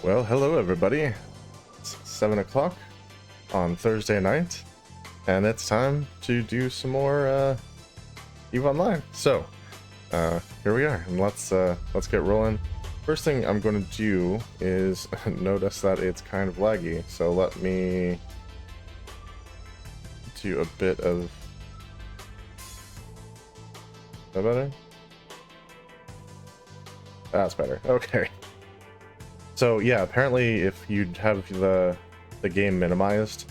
Well, hello everybody. It's 7 o'clock on Thursday night, and it's time to do some more EVE Online. So, here we are, and let's get rolling. First thing I'm going to do is notice that it's kind of laggy, so let me do a bit of... Is that better? That's better. Okay. So yeah, apparently if you have the game minimized,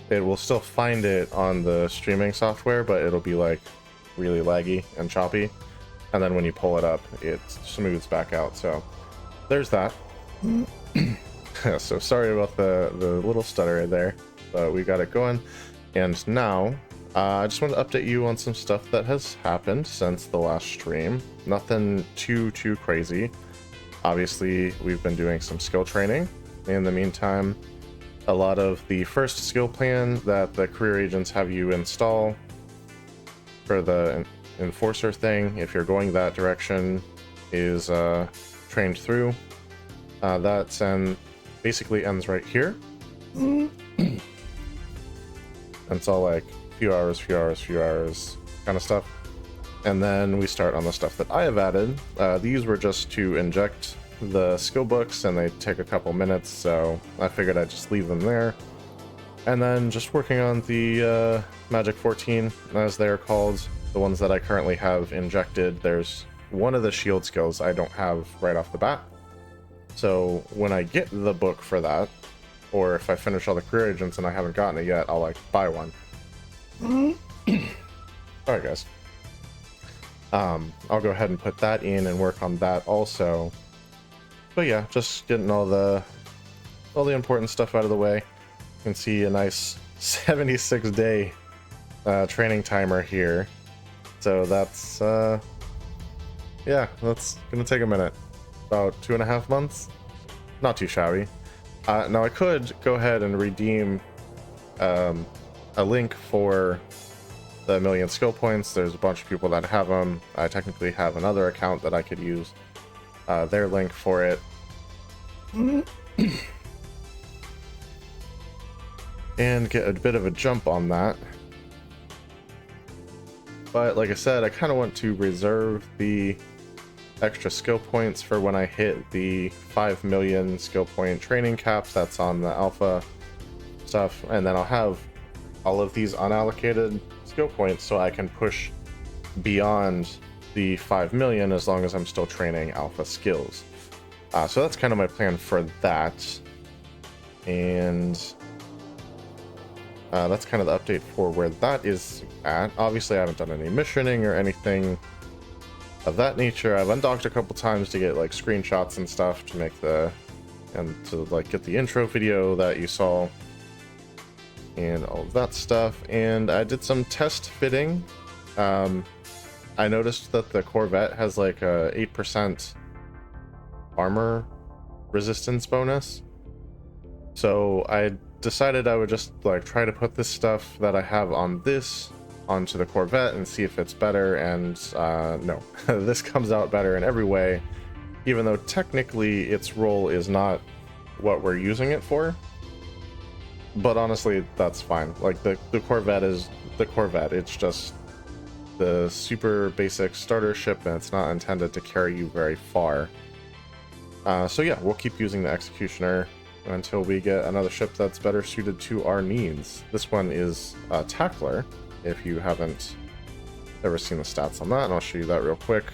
it will still find it on the streaming software, but it'll be like really laggy and choppy. And then when you pull it up, it smooths back out. So there's that. So sorry about the little stutter there, but we got it going. And now I just want to update you on some stuff that has happened since the last stream. Nothing too crazy. Obviously, we've been doing some skill training. In the meantime, a lot of the first skill plan that the career agents have you install for the enforcer thing, if you're going that direction, is trained through. That's basically ends right here. And it's all like few hours kind of stuff. And then we start on the stuff that I have added. These were just to inject the skill books, and they take a couple minutes, so I figured I'd just leave them there. And then just working on the Magic 14, as they're called, the ones that I currently have injected. There's one of the shield skills I don't have right off the bat. So when I get the book for that, or if I finish all the career agents and I haven't gotten it yet, I'll like buy one. Alright guys. I'll go ahead and put that in and work on that also. But yeah, just getting all the important stuff out of the way. You can see a nice 76-day training timer here. So that's yeah, that's gonna take a minute. About 2.5 months. Not too shabby. Now I could go ahead and redeem a link for the 1,000,000 skill points. There's a bunch of people that have them. I technically have another account that I could use their link for it. And get a bit of a jump on that. But like I said, I kind of want to reserve the extra skill points for when I hit the 5 million skill point training cap that's on the alpha stuff, and then I'll have all of these unallocated skill points so I can push beyond the 5 million as long as I'm still training alpha skills. So that's kind of my plan for that. And that's kind of the update for where that is at. Obviously I haven't done any missioning or anything of that nature. I've undocked a couple times to get like screenshots and stuff to make to get the intro video that you saw and all of that stuff. And I did some test fitting. I noticed that the Corvette has like a 8% armor resistance bonus, so I decided I would just like try to put this stuff that I have on this onto the Corvette and see if it's better. And no, this comes out better in every way, even though technically its role is not what we're using it for. But honestly, that's fine. Like the Corvette is the Corvette. It's just the super basic starter ship, and it's not intended to carry you very far. So yeah, we'll keep using the Executioner until we get another ship that's better suited to our needs. This one is Tackler, if you haven't ever seen the stats on that, and I'll show you that real quick.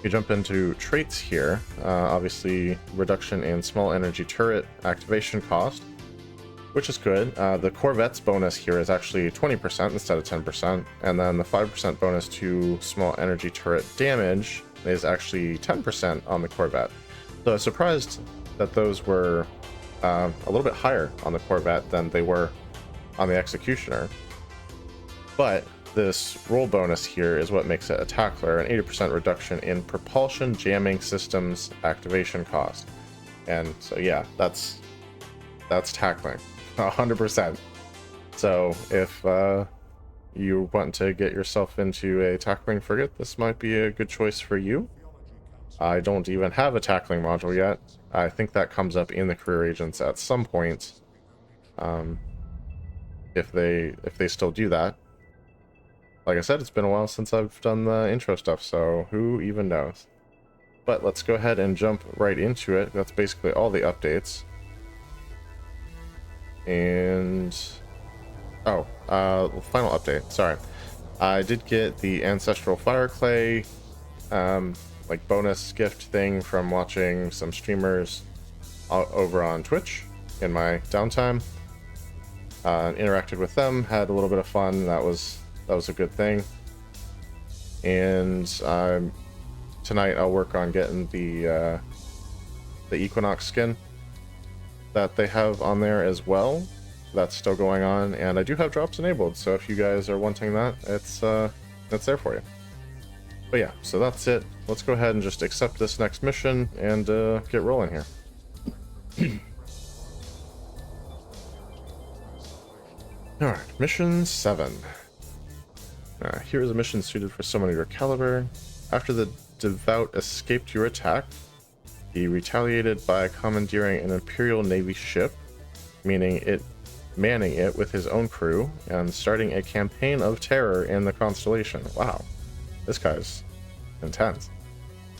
You jump into traits here, obviously reduction in small energy turret activation cost, which is good. The Corvette's bonus here is actually 20% instead of 10%, and then the 5% bonus to small energy turret damage is actually 10% on the Corvette. So I was surprised that those were a little bit higher on the Corvette than they were on the Executioner. But this roll bonus here is what makes it a Tackler, an 80% reduction in propulsion jamming systems activation cost. And so yeah, that's tackling 100%. So if you want to get yourself into a tackling frigate, this might be a good choice for you. I don't even have a tackling module yet. I think that comes up in the career agents at some point, if they still do that. Like I said, it's been a while since I've done the intro stuff, so who even knows? But let's go ahead and jump right into it. That's basically all the updates. And final update. Sorry, I did get the ancestral fire clay, like bonus gift thing from watching some streamers over on Twitch in my downtime. Interacted with them, had a little bit of fun. That was a good thing. And tonight I'll work on getting the Equinox skin that they have on there as well. That's still going on, and I do have drops enabled, so if you guys are wanting that, it's there for you. But yeah, so that's it. Let's go ahead and just accept this next mission and get rolling here. Alright, mission 7. Here is a mission suited for someone of your caliber. After the Devout escaped your attack, he retaliated by commandeering an Imperial Navy ship, manning it with his own crew, and starting a campaign of terror in the constellation. Wow, this guy's intense.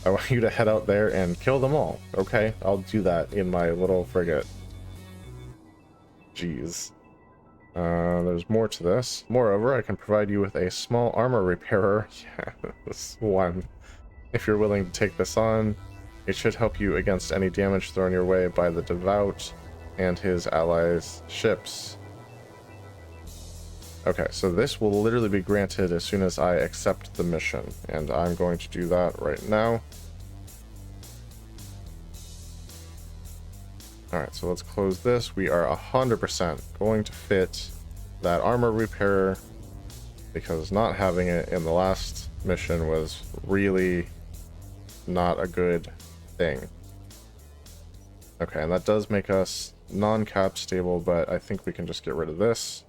I want you to head out there and kill them all. Okay, I'll do that in my little frigate. Jeez. There's more to this. Moreover, I can provide you with a small armor repairer. Yeah, this one. If you're willing to take this on, it should help you against any damage thrown your way by the Devout and his allies' ships. Okay, so this will literally be granted as soon as I accept the mission, and I'm going to do that right now. Alright, so let's close this. We are 100% going to fit that armor repairer, because not having it in the last mission was really not a good thing. Okay, and that does make us non-cap stable, but I think we can just get rid of this.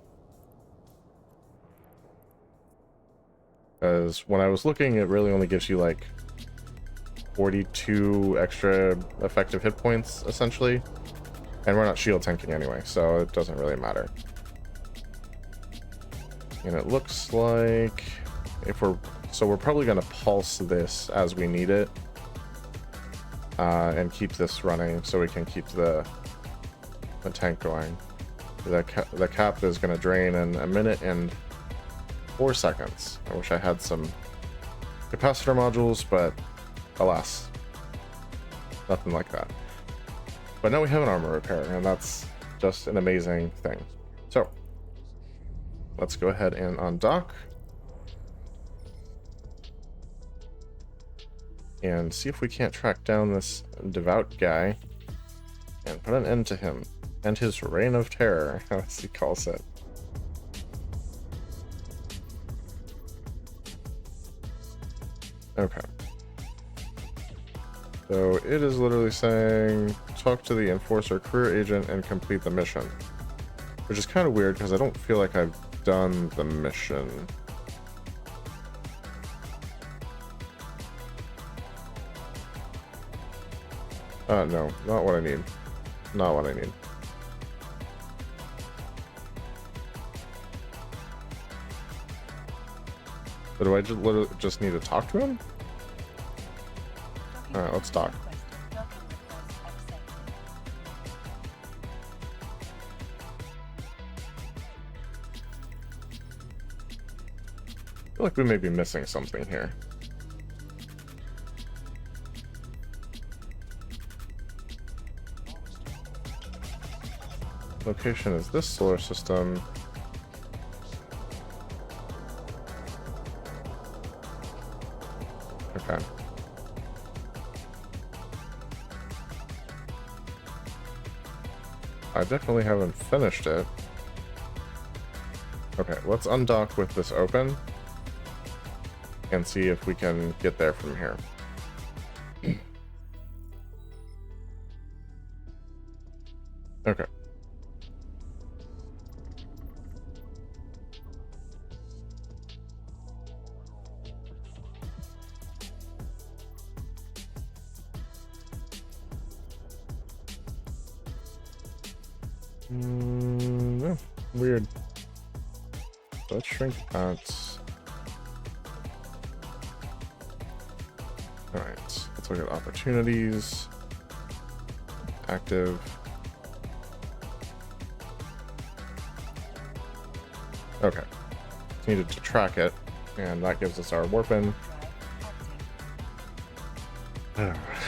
Because when I was looking, it really only gives you like 42 extra effective hit points, essentially. And we're not shield tanking anyway, so it doesn't really matter. And it looks like we're probably going to pulse this as we need it. And keep this running so we can keep the tank going. The cap is going to drain in a minute and 4 seconds. I wish I had some capacitor modules, but alas, nothing like that. But now we have an armor repair, and that's just an amazing thing. So let's go ahead and undock and see if we can't track down this Devout guy and put an end to him and his reign of terror, as he calls it. Okay. So it is literally saying, talk to the Enforcer career agent and complete the mission. Which is kind of weird because I don't feel like I've done the mission. No, not what I need. Not what I need. So do I just literally just need to talk to him? Alright, let's talk. I feel like we may be missing something here. Location is this solar system. Okay. I definitely haven't finished it. Okay, let's undock with this open and see if we can get there from here. Okay. Yeah, weird. Let's shrink that. Alright, let's look at opportunities. Active. Okay. Needed to track it, and that gives us our warping.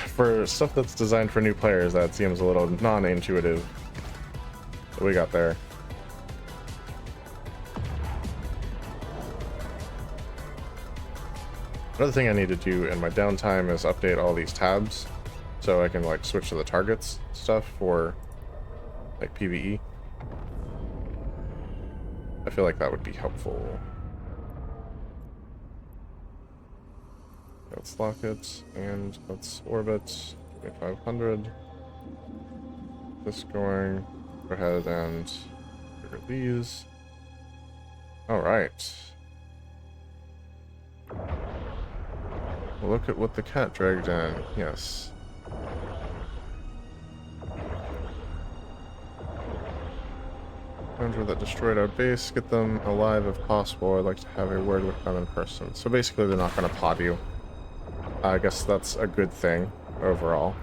For stuff that's designed for new players, that seems a little non-intuitive. What we got there? Another thing I need to do in my downtime is update all these tabs so I can like switch to the targets stuff for like PvE. I feel like that would be helpful. Let's lock it and let's orbit 2500. This going. Go ahead and trigger these. All right. Look at what the cat dragged in. Yes. Ranger that destroyed our base. Get them alive if possible. I'd like to have a word with them in person. So basically, they're not going to pod you. I guess that's a good thing overall.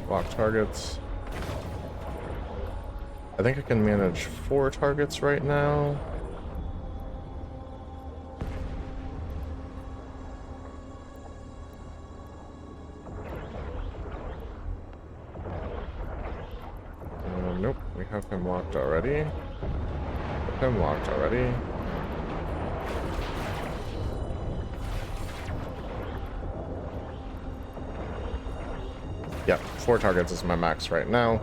Lock targets. I think I can manage 4 targets right now. Nope, we have him locked already. Him locked already. Yep, 4 targets is my max right now.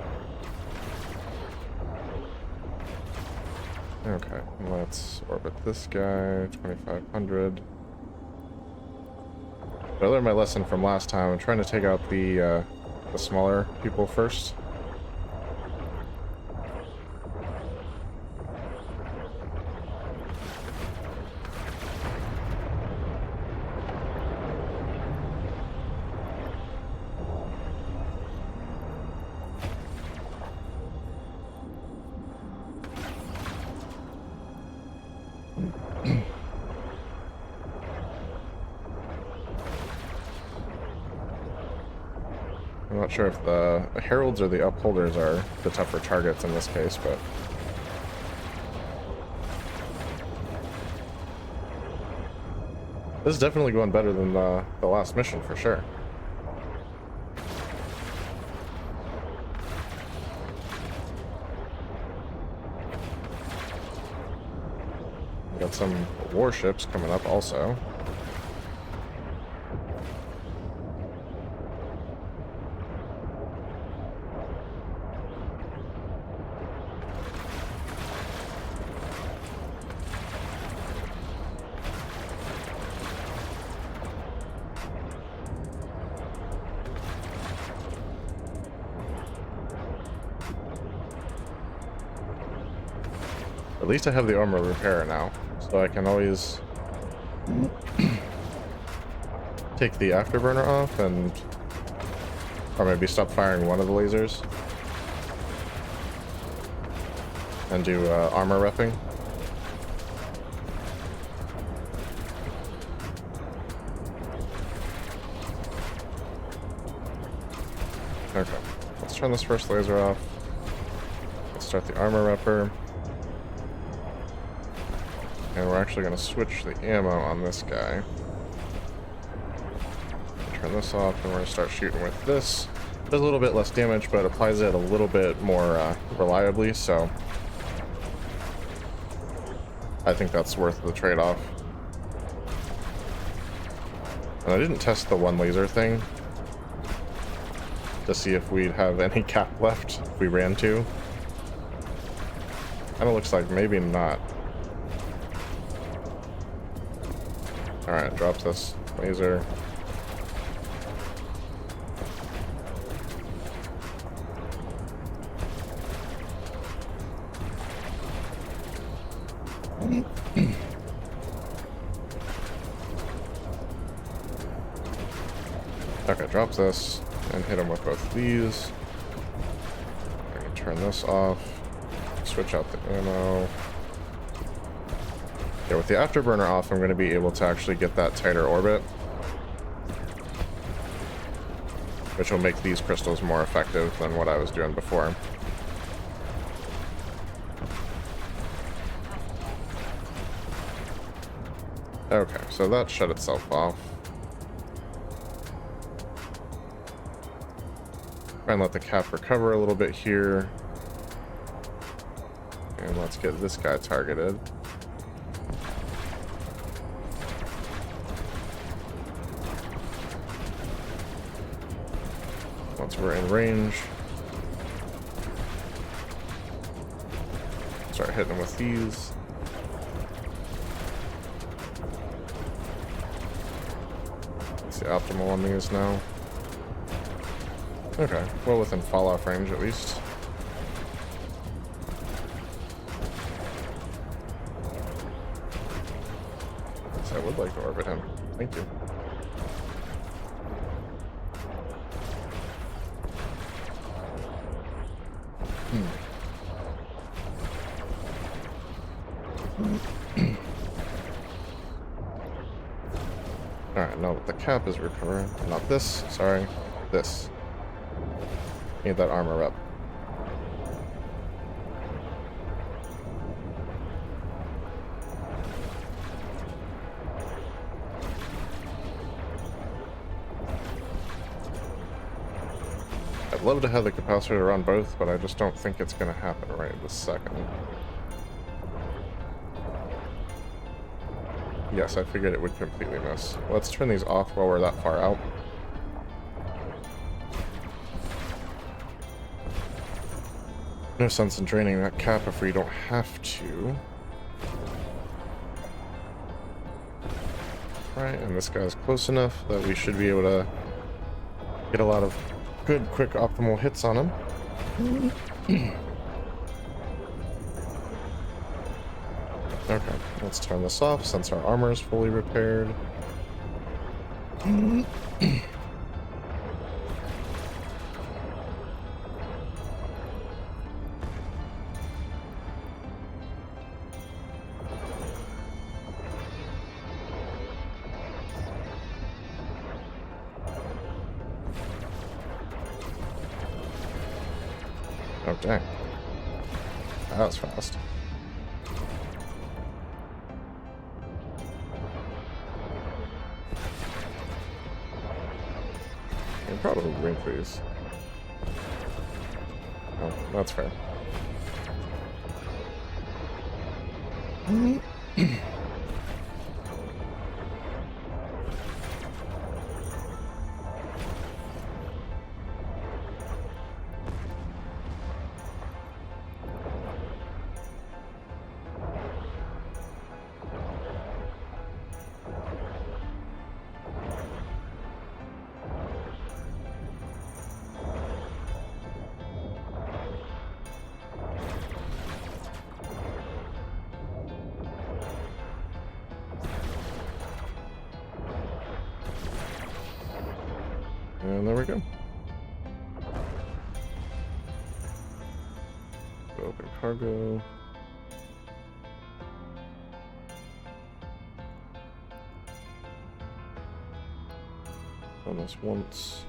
Okay, let's orbit this guy, 2500. I learned my lesson from last time. I'm trying to take out the smaller people first. I'm not sure if the heralds or the upholders are the tougher targets in this case, but this is definitely going better than the last mission for sure. We got some warships coming up also. At least I have the armor repair now, so I can always take the afterburner off and, or maybe stop firing one of the lasers and do armor repping. Okay, let's turn this first laser off. Let's start the armor repper. And we're actually going to switch the ammo on this guy. Turn this off, and we're going to start shooting with this. Does a little bit less damage, but applies it a little bit more reliably, so I think that's worth the trade-off. And I didn't test the one laser thing to see if we'd have any cap left if we ran to. Kinda looks like maybe not. Alright, drop this laser. Okay, drop this and hit him with both of these. I can turn this off. switch out the ammo. Yeah, with the afterburner off, I'm going to be able to actually get that tighter orbit, which will make these crystals more effective than what I was doing before. Okay, so that shut itself off. Try and let the cap recover a little bit here. And let's get this guy targeted. Once we're in range, start hitting them with these. What's the optimal on these now? Okay, well within fall-off range at least. So I would like to orbit him. Thank you. Alright, now that the cap is recovering. Not this, sorry. This. Need that armor up. I'd love to have the capacitor to run both, but I just don't think it's going to happen right this second. Yes, I figured it would completely miss. Let's turn these off while we're that far out. No sense in draining that cap if we don't have to. Right, and this guy's close enough that we should be able to get a lot of good, quick, optimal hits on him. Okay, let's turn this off since our armor is fully repaired. Oh, dang. That was fast. I can probably ring these. Oh, that's fair. And there we go. Open cargo. Done this once.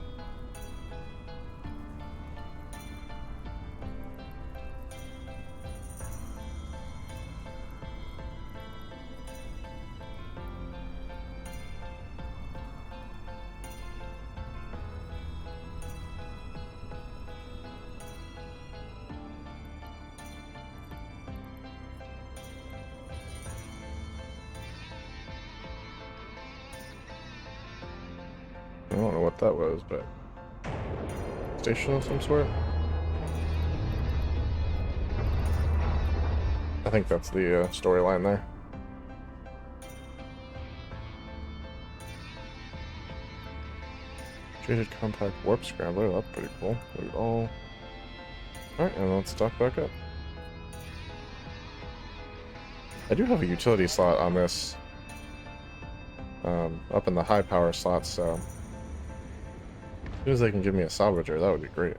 I don't know what that was, but station of some sort. I think that's the storyline there. Jaded compact warp scrambler. That's pretty cool. All right, and let's dock back up. I do have a utility slot on this, up in the high power slots, so as soon as they can give me a salvager, that would be great.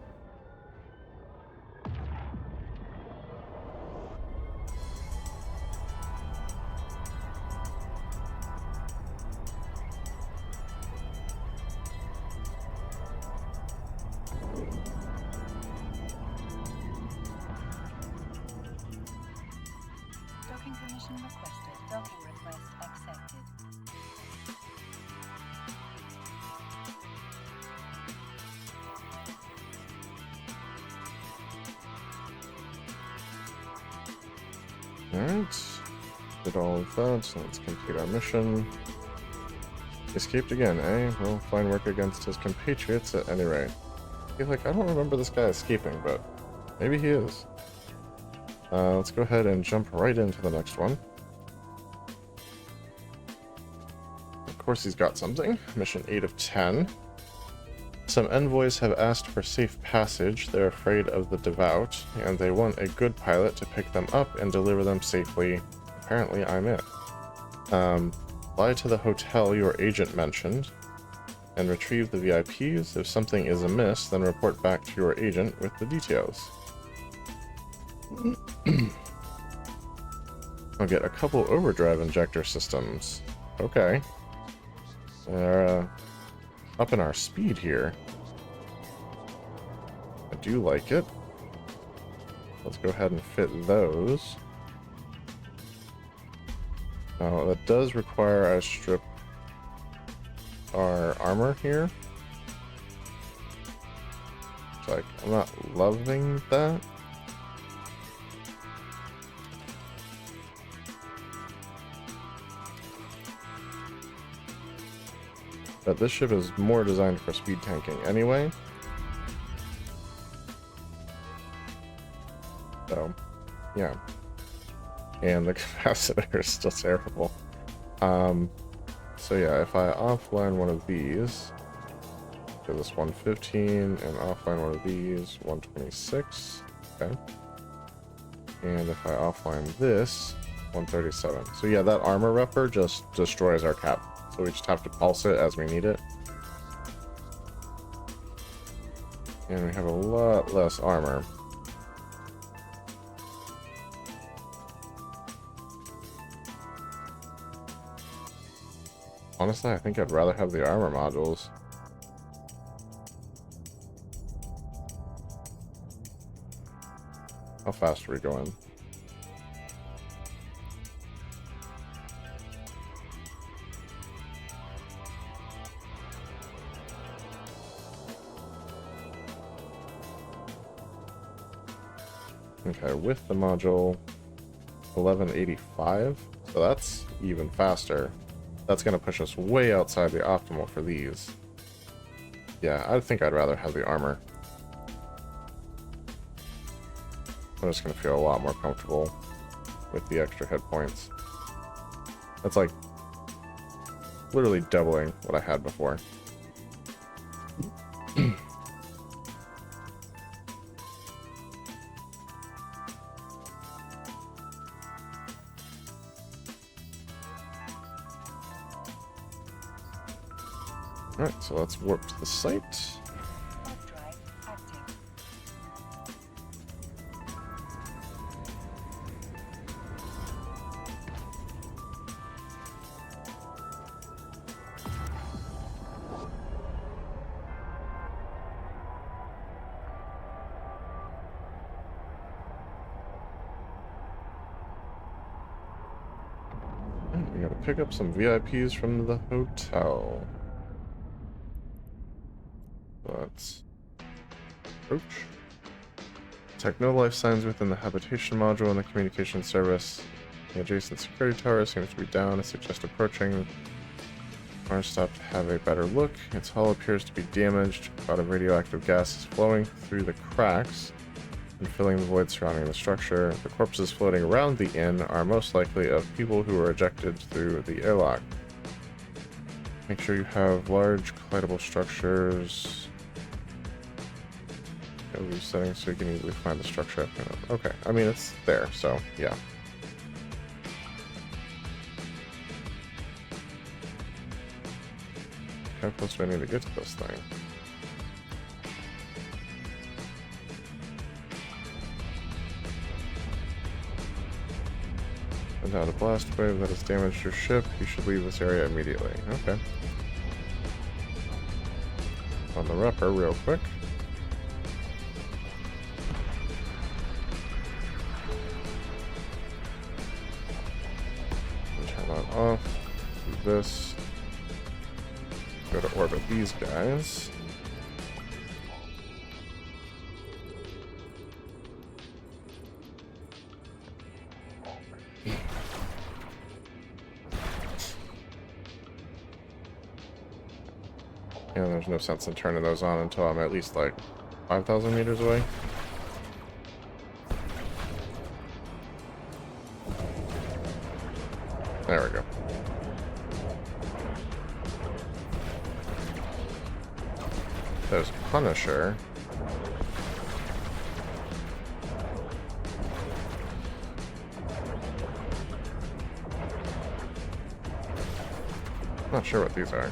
Alright. Did all of that, so let's complete our mission. Escaped again, eh? We'll find work against his compatriots at any rate. I feel like I don't remember this guy escaping, but maybe he is. Let's go ahead and jump right into the next one. Of course he's got something. Mission 8 of 10. Some envoys have asked for safe passage. They're afraid of the devout, and they want a good pilot to pick them up and deliver them safely. Apparently I'm it. Fly to the hotel your agent mentioned and retrieve the VIPs. If something is amiss, then report back to your agent with the details. I'll get a couple overdrive injector systems. Okay. They're up in our speed here. I do like it. Let's go ahead and fit those. Now, that does require I strip our armor here. It's like, I'm not loving that. But this ship is more designed for speed tanking anyway. So, yeah. And the capacitor is still terrible. So yeah, if I offline one of these, do this 115, and offline one of these, 126. Okay. And if I offline this, 137. So yeah, that armor repper just destroys our cap. So we just have to pulse it as we need it. And we have a lot less armor. Honestly, I think I'd rather have the armor modules. How fast are we going? Okay, with the module, 1185. So that's even faster. That's going to push us way outside the optimal for these. Yeah, I think I'd rather have the armor. I'm just going to feel a lot more comfortable with the extra hit points. That's like literally doubling what I had before. Alright, so let's warp to the site. We gotta pick up some VIPs from the hotel. Let's approach. Detect no life signs within the habitation module and the communication service. The adjacent security tower seems to be down. I suggest approaching. Orange stop to have a better look. Its hull appears to be damaged. A cloud of radioactive gas is flowing through the cracks and filling the void surrounding the structure. The corpses floating around the inn are most likely of people who were ejected through the airlock. Make sure you have large collidable structures. These settings so you can easily find the structure. Okay, I mean it's there, so yeah. How close do I need to get to this thing? Without a blast wave that has damaged your ship, you should leave this area immediately. Okay. On the repper real quick. Off, do this, go to orbit these guys. There's no sense in turning those on until I'm at least like 5,000 meters away. There we go. There's Punisher. Not sure what these are.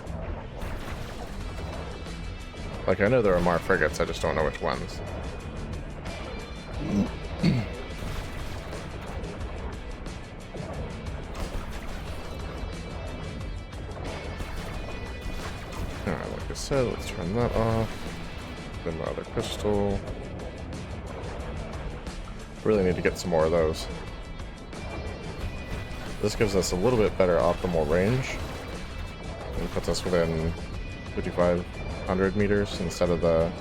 Like, I know there are more frigates, I just don't know which ones. Alright, like I said, let's turn that off. Then my other crystal. Really need to get some more of those. This gives us a little bit better optimal range. And puts us within 5,500 meters instead of the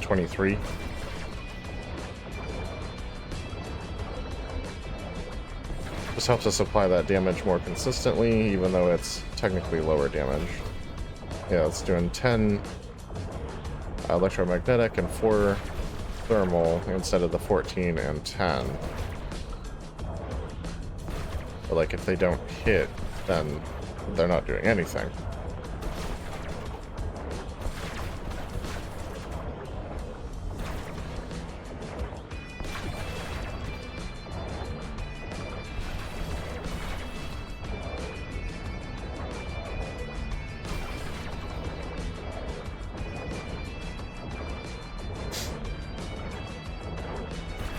23. This helps us apply that damage more consistently, even though it's technically lower damage. Yeah, it's doing 10 electromagnetic and 4 thermal instead of the 14 and 10. But like, if they don't hit, then they're not doing anything.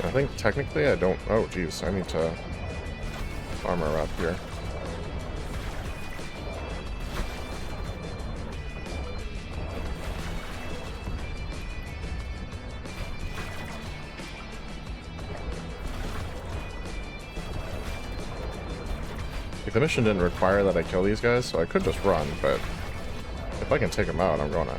I think technically I don't... Oh, geez, I need to armor up here. The mission didn't require that I kill these guys, so I could just run, but if I can take them out, I'm going to.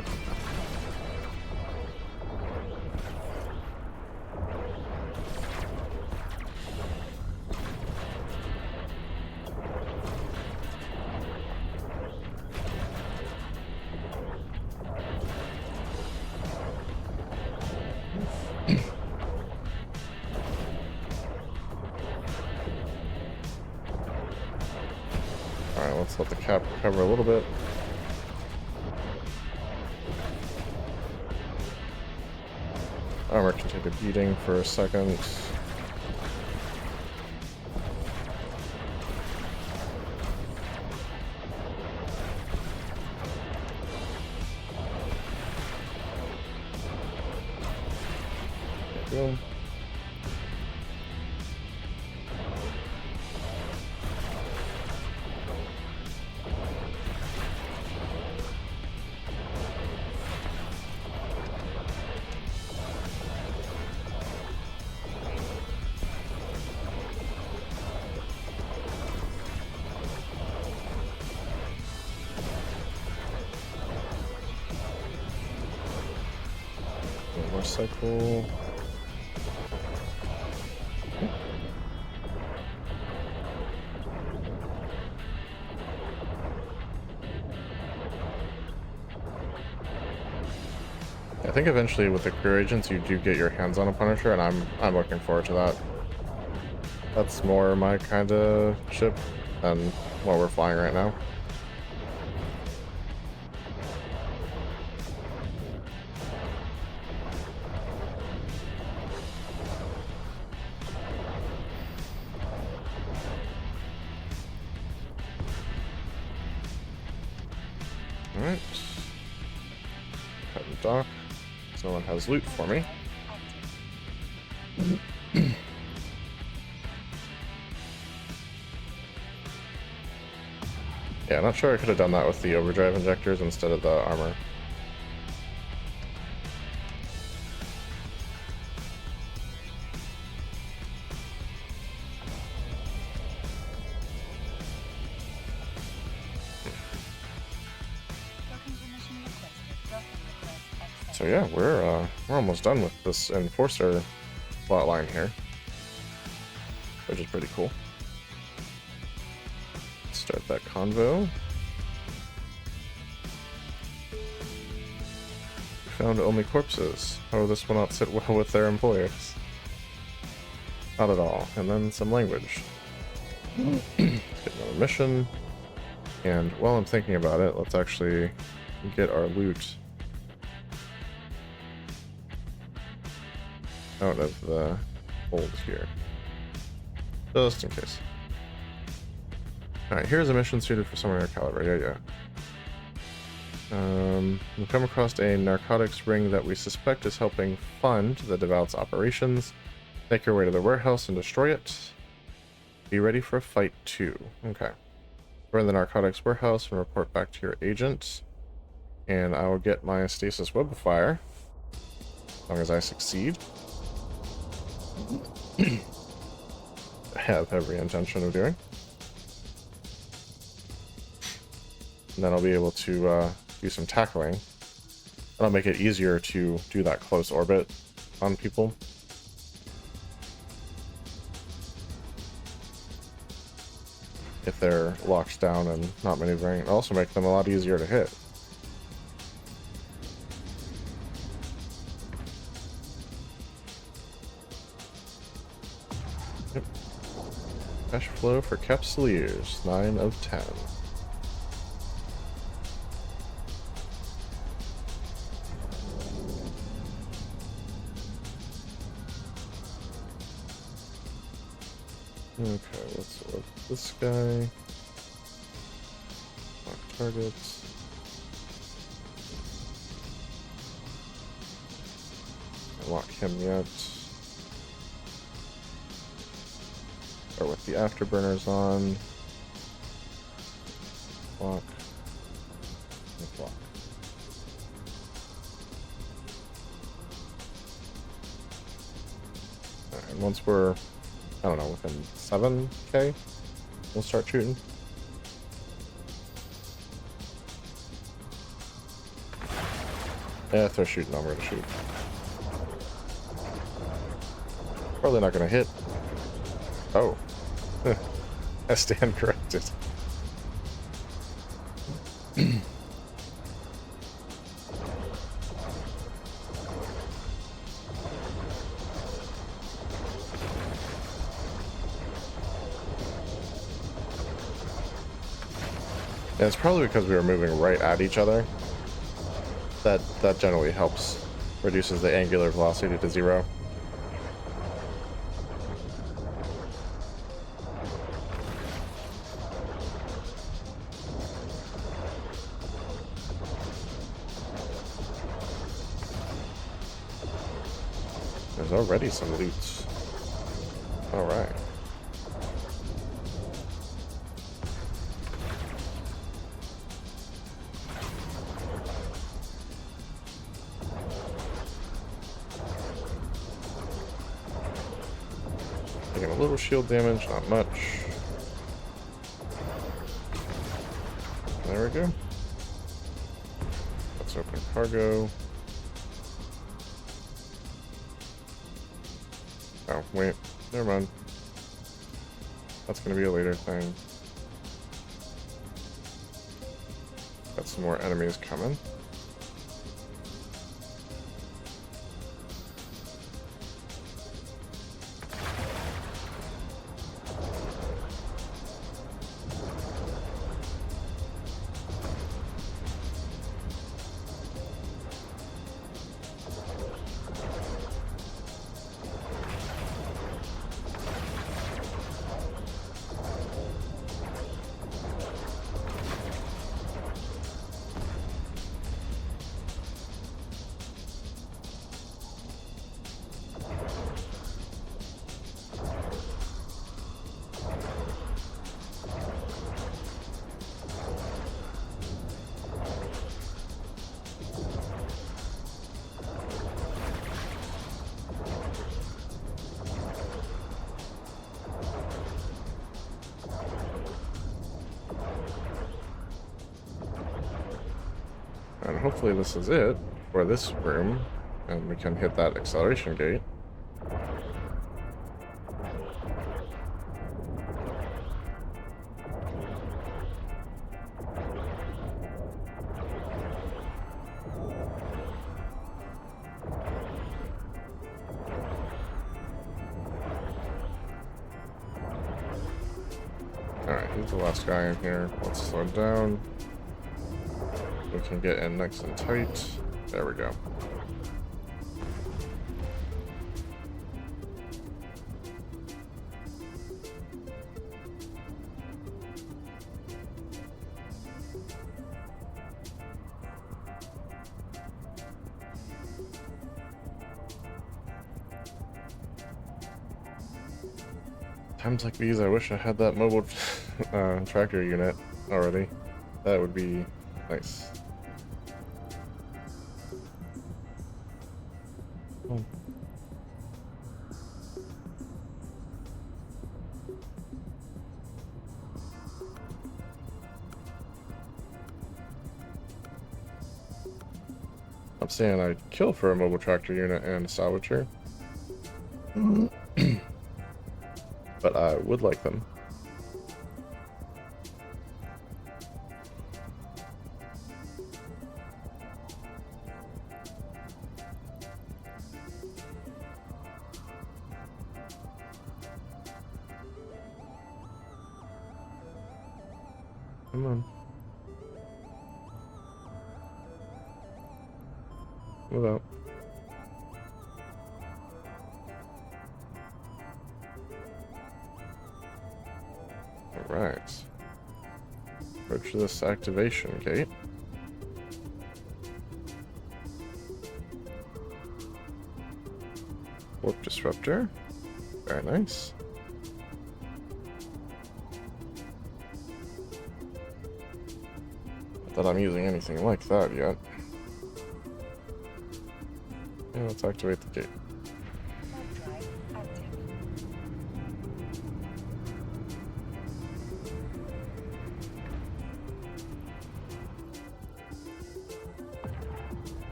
Alright, let's let the cap recover a little bit. Armor can take a beating for a second. There we go. One more cycle. I think eventually with the career agents you do get your hands on a Punisher, and I'm looking forward to that. That's more my kind of ship than what we're flying right now. Alright. Head and dock. Someone has loot for me. Yeah, not sure I could have done that with the overdrive injectors instead of the armor. So yeah, we're almost done with this Enforcer plotline here, which is pretty cool. Start that convo. found only corpses. Oh, this will not sit well with their employers. Not at all. And then some language. Let's get another mission. And while I'm thinking about it, let's actually get our loot out of the hold here. Just in case. Alright, here's a mission suited for someone in your caliber. Yeah. We come across a narcotics ring that we suspect is helping fund the Devout's operations. Make your way to the warehouse and destroy it. Be ready for a fight too. Okay. We're in the narcotics warehouse and report back to your agent. And I will get my stasis web of fire. As long as I succeed. I have every intention of doing. And then I'll be able to do some tackling. That'll make it easier to do that close orbit on people. If they're locked down and not maneuvering. It'll also make them a lot easier to hit. Yep. Cash flow for Capsuleers, 9 of 10. Okay, let's look at this guy. Lock targets. Don't lock him yet. Start with the afterburners on. Lock. Lock. Alright, and once we're, I don't know, within 7k, we'll start shooting. Yeah, if they're shooting, I'm gonna shoot. Probably not gonna hit. Oh. I stand corrected. Yeah, it's probably because we were moving right at each other. That generally helps. Reduces the angular velocity to 0. There's already some loot. Alright. Taking a little shield damage, not much. There we go. Let's open cargo. Oh, wait. Never mind. That's gonna be a later thing. Got some more enemies coming. And hopefully this is it for this room, and we can hit that acceleration gate. He's the last guy in here. Let's slow down. We can get in nice and tight. There we go. Times like these, I wish I had that mobile tractor unit already. That would be nice. Oh. I'm saying I'd kill for a mobile tractor unit and a salvager. But I would like them. Come on. Move out. Alright. Approach this activation gate. Warp disruptor. Very nice. Not that I'm using anything like that yet. Yeah, let's activate the gate.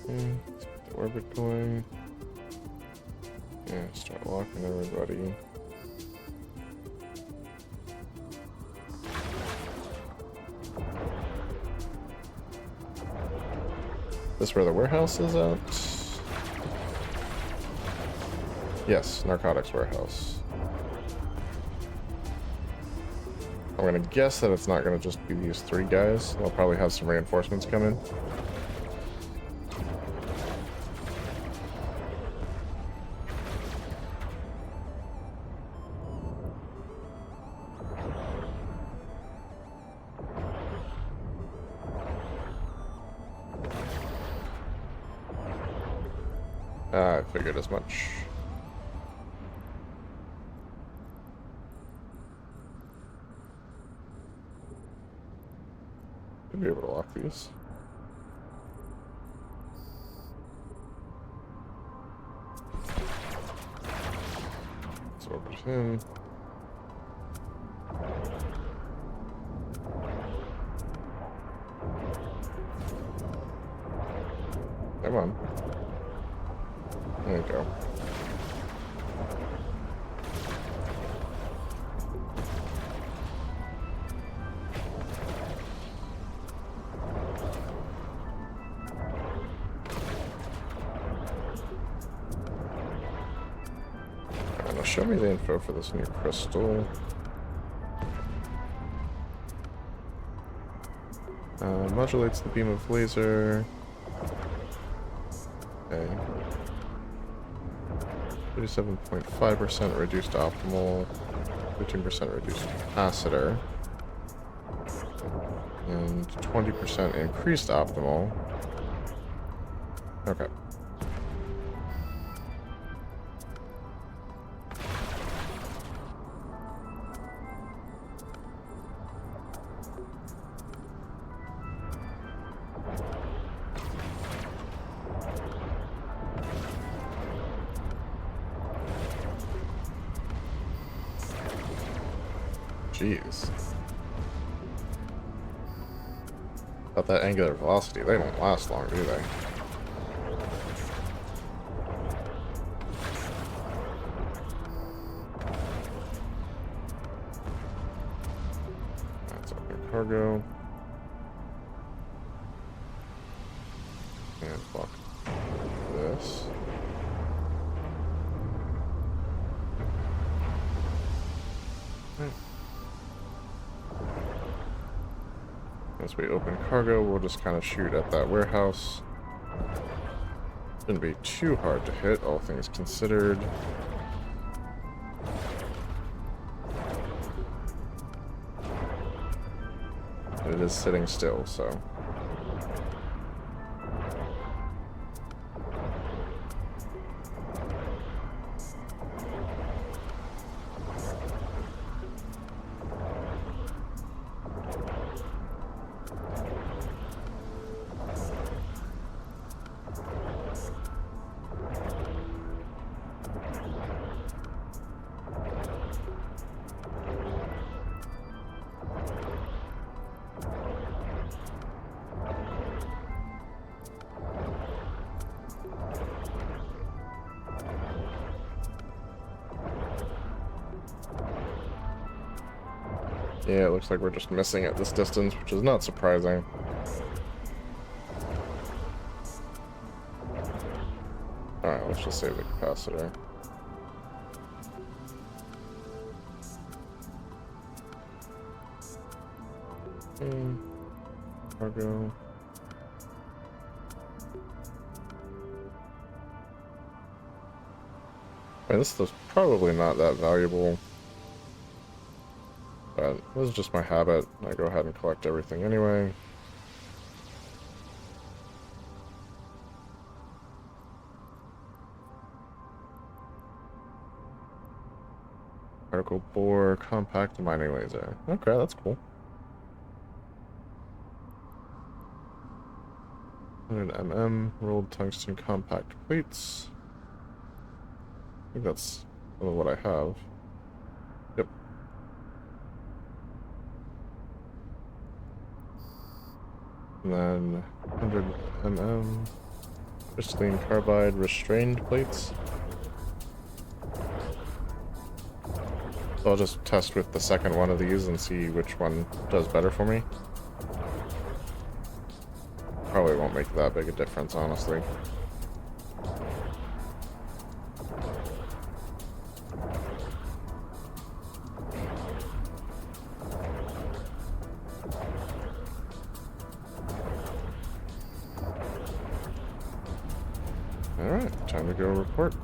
Okay, let's get the orbit going. Yeah, start locking everybody. This where the warehouse is at? Yes, narcotics warehouse. I'm gonna guess that it's not gonna just be these three guys. They'll probably have some reinforcements come in. I figured as much. Should be able to lock these. Let's orbit him. Come on. There you go. Now show me the info for this new crystal. Modulates the beam of laser. Okay. 37.5% reduced optimal, 15% reduced capacitor, and 20% increased optimal. Okay. Jeez. About that angular velocity, they don't last long, do they? That's open cargo. And block this. As we open cargo, we'll just kind of shoot at that warehouse. Shouldn't be too hard to hit, all things considered. And it is sitting still, so... Yeah, it looks like we're just missing at this distance, which is not surprising. Alright, let's just save the capacitor. Cargo. I mean, this is probably not that valuable. But this is just my habit. I go ahead and collect everything anyway. Particle bore, compact mining laser. Okay, that's cool. 100 mm, rolled tungsten compact plates. I think that's some of what I have. Yep. And then 100 mm crystalline carbide restrained plates. So I'll just test with the second one of these and see which one does better for me. Probably won't make that big a difference, honestly. Alright, time to go report.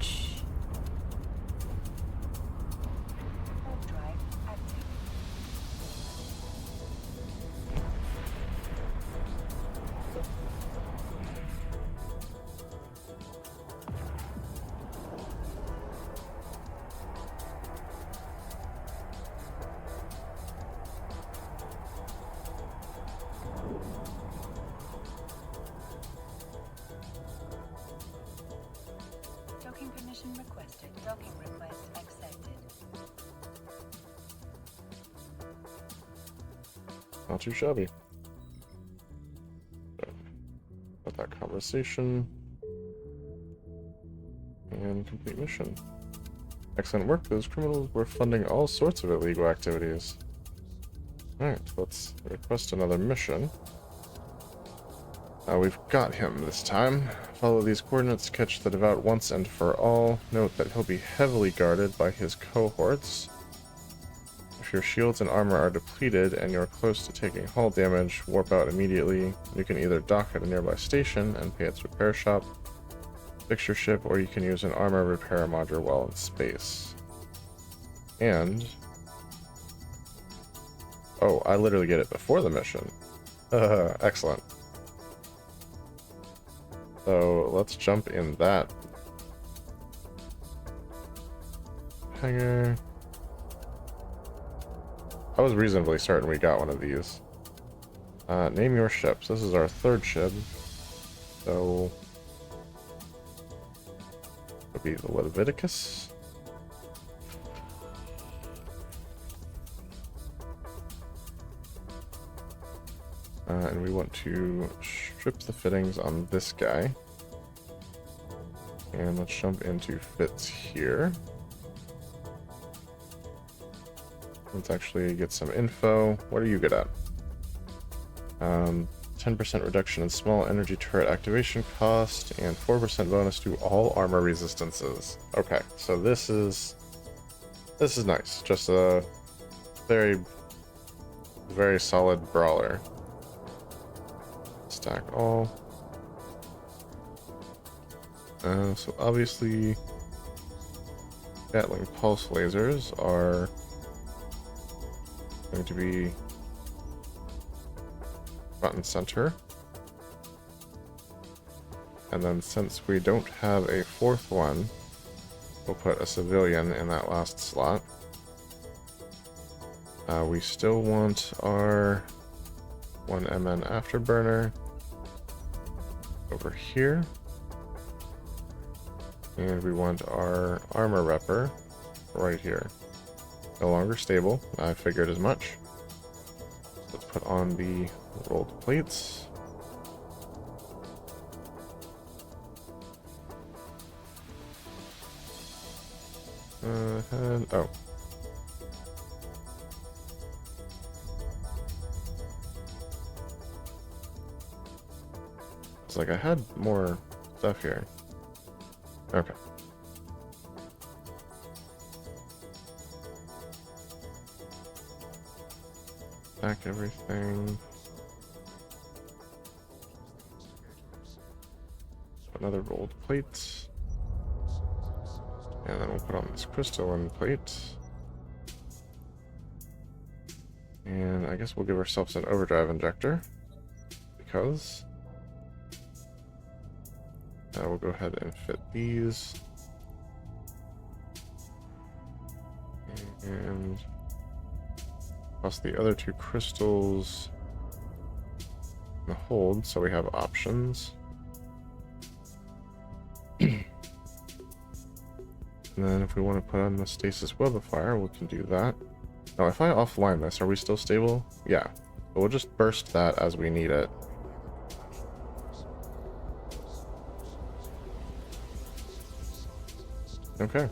Permission requested. Docking request accepted. Not too shabby. Got that conversation. And complete mission. Excellent work. Those criminals were funding all sorts of illegal activities. Alright, let's request another mission. We've got him this time. Follow these coordinates to catch the devout once and for all. Note that he'll be heavily guarded by his cohorts. If your shields and armor are depleted and you're close to taking hull damage, warp out immediately. You can either dock at a nearby station and pay its repair shop, fix your ship, or you can use an armor repair module while in space. And... oh, I literally get it before the mission. Excellent. So let's jump in that hangar. I was reasonably certain we got one of these. Name your ships. This is our third ship. So it'll be the Leviticus. And we want to strip the fittings on this guy. And let's jump into fits here. Let's actually get some info. What are you good at? 10% reduction in small energy turret activation cost and 4% bonus to all armor resistances. Okay, so this is nice. Just a very, very solid brawler. Stack all. So obviously, Gatling pulse lasers are going to be front and center. And then since we don't have a fourth one, we'll put a civilian in that last slot. We still want our 1MN afterburner over here. And we want our armor repper right here. No longer stable, I figured as much. Let's put on the rolled plates. And, oh. It's like I had more stuff here. Okay. Back everything. Another rolled plate. And then we'll put on this crystalline plate. And I guess we'll give ourselves an overdrive injector. Because we'll go ahead and fit these. And plus the other two crystals in the hold, so we have options. And then if we want to put on the stasis webifier, we can do that. Now, if I offline this, are we still stable? Yeah. But we'll just burst that as we need it. Okay.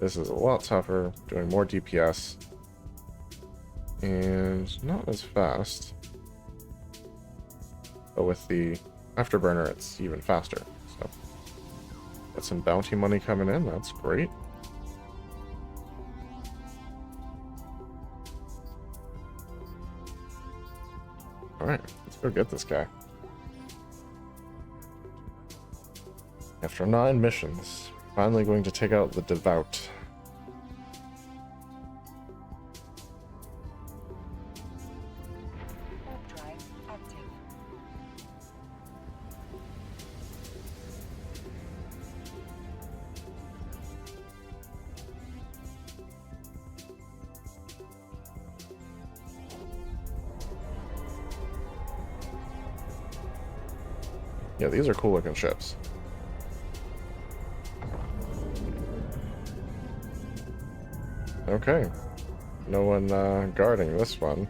This is a lot tougher, doing more DPS. And not as fast. But with the afterburner, it's even faster. So, got some bounty money coming in, that's great. Alright, let's go get this guy. After 9 missions, finally going to take out the Devout. Drive active. Yeah, these are cool looking ships. Okay. No one guarding this one.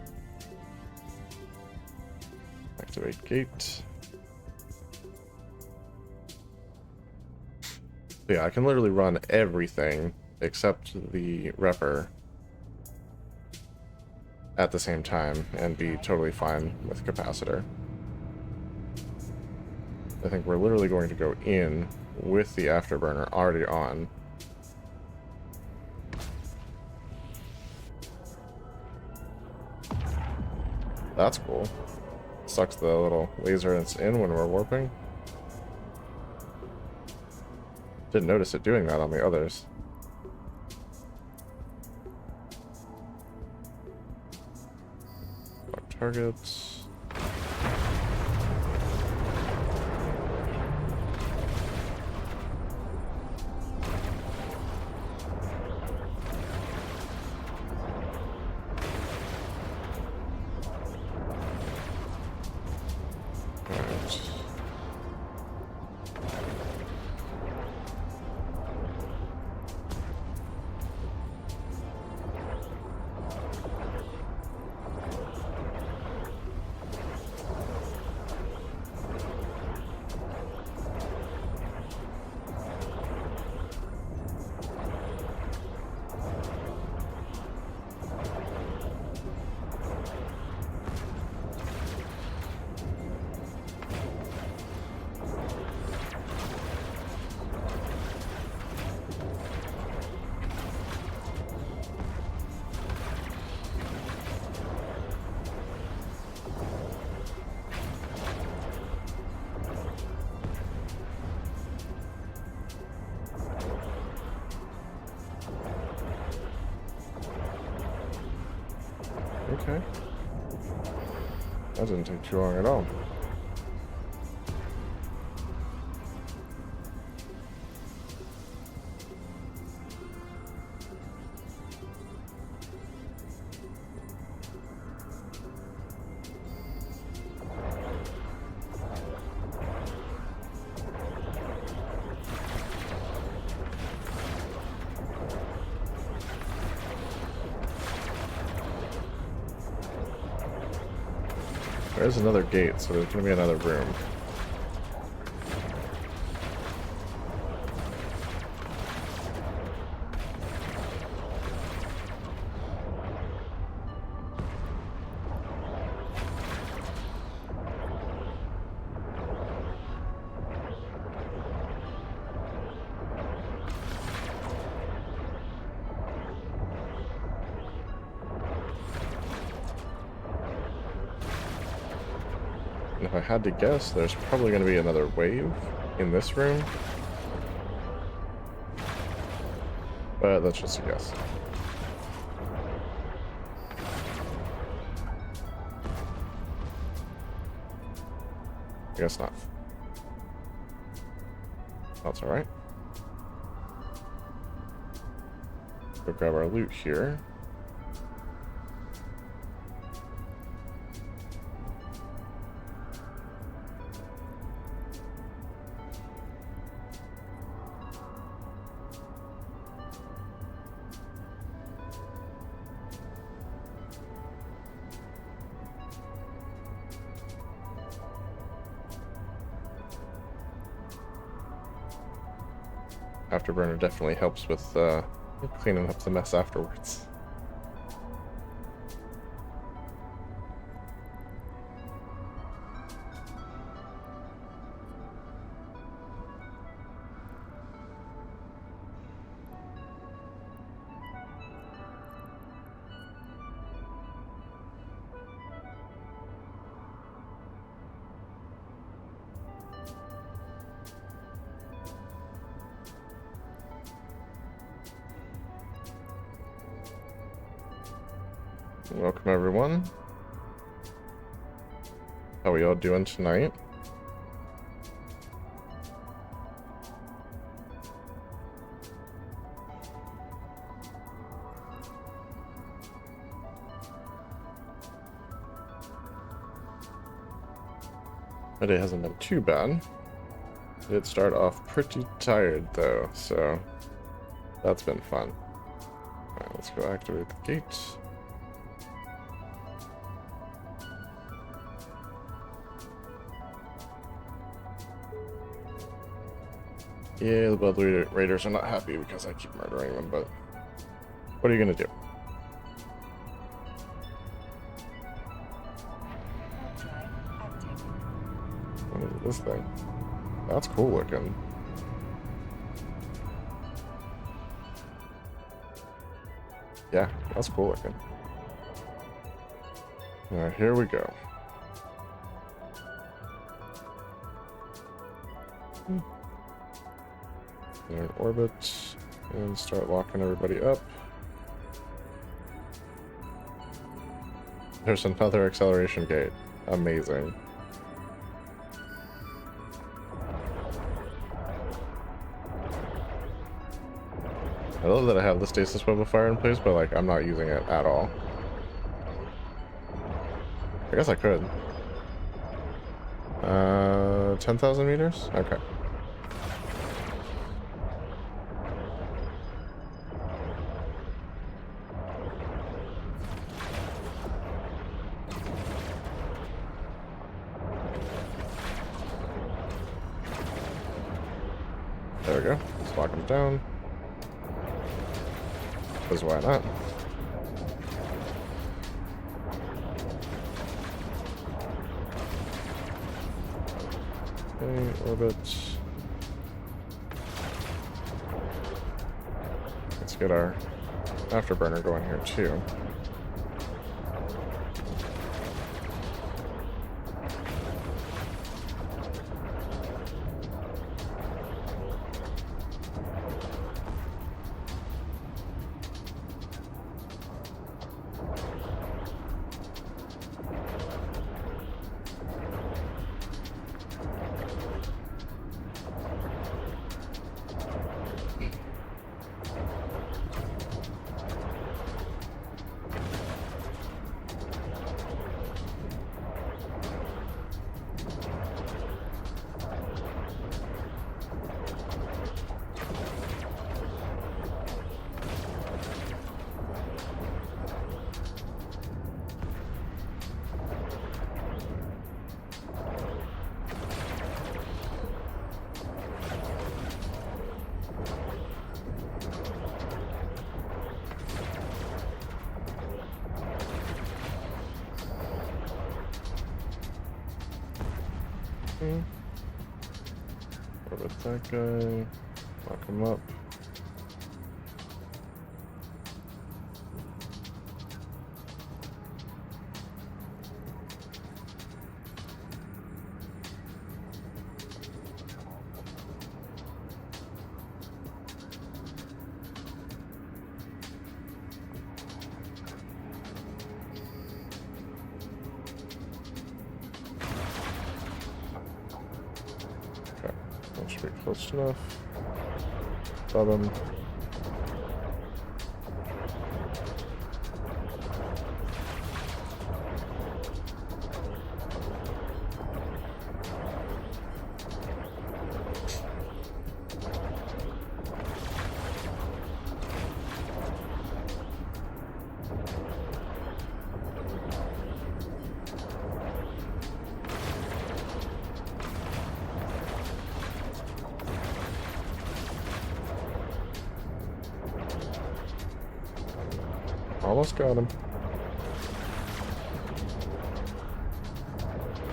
Activate gate. Yeah, I can literally run everything except the repper at the same time and be totally fine with capacitor. I think we're literally going to go in with the afterburner already on. That's cool. Sucks the little laser that's in when we're warping. Didn't notice it doing that on the others. Lock targets. Okay. That didn't take too long at all. There's another gate, so there's going to be another room. If I had to guess, there's probably going to be another wave in this room. But that's just a guess. I guess not. That's alright. Go grab our loot here. Afterburner definitely helps with cleaning up the mess afterwards. Welcome everyone. How we all doing tonight? My day hasn't been too bad. I did start off pretty tired though, so that's been fun. Alright, let's go activate the gate. Yeah, the Blood Raiders are not happy because I keep murdering them, but what are you gonna do? What is this thing? That's cool looking. Yeah, that's cool looking. Alright, here we go. In orbit and start locking everybody up. There's another acceleration gate. Amazing. I love that I have the stasis web of fire in place, but like I'm not using it at all. I guess I could. 10,000 meters? Okay. There we go. Let's lock them down. Because why not? Okay, orbit. Let's get our afterburner going here too. What about that guy? Lock him up. That should be close enough. Above him. Almost got him.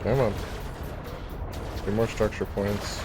Come on. 2 more structure points.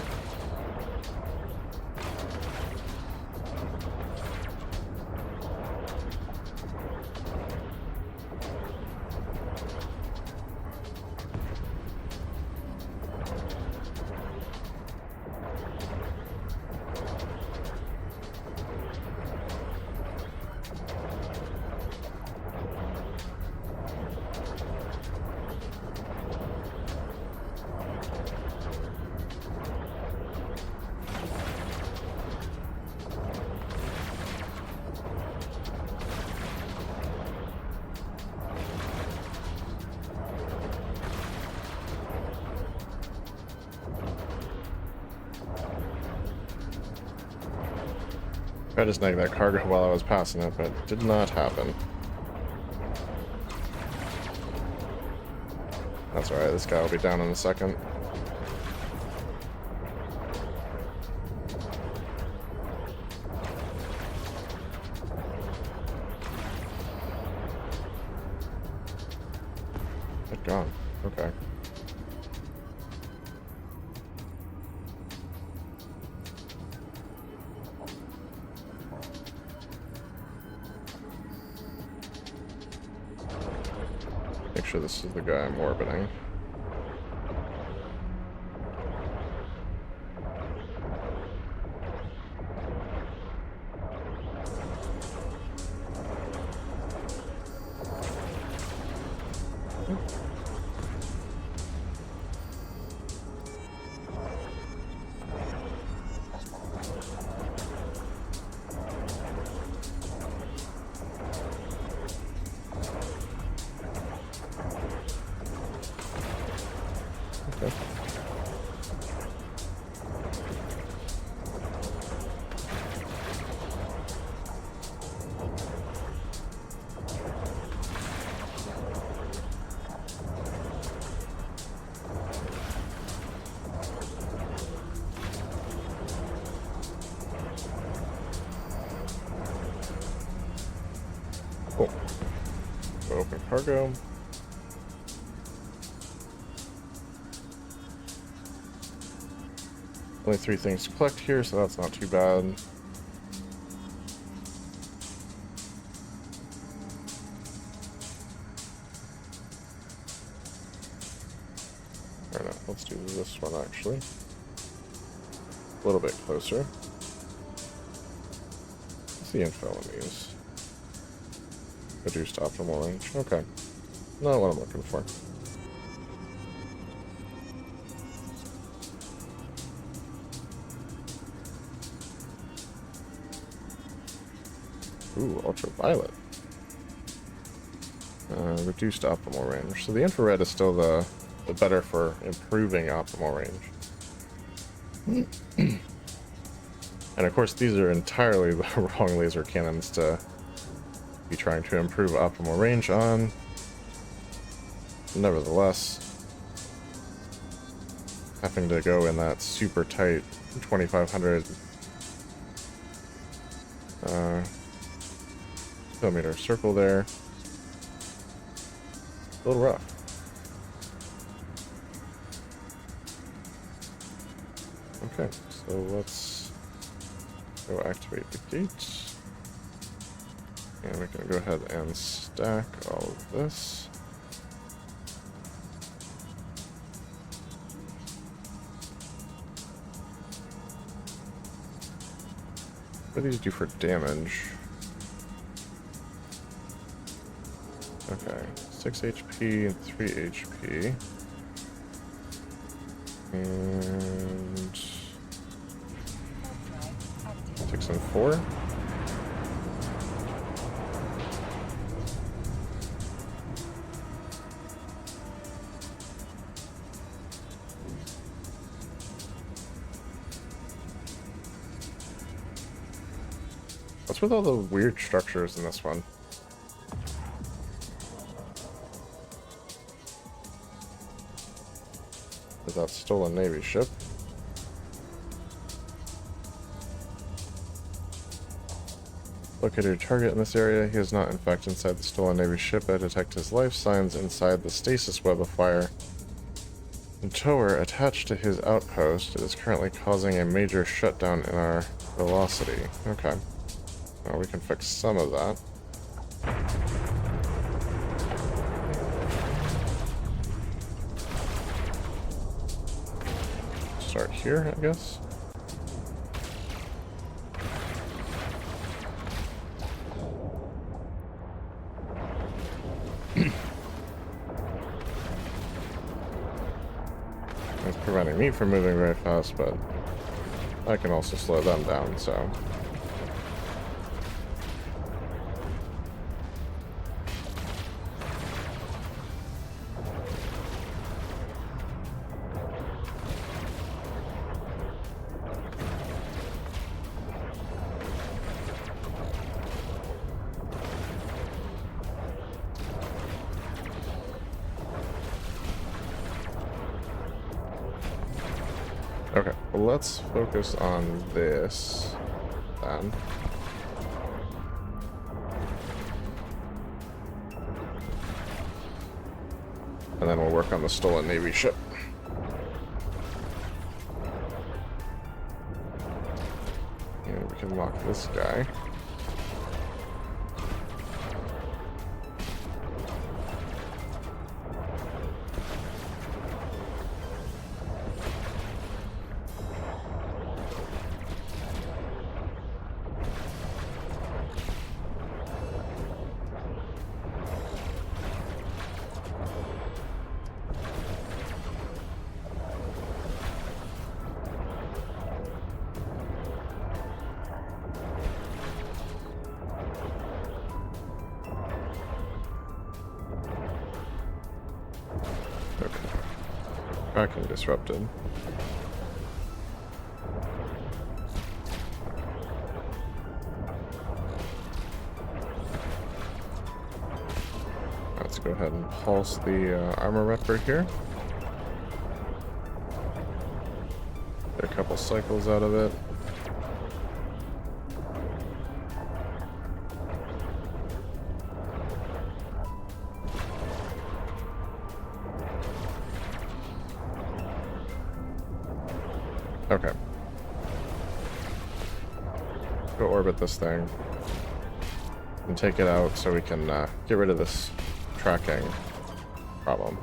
Tried to snag that cargo while I was passing it, but it did not happen. That's alright, this guy will be down in a second. Good gone. Okay. Make sure this is the guy I'm orbiting. Okay. Cool. Open cargo. Only 3 things to collect here, so that's not too bad. Or no, let's do this one actually. A little bit closer. What's the info on these? Reduced optimal range. Okay. Not what I'm looking for. Ooh, ultraviolet. Reduced optimal range. So the infrared is still the better for improving optimal range. And of course, these are entirely the wrong laser cannons to be trying to improve optimal range on. Nevertheless, having to go in that super tight 2500 kilometer circle there. A little rough. Okay, so let's go activate the gate. And we can go ahead and stack all of this. What do these do for damage? Okay, 6 HP and 3 HP. And 6 and 4. What's with all the weird structures in this one? Is that still a Navy ship? Locate your target in this area. He is not in fact inside the stolen Navy ship. I detect his life signs inside the stasis web of fire. The tower attached to his outpost is currently causing a major shutdown in our velocity. Okay. Well, we can fix some of that. Start here, I guess. It's preventing me from moving very fast, but I can also slow them down, so... Okay, well, let's focus on this then. And then we'll work on the stolen Navy ship. And we can lock this guy. Tracking disrupted. Let's go ahead and pulse the armor repper here. Get a couple cycles out of it. Okay. Go orbit this thing and take it out so we can get rid of this tracking problem.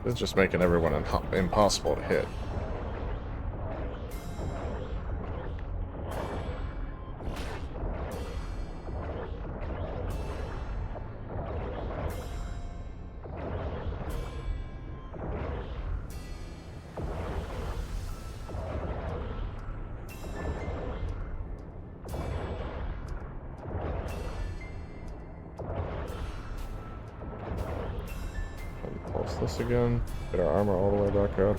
This is just making everyone impossible to hit. Pulse this again. Get our armor all the way back up.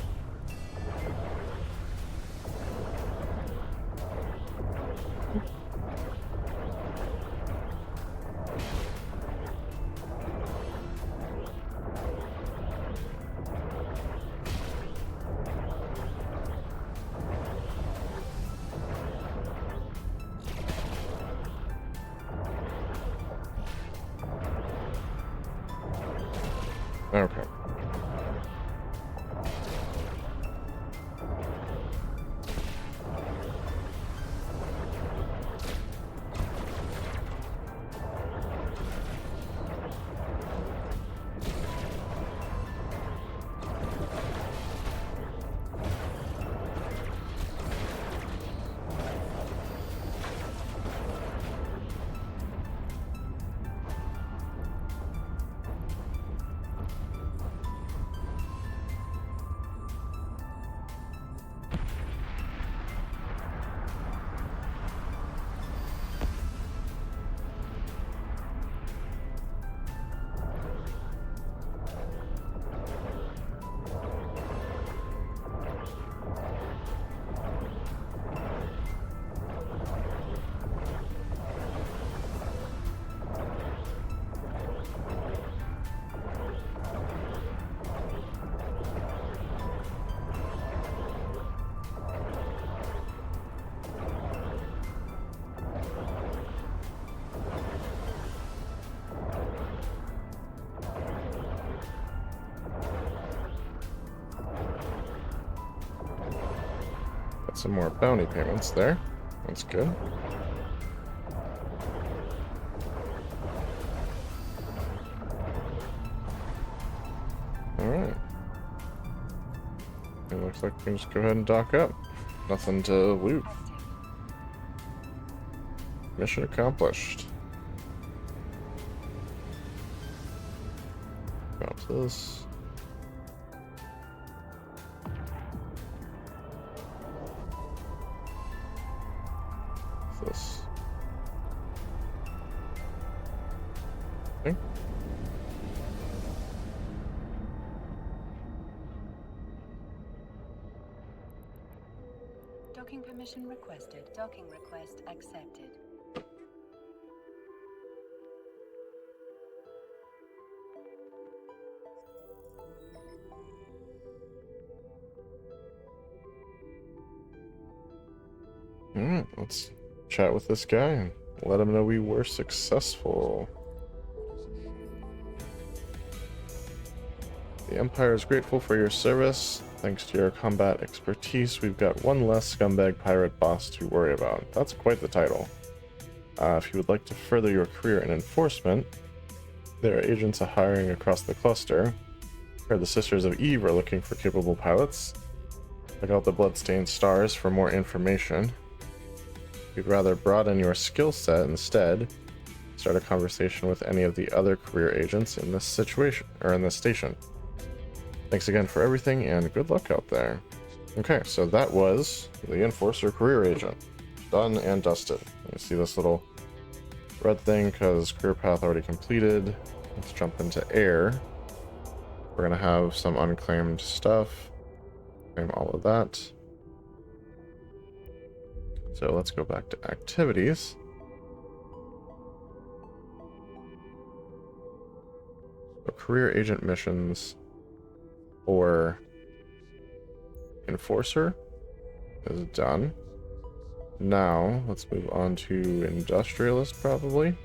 Okay. some more bounty payments there. That's good. Alright. It looks like we can just go ahead and dock up. Nothing to loot. Mission accomplished. Drop this. This. Okay. Docking permission requested. Docking request accepted. Alright, let's chat with this guy and let him know we were successful. The Empire is grateful for your service. Thanks to your combat expertise, we've got one less scumbag pirate boss to worry about. That's quite the title. If you would like to further your career in enforcement, there are agents hiring across the cluster. The Sisters of Eve are looking for capable pilots. Check out the Bloodstained Stars for more information. If you'd rather broaden your skill set instead, start a conversation with any of the other career agents in this situation, or in this station. Thanks again for everything, and good luck out there. Okay, so that was the Enforcer Career Agent. Done and dusted. You see this little red thing because career path already completed. Let's jump into air. We're gonna have some unclaimed stuff. Claim all of that. So let's go back to activities. So career agent missions for Enforcer is done. Now, let's move on to Industrialist, probably.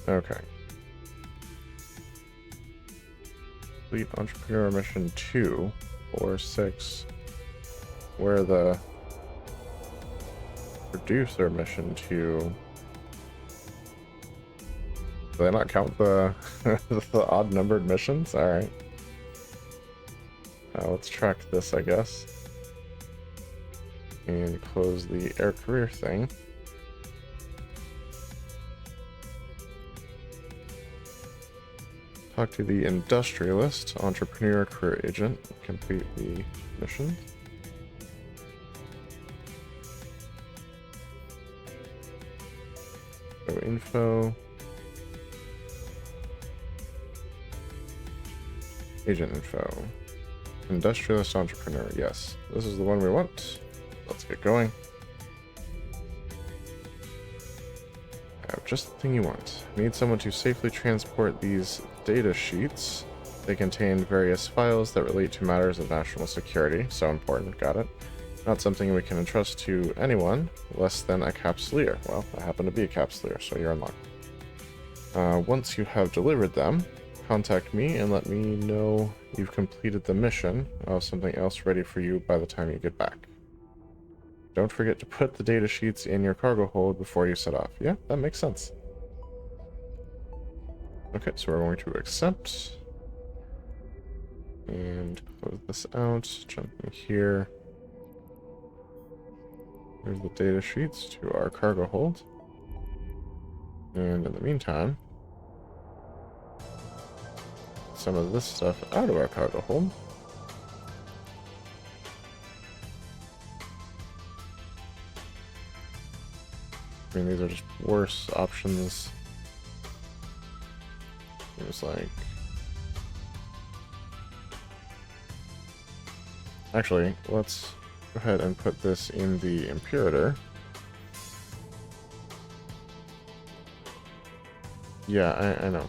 Okay. Complete Entrepreneur Mission 2, 4, 6. Where the Producer Mission 2. Do they not count the the odd numbered missions? Alright. Let's track this, I guess. And close the air career thing. Talk to the Industrialist, Entrepreneur Career Agent. Complete the mission. Go info. Agent info. Industrialist Entrepreneur. Yes, this is the one we want. Let's get going. I have just the thing you want. Need someone to safely transport these data sheets. They contain various files that relate to matters of national security. So important. Got it. Not something we can entrust to anyone less than a capsuleer. Well, I happen to be a capsuleer, so you're in luck. Once you have delivered them, contact me and let me know you've completed the mission. I'll have something else ready for you by the time you get back. Don't forget to put the data sheets in your cargo hold before you set off. Yeah, that makes sense. Okay, so we're going to accept. And close this out. Jump in here. Here's the data sheets to our cargo hold. And in the meantime, some of this stuff out of our cargo hold. I mean, these are just worse options. There's like... Actually, let's go ahead and put this in the Imperator. Yeah, I know.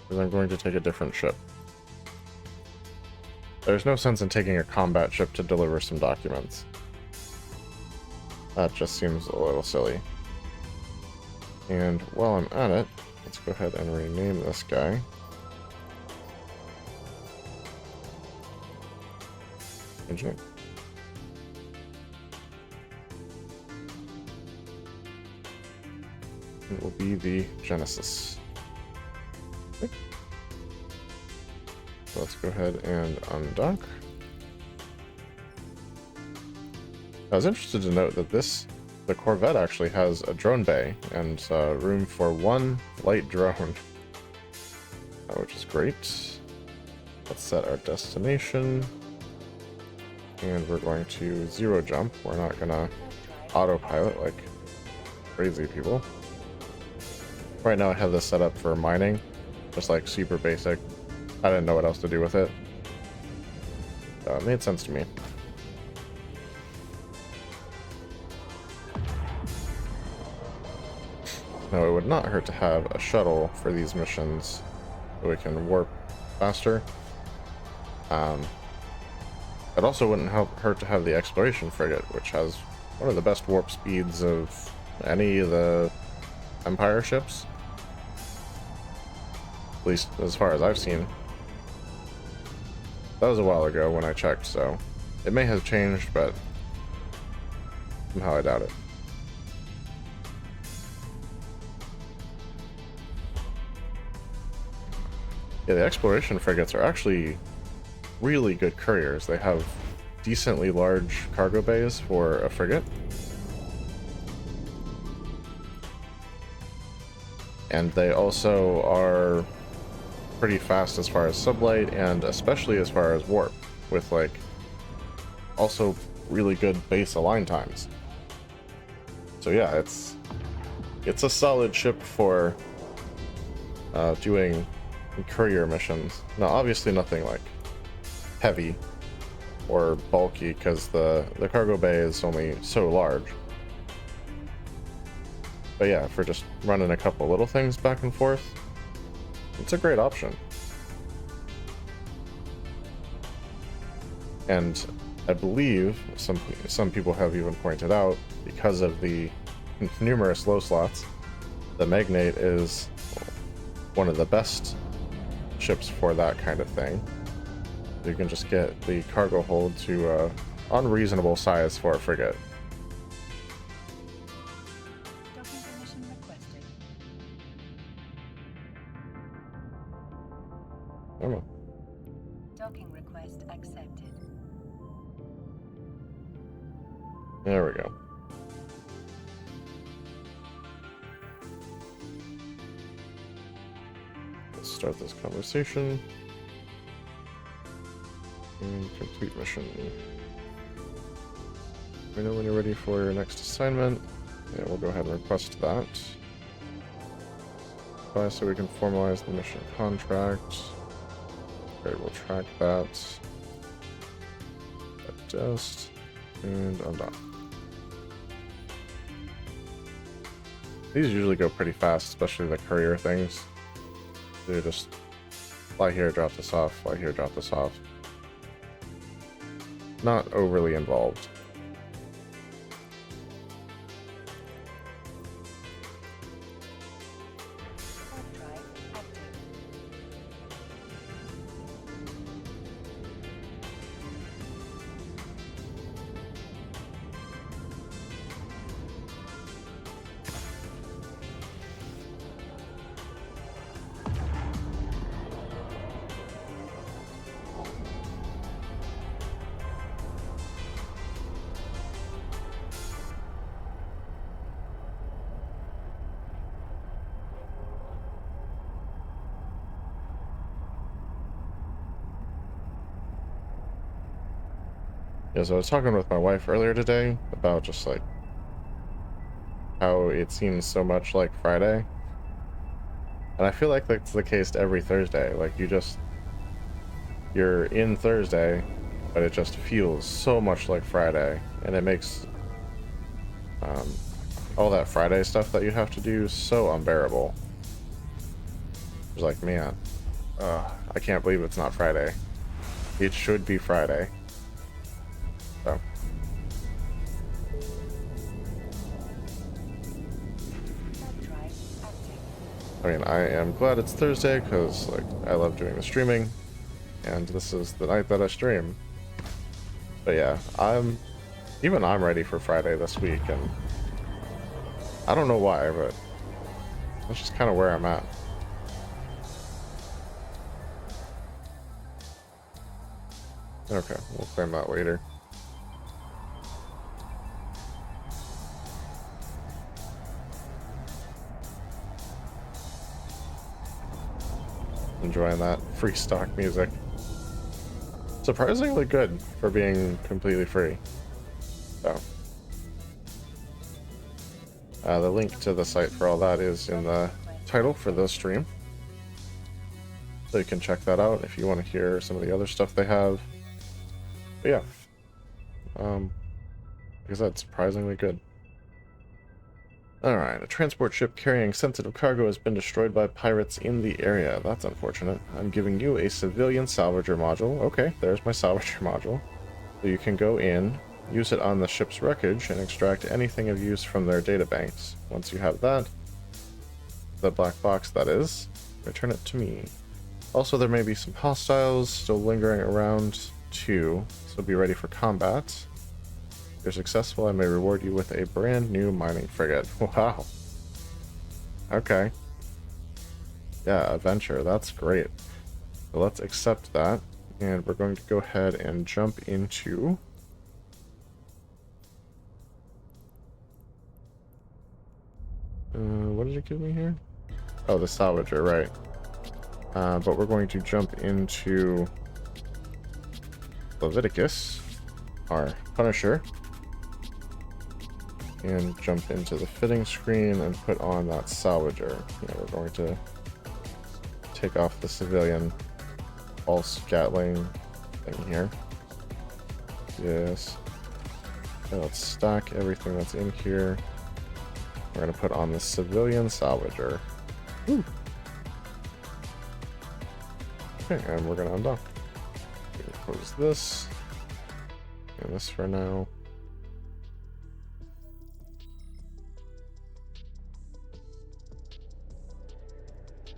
Because I'm going to take a different ship. There's no sense in taking a combat ship to deliver some documents. That just seems a little silly. And while I'm at it, let's go ahead and rename this guy. Enjoy. It will be the Genesis. Okay. So let's go ahead and undock. I was interested to note that the Corvette actually has a drone bay and room for one light drone, which is great. Let's set our destination, and we're going to zero jump. We're not gonna autopilot like crazy people. Right now I have this set up for mining, just like super basic. I didn't know what else to do with it. It made sense to me. Now, it would not hurt to have a shuttle for these missions so we can warp faster. It also wouldn't hurt to have the exploration frigate, which has one of the best warp speeds of any of the Empire ships. At least as far as I've seen. That was a while ago when I checked, so it may have changed, but somehow I doubt it. Yeah, the exploration frigates are actually really good couriers. They have decently large cargo bays for a frigate. And they also are pretty fast as far as sublight, and especially as far as warp, with like also really good base align times. So yeah, it's a solid ship for doing courier missions. Now obviously nothing like heavy or bulky, because the cargo bay is only so large. But yeah, for just running a couple little things back and forth, it's a great option. And I believe some people have even pointed out, because of the numerous low slots, the Magnate is one of the best ships for that kind of thing. You can just get the cargo hold to unreasonable size for a frigate. Docking permission requested. Come on. Docking request accepted. There we go. Let's start this conversation. And complete mission. We know when you're ready for your next assignment. Yeah, we'll go ahead and request that. So we can formalize the mission contract. Great, we'll track that. Adjust and undock. These usually go pretty fast, especially the courier things. You just fly here, drop this off, fly here, drop this off. Not overly involved. Warp drive active. Yeah, so I was talking with my wife earlier today about just like how it seems so much like Friday. And I feel like that's the case every Thursday. Like you're in Thursday, but it just feels so much like Friday. And it makes all that Friday stuff that you have to do so unbearable. It's like, man, I can't believe it's not Friday. It should be Friday. So. Warp drive I mean, I am glad it's Thursday because, like, I love doing the streaming, and this is the night that I stream. But yeah, I'm ready for Friday this week, and I don't know why, but that's just kind of where I'm at. Okay, we'll claim that later. Enjoying that free stock music. Surprisingly good for being completely free. So, the link to the site for all that is in the title for this stream. So you can check that out if you want to hear some of the other stuff they have. But yeah, like I said, surprisingly good. Alright, a transport ship carrying sensitive cargo has been destroyed by pirates in the area. That's unfortunate. I'm giving you a civilian salvager module. Okay, there's my salvager module. So you can go in, use it on the ship's wreckage, and extract anything of use from their databanks. Once you have that, the black box that is, return it to me. Also, there may be some hostiles still lingering around too, so be ready for combat. If you're successful, I may reward you with a brand new mining frigate. Wow. Okay. Yeah, adventure. That's great. So let's accept that, and we're going to go ahead and jump into... what did it give me here? Oh, the salvager, right. But we're going to jump into Leviticus, our Punisher, and jump into the fitting screen and put on that salvager. Yeah, we're going to take off the civilian false Gatling thing here. Yes. And let's stack everything that's in here. We're going to put on the civilian salvager. Woo. Okay, and we're going to undock. Close this. And this for now.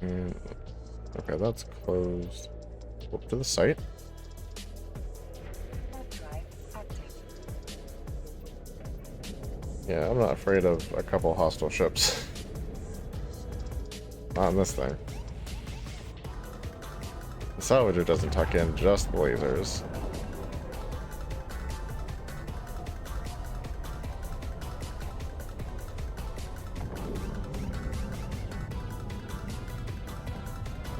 And, okay, that's closed. Up to the site. Yeah, I'm not afraid of a couple hostile ships. Not on this thing. The salvager doesn't tuck in just the lasers.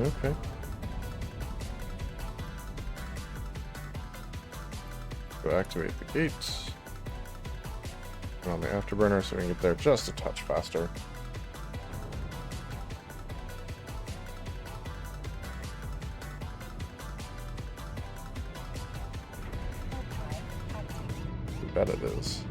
Okay. Go activate the gates. Put on the afterburner so we can get there just a touch faster. I bet it is.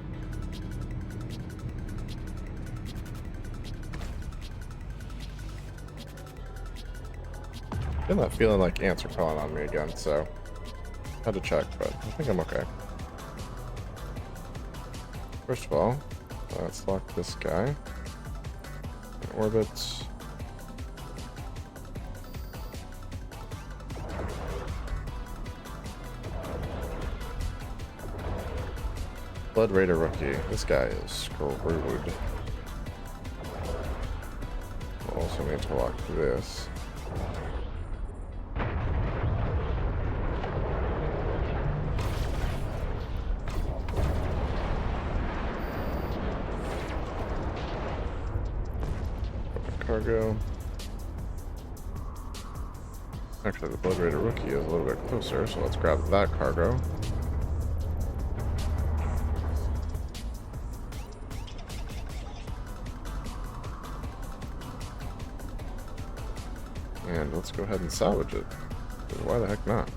I'm not feeling like ants are crawling on me again, so had to check, but I think I'm okay. First of all, let's lock this guy in orbit. Blood Raider rookie. This guy is screwed. We'll also need to lock this. Cargo. Actually, the Blood Raider rookie is a little bit closer, so let's grab that cargo. And let's go ahead and salvage it. Why the heck not?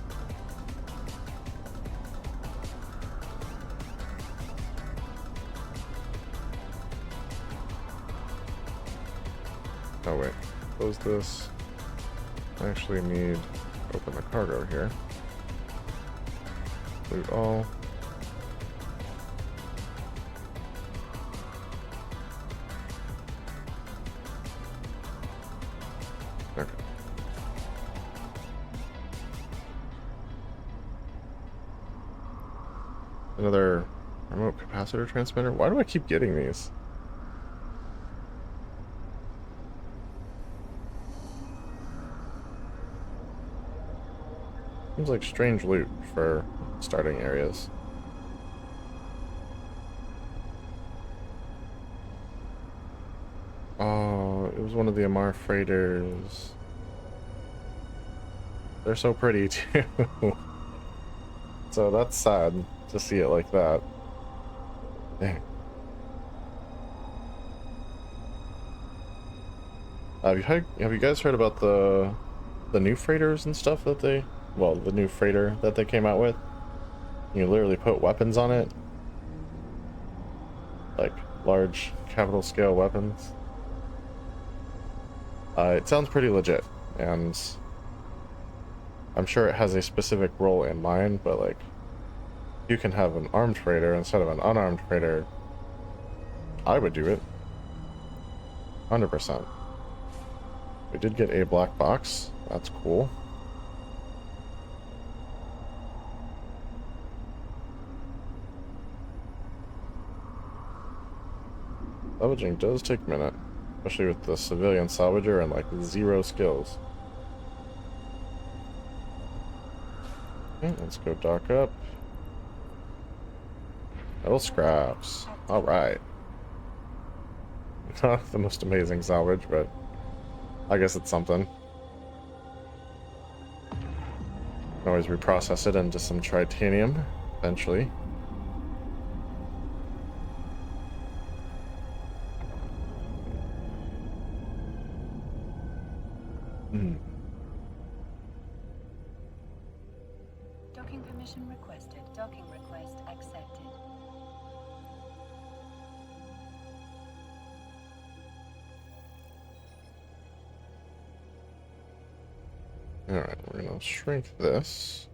Oh wait, close this. I actually need to open the cargo here. Loot all. Another remote capacitor transmitter. Why do I keep getting these? Seems like strange loot for starting areas. Oh, it was one of the Amar freighters. They're so pretty too. So that's sad to see it like that. Dang. Have you guys heard about the new freighters and stuff that they, well, the new freighter that they came out with? You literally put weapons on it, like large capital scale weapons. It sounds pretty legit, and I'm sure it has a specific role in mind, but like, you can have an armed freighter instead of an unarmed freighter. I would do it. 100%. We did get a black box. That's cool. Salvaging does take a minute, especially with the civilian salvager and like 0 skills. Okay, let's go dock up. Metal scraps. Alright. Not the most amazing salvage, but I guess it's something. Can always reprocess it into some titanium eventually. Docking permission requested. Docking request accepted. Alright, we're gonna shrink this.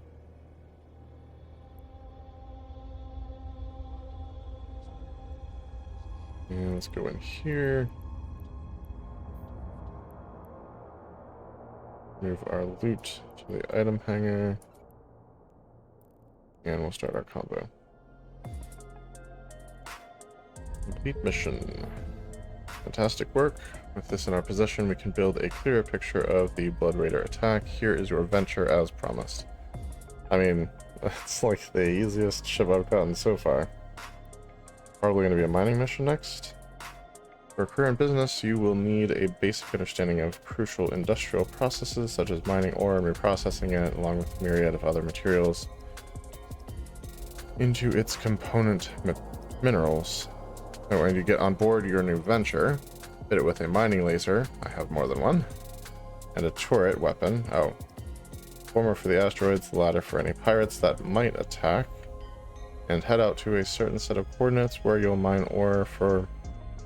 And let's go in here. Move our loot to the item hanger. And we'll start our combo. Complete mission. Fantastic work. With this in our possession, we can build a clearer picture of the Blood Raider attack. Here is your adventure as promised. I mean, that's like the easiest ship I've gotten so far. Probably going to be a mining mission next. For a career in business, you will need a basic understanding of crucial industrial processes such as mining ore and reprocessing it, along with a myriad of other materials, into its component minerals. Now, when you get on board your new venture, fit it with a mining laser, I have more than one, and a turret weapon. Oh, former for the asteroids, the latter for any pirates that might attack, and head out to a certain set of coordinates where you'll mine ore from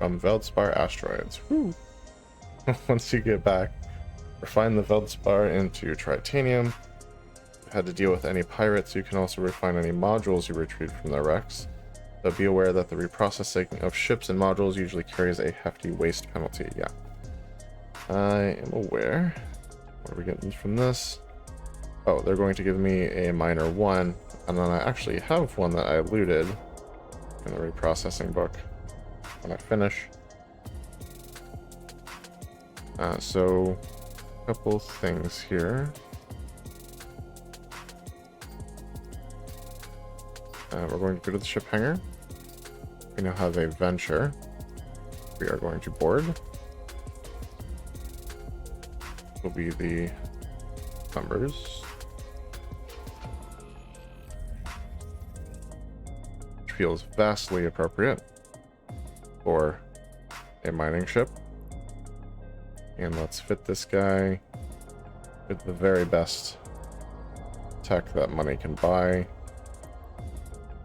Veldspar asteroids. Woo. Once you get back, refine the Veldspar into titanium. If you had to deal with any pirates, you can also refine any modules you retrieve from their wrecks. But be aware that the reprocessing of ships and modules usually carries a hefty waste penalty. Yeah, I am aware. What are we getting from this? Oh, they're going to give me a miner 1, and then I actually have one that I looted in the reprocessing book when I finish. So, a couple things here. We're going to go to the ship hangar. We now have a venture. We are going to board. Will be the numbers. Which feels vastly appropriate for a mining ship. And let's fit this guy with the very best tech that money can buy.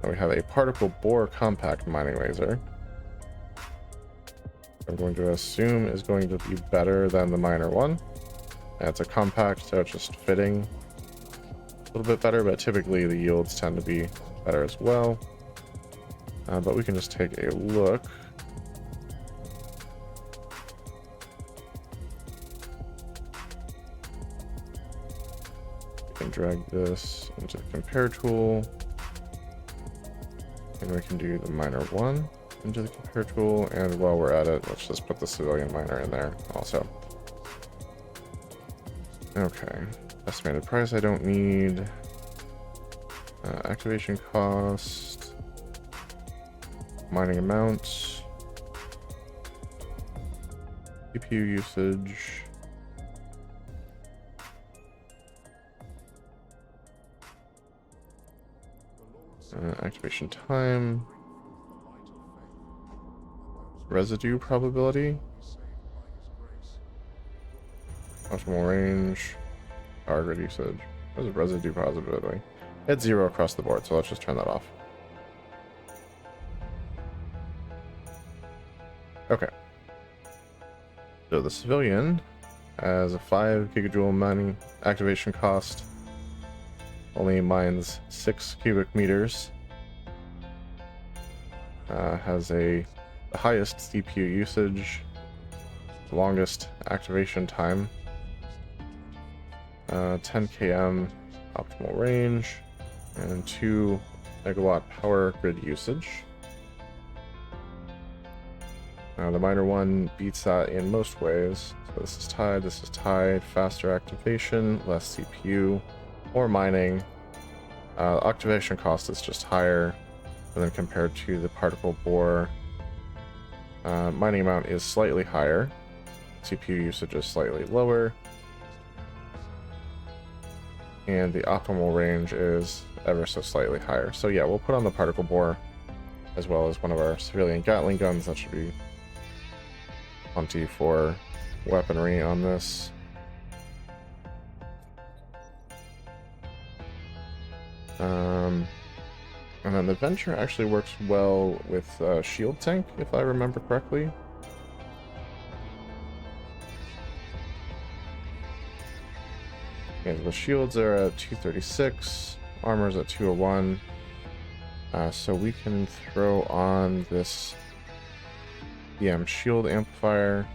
Now we have a particle bore compact mining laser. I'm going to assume is going to be better than the miner 1. And it's a compact, so it's just fitting a little bit better, but typically the yields tend to be better as well. But we can just take a look. We can drag this into the compare tool. And we can do the miner 1 into the compare tool, and while we're at it, let's just put the civilian miner in there also. Okay, estimated price I don't need. Activation cost, mining amount, CPU usage. Activation time, residue probability, optimal range, power grid usage. What is residue probability? It's 0 across the board, so let's just turn that off. Okay. So the civilian has a 5 gigajoule mining activation cost. Only mines 6 cubic meters. Has the highest CPU usage, longest activation time, 10 km optimal range, and 2 megawatt power grid usage. The miner 1 beats that in most ways. So this is tied, faster activation, less CPU, more mining. Activation cost is just higher, and then compared to the particle bore, mining amount is slightly higher, CPU usage is slightly lower, and the optimal range is ever so slightly higher. So yeah, we'll put on the particle bore as well as one of our civilian Gatling guns. That should be plenty for weaponry on this. And then the Venture actually works well with shield tank, if I remember correctly. And the shields are at 236, armor's at 201. So we can throw on this shield amplifier.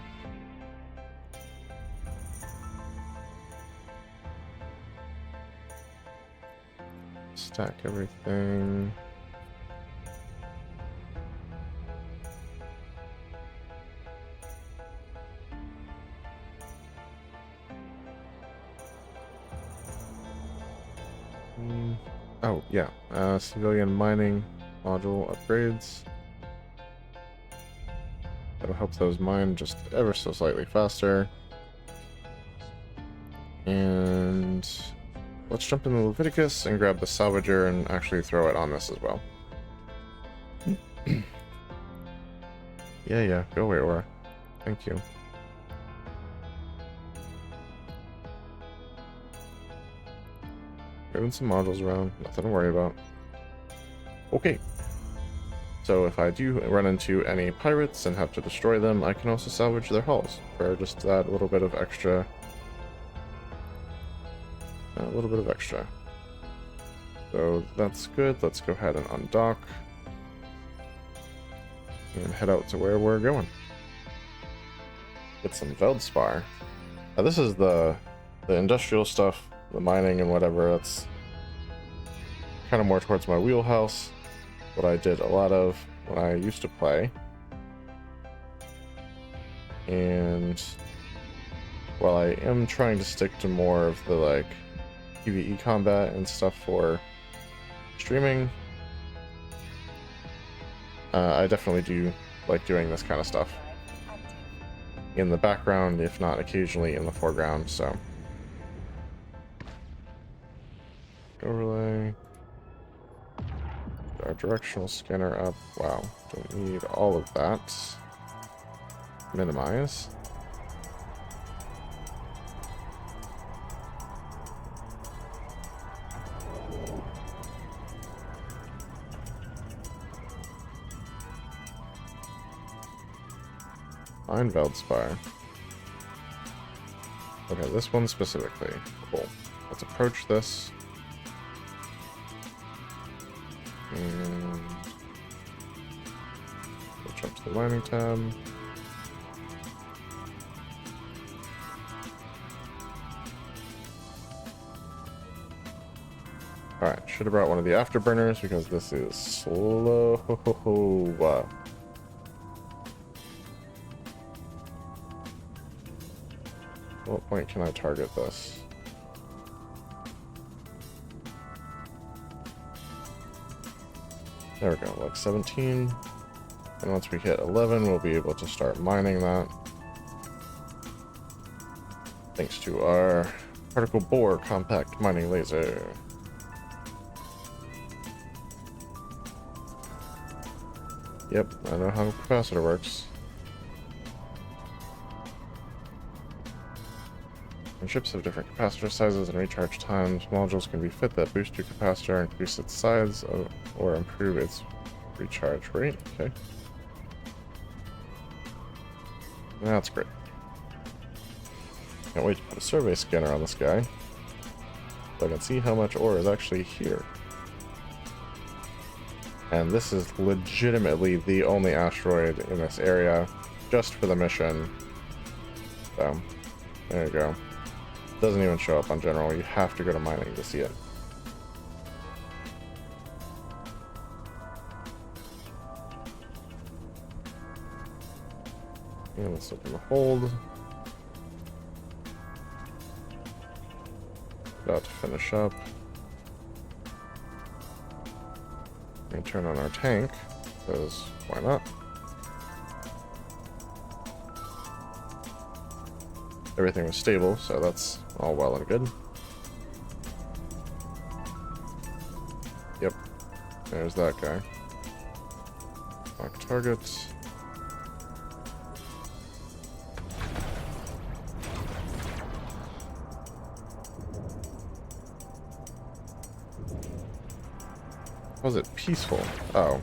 Stack everything. Oh, yeah. Civilian mining module upgrades. That'll help those mine just ever so slightly faster. And let's jump into Leviticus and grab the salvager and actually throw it on this as well. Yeah, go away, Aura. Thank you. Moving some modules around, nothing to worry about. Okay. So if I do run into any pirates and have to destroy them, I can also salvage their hulls for just that little bit of extra. So that's good. Let's go ahead and undock and head out to where we're going. Get some Veldspar. Now this is the industrial stuff, the mining and whatever. That's kind of more towards my wheelhouse. What I did a lot of when I used to play. And while I am trying to stick to more of the like PvE combat and stuff for streaming, I definitely do like doing this kind of stuff in the background, if not occasionally in the foreground. So overlay, our directional scanner up. Wow, don't need all of that. Minimize. Find Veldspar. Okay, this one specifically. Cool. Let's approach this. And we'll jump to the mining tab. Alright, should have brought one of the afterburners because this is slow. At what point can I target this? There we go, like 17. And once we hit 11, we'll be able to start mining that. Thanks to our particle bore compact mining laser. Yep, I know how capacitor works. And chips have different capacitor sizes and recharge times. Modules can be fit that boost your capacitor, increase its size, or improve its recharge rate. Okay. That's great. Can't wait to put a survey scanner on this guy so I can see how much ore is actually here. And this is legitimately the only asteroid in this area, just for the mission. So, there you go. Doesn't even show up on general. You have to go to mining to see it. And let's open the hold. About to finish up. And turn on our tank, because why not? Everything was stable, so that's all well and good. Yep, there's that guy. Lock targets. Was it peaceful? Oh,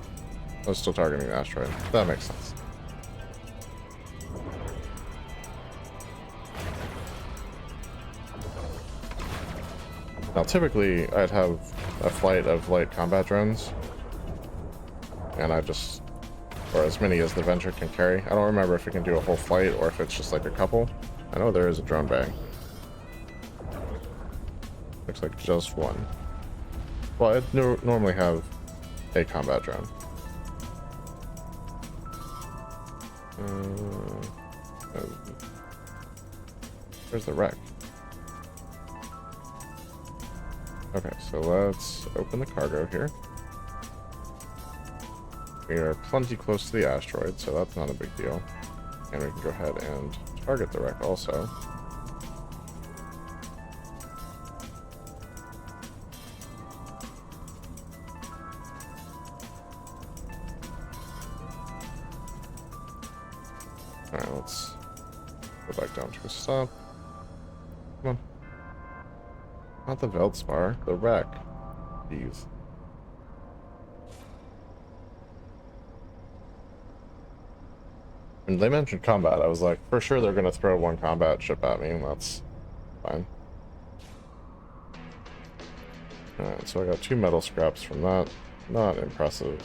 I was still targeting the asteroid. That makes sense. Now, typically, I'd have a flight of light combat drones, and I just, or as many as the Venture can carry. I don't remember if it can do a whole flight or if it's just like a couple. I know there is a drone bay. Looks like just one. Well, I'd normally have a combat drone. Where's the wreck? Okay, so let's open the cargo here. We are plenty close to the asteroid, so that's not a big deal. And we can go ahead and target the wreck also. Alright, let's go back down to a stop. Come on. Not the Veldspar, the wreck. Jeez. When they mentioned combat, I was like, for sure they're gonna throw one combat ship at me, and that's fine. Alright, so I got 2 metal scraps from that. Not impressive.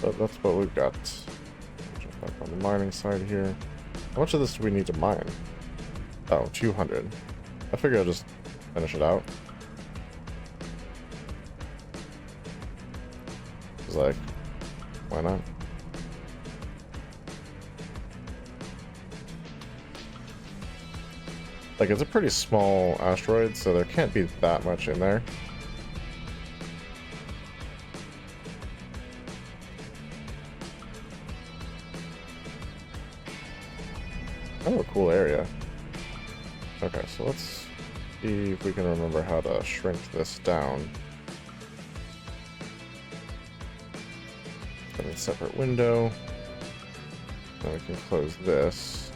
But that's what we've got. Jump back on the mining side here. How much of this do we need to mine? Oh, 200. I figure I'll just finish it out. It's like, why not? Like, it's a pretty small asteroid, so there can't be that much in there. Kind of a cool area. Okay, so let's see if we can remember how to shrink this down. Put in a separate window. Then we can close this.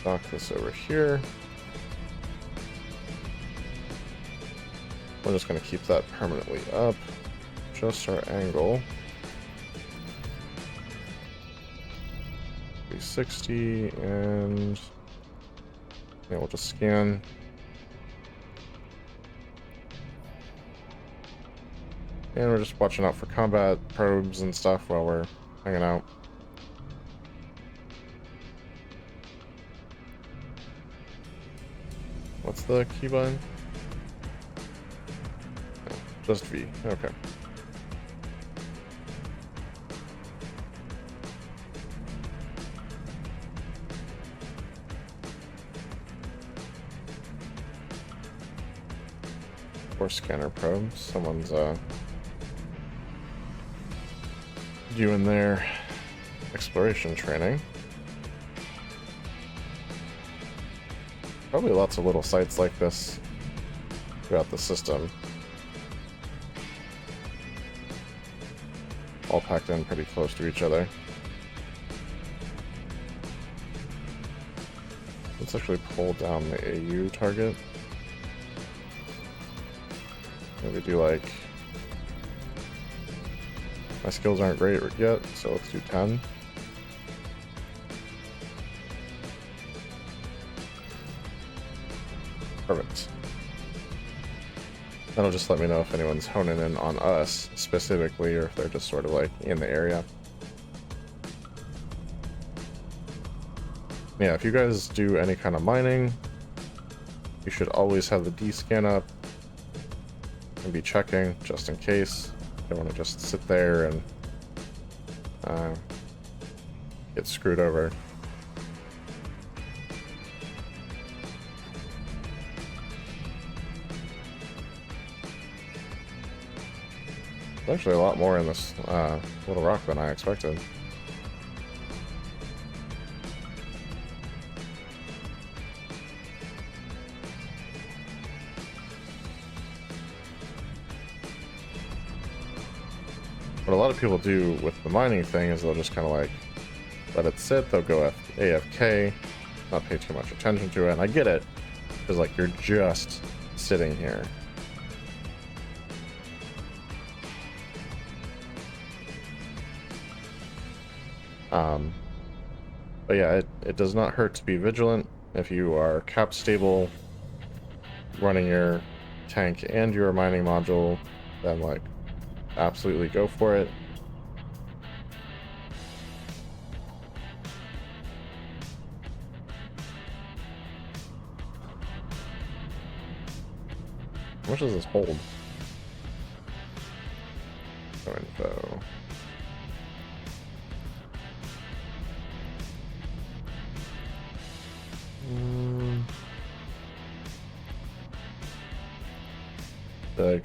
Dock this over here. We're just going to keep that permanently up. Adjust our angle. 360, and yeah, we'll just scan. And we're just watching out for combat probes and stuff while we're hanging out. What's the key button? No, just V. Okay. Or scanner probe. Someone's doing their exploration training. Probably lots of little sites like this throughout the system. All packed in pretty close to each other. Let's actually pull down the AU target. Maybe do like... My skills aren't great yet, so let's do 10. Perfect. That'll just let me know if anyone's honing in on us specifically, or if they're just sort of like in the area. Yeah, if you guys do any kind of mining, you should always have the D-scan up and be checking just in case. You don't want to just sit there and get screwed over. There's actually a lot more in this little rock than I expected. What a lot of people do with the mining thing is they'll just kind of like let it sit, they'll go AFK, not pay too much attention to it, and I get it, because like you're just sitting here. But yeah, it does not hurt to be vigilant. If you are cap stable, running your tank and your mining module, then like absolutely go for it. How much does this hold? No info. Like,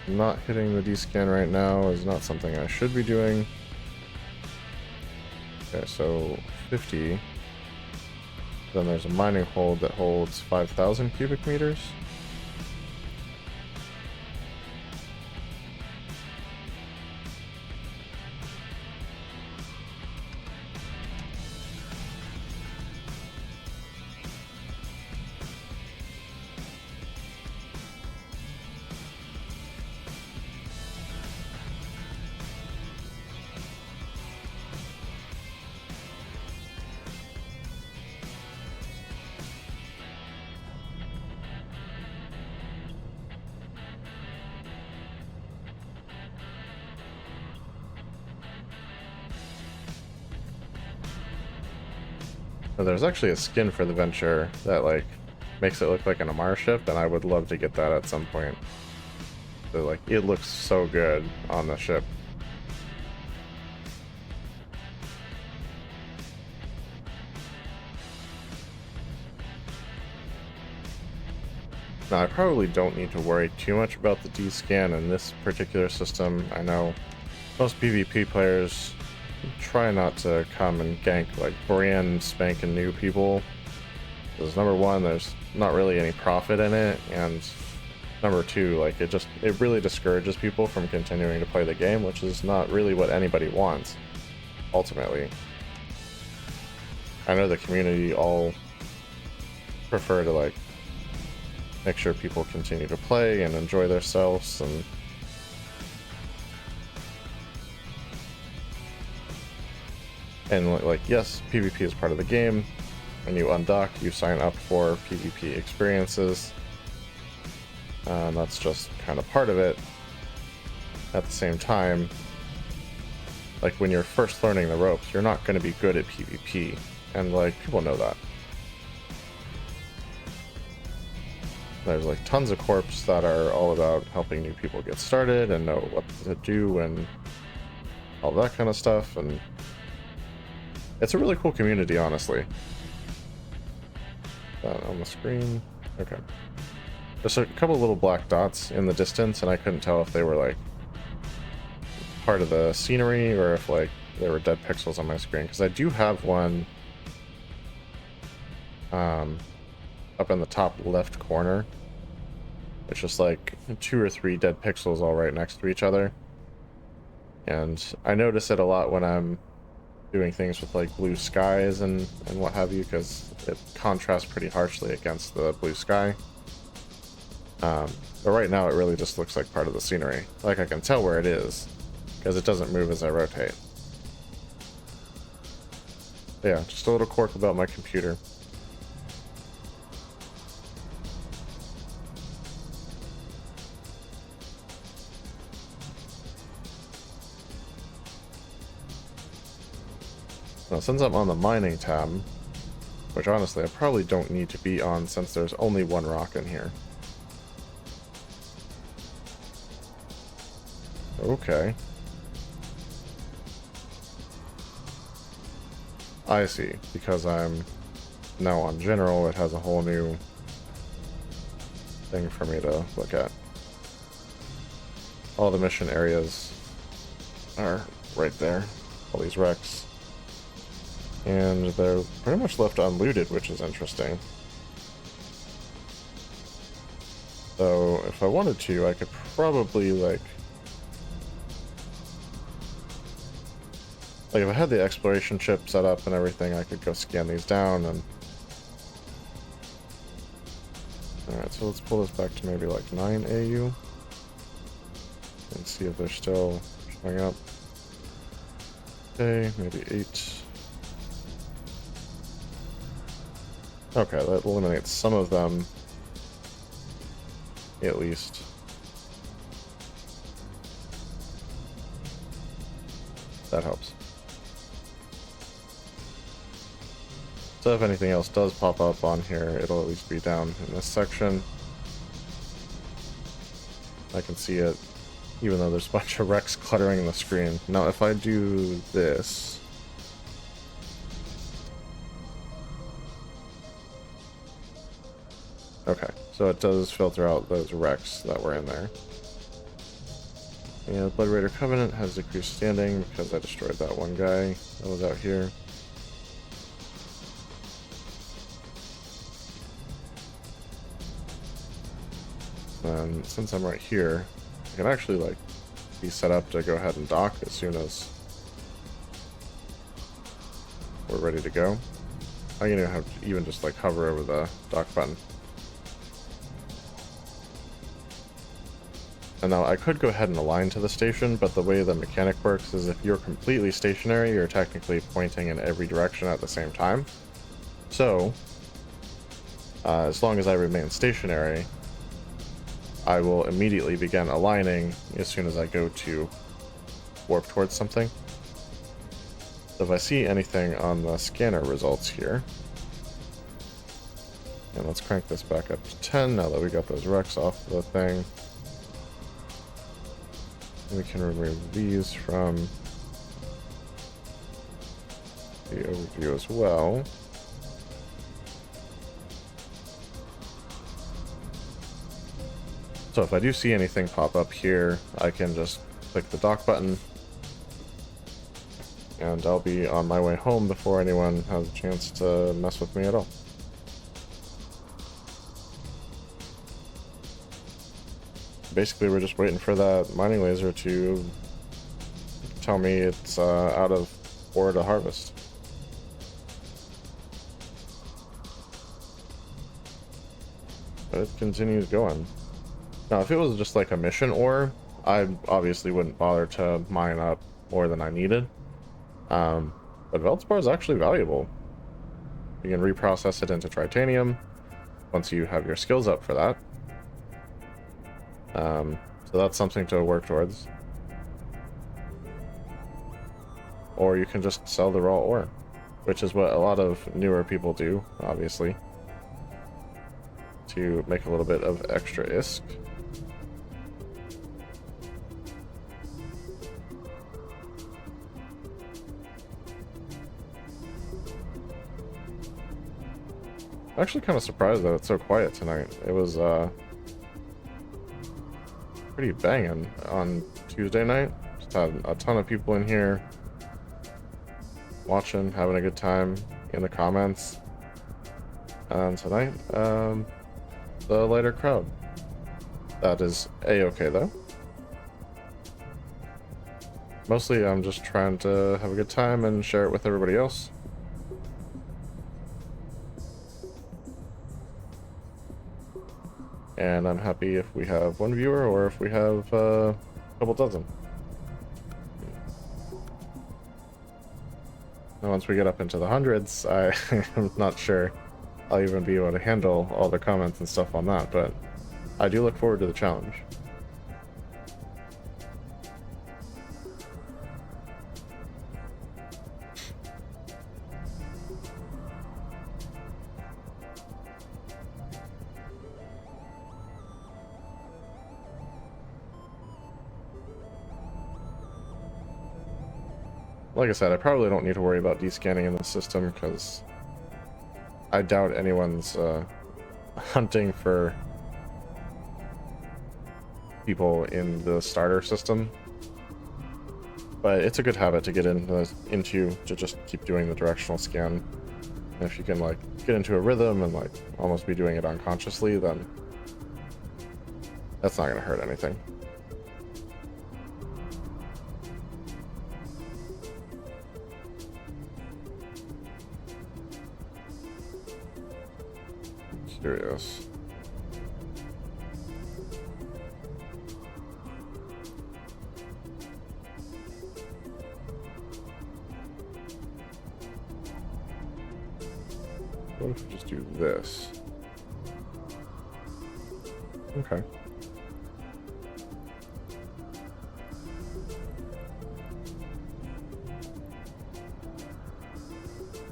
not hitting the D-scan right now is not something I should be doing. Okay, so 50. Then there's a mining hold that holds 5,000 cubic meters. Now, there's actually a skin for the Venture that like makes it look like an Amar ship, and I would love to get that at some point. So, like, it looks so good on the ship. Now, I probably don't need to worry too much about the D-scan in this particular system. I know most PvP players try not to come and gank like brand spanking new people, because number one, there's not really any profit in it, and number two, like it really discourages people from continuing to play the game, which is not really what anybody wants ultimately. I know the community all prefer to like make sure people continue to play and enjoy themselves, and like, yes, PvP is part of the game. When you undock, you sign up for PvP experiences. That's just kind of part of it. At the same time, like when you're first learning the ropes, you're not going to be good at PvP, and like people know that. There's like tons of corps that are all about helping new people get started and know what to do and all that kind of stuff, and it's a really cool community, honestly. On the screen, okay. Just a couple little black dots in the distance, and I couldn't tell if they were like part of the scenery or if like there were dead pixels on my screen, because I do have one up in the top left corner. It's just like 2 or 3 dead pixels all right next to each other. And I notice it a lot when I'm doing things with like blue skies and what have you, because it contrasts pretty harshly against the blue sky. But right now it really just looks like part of the scenery. Like I can tell where it is, because it doesn't move as I rotate. But yeah, just a little quirk about my computer. Now, since I'm on the mining tab, which honestly I probably don't need to be on since there's only one rock in here. Okay. I see, because I'm now on general, it has a whole new thing for me to look at. All the mission areas are right there, all these wrecks. And they're pretty much left unlooted, which is interesting. So if I wanted to, I could probably like if I had the exploration chip set up and everything, I could go scan these down and... Alright, so let's pull this back to maybe like 9 AU. And see if they're still showing up. Okay, maybe 8. Okay, that eliminates some of them, at least. That helps. So if anything else does pop up on here, it'll at least be down in this section. I can see it, even though there's a bunch of wrecks cluttering the screen. Now if I do this... Okay, so it does filter out those wrecks that were in there. And Blood Raider Covenant has decreased standing because I destroyed that one guy that was out here. And since I'm right here, I can actually like be set up to go ahead and dock as soon as we're ready to go. I'm gonna have to even just like hover over the dock button. And now I could go ahead and align to the station, but the way the mechanic works is if you're completely stationary, you're technically pointing in every direction at the same time. So, as long as I remain stationary, I will immediately begin aligning as soon as I go to warp towards something. So if I see anything on the scanner results here, and let's crank this back up to 10 now that we got those wrecks off the thing. We can remove these from the overview as well. So if I do see anything pop up here, I can just click the dock button and I'll be on my way home before anyone has a chance to mess with me at all. Basically, we're just waiting for that mining laser to tell me it's out of ore to harvest. But it continues going. Now, if it was just like a mission ore, I obviously wouldn't bother to mine up more than I needed. But Veldspar is actually valuable. You can reprocess it into titanium once you have your skills up for that. So that's something to work towards. Or you can just sell the raw ore, which is what a lot of newer people do, obviously. to make a little bit of extra ISK. I'm actually kind of surprised that it's so quiet tonight. It was pretty banging on Tuesday night. Just had a ton of people in here watching, having a good time in the comments. And tonight, the lighter crowd. That is a-okay though. Mostly I'm just trying to have a good time and share it with everybody else. And I'm happy if we have one viewer or if we have a couple dozen. And once we get up into the hundreds, I'm not sure I'll even be able to handle all the comments and stuff on that, but I do look forward to the challenge. Like I said, I probably don't need to worry about descanning in the system because I doubt anyone's hunting for people in the starter system. But it's a good habit to get into to just keep doing the directional scan. And if you can like get into a rhythm and like almost be doing it unconsciously, then that's not going to hurt anything. Curious. What if we just do this? Okay.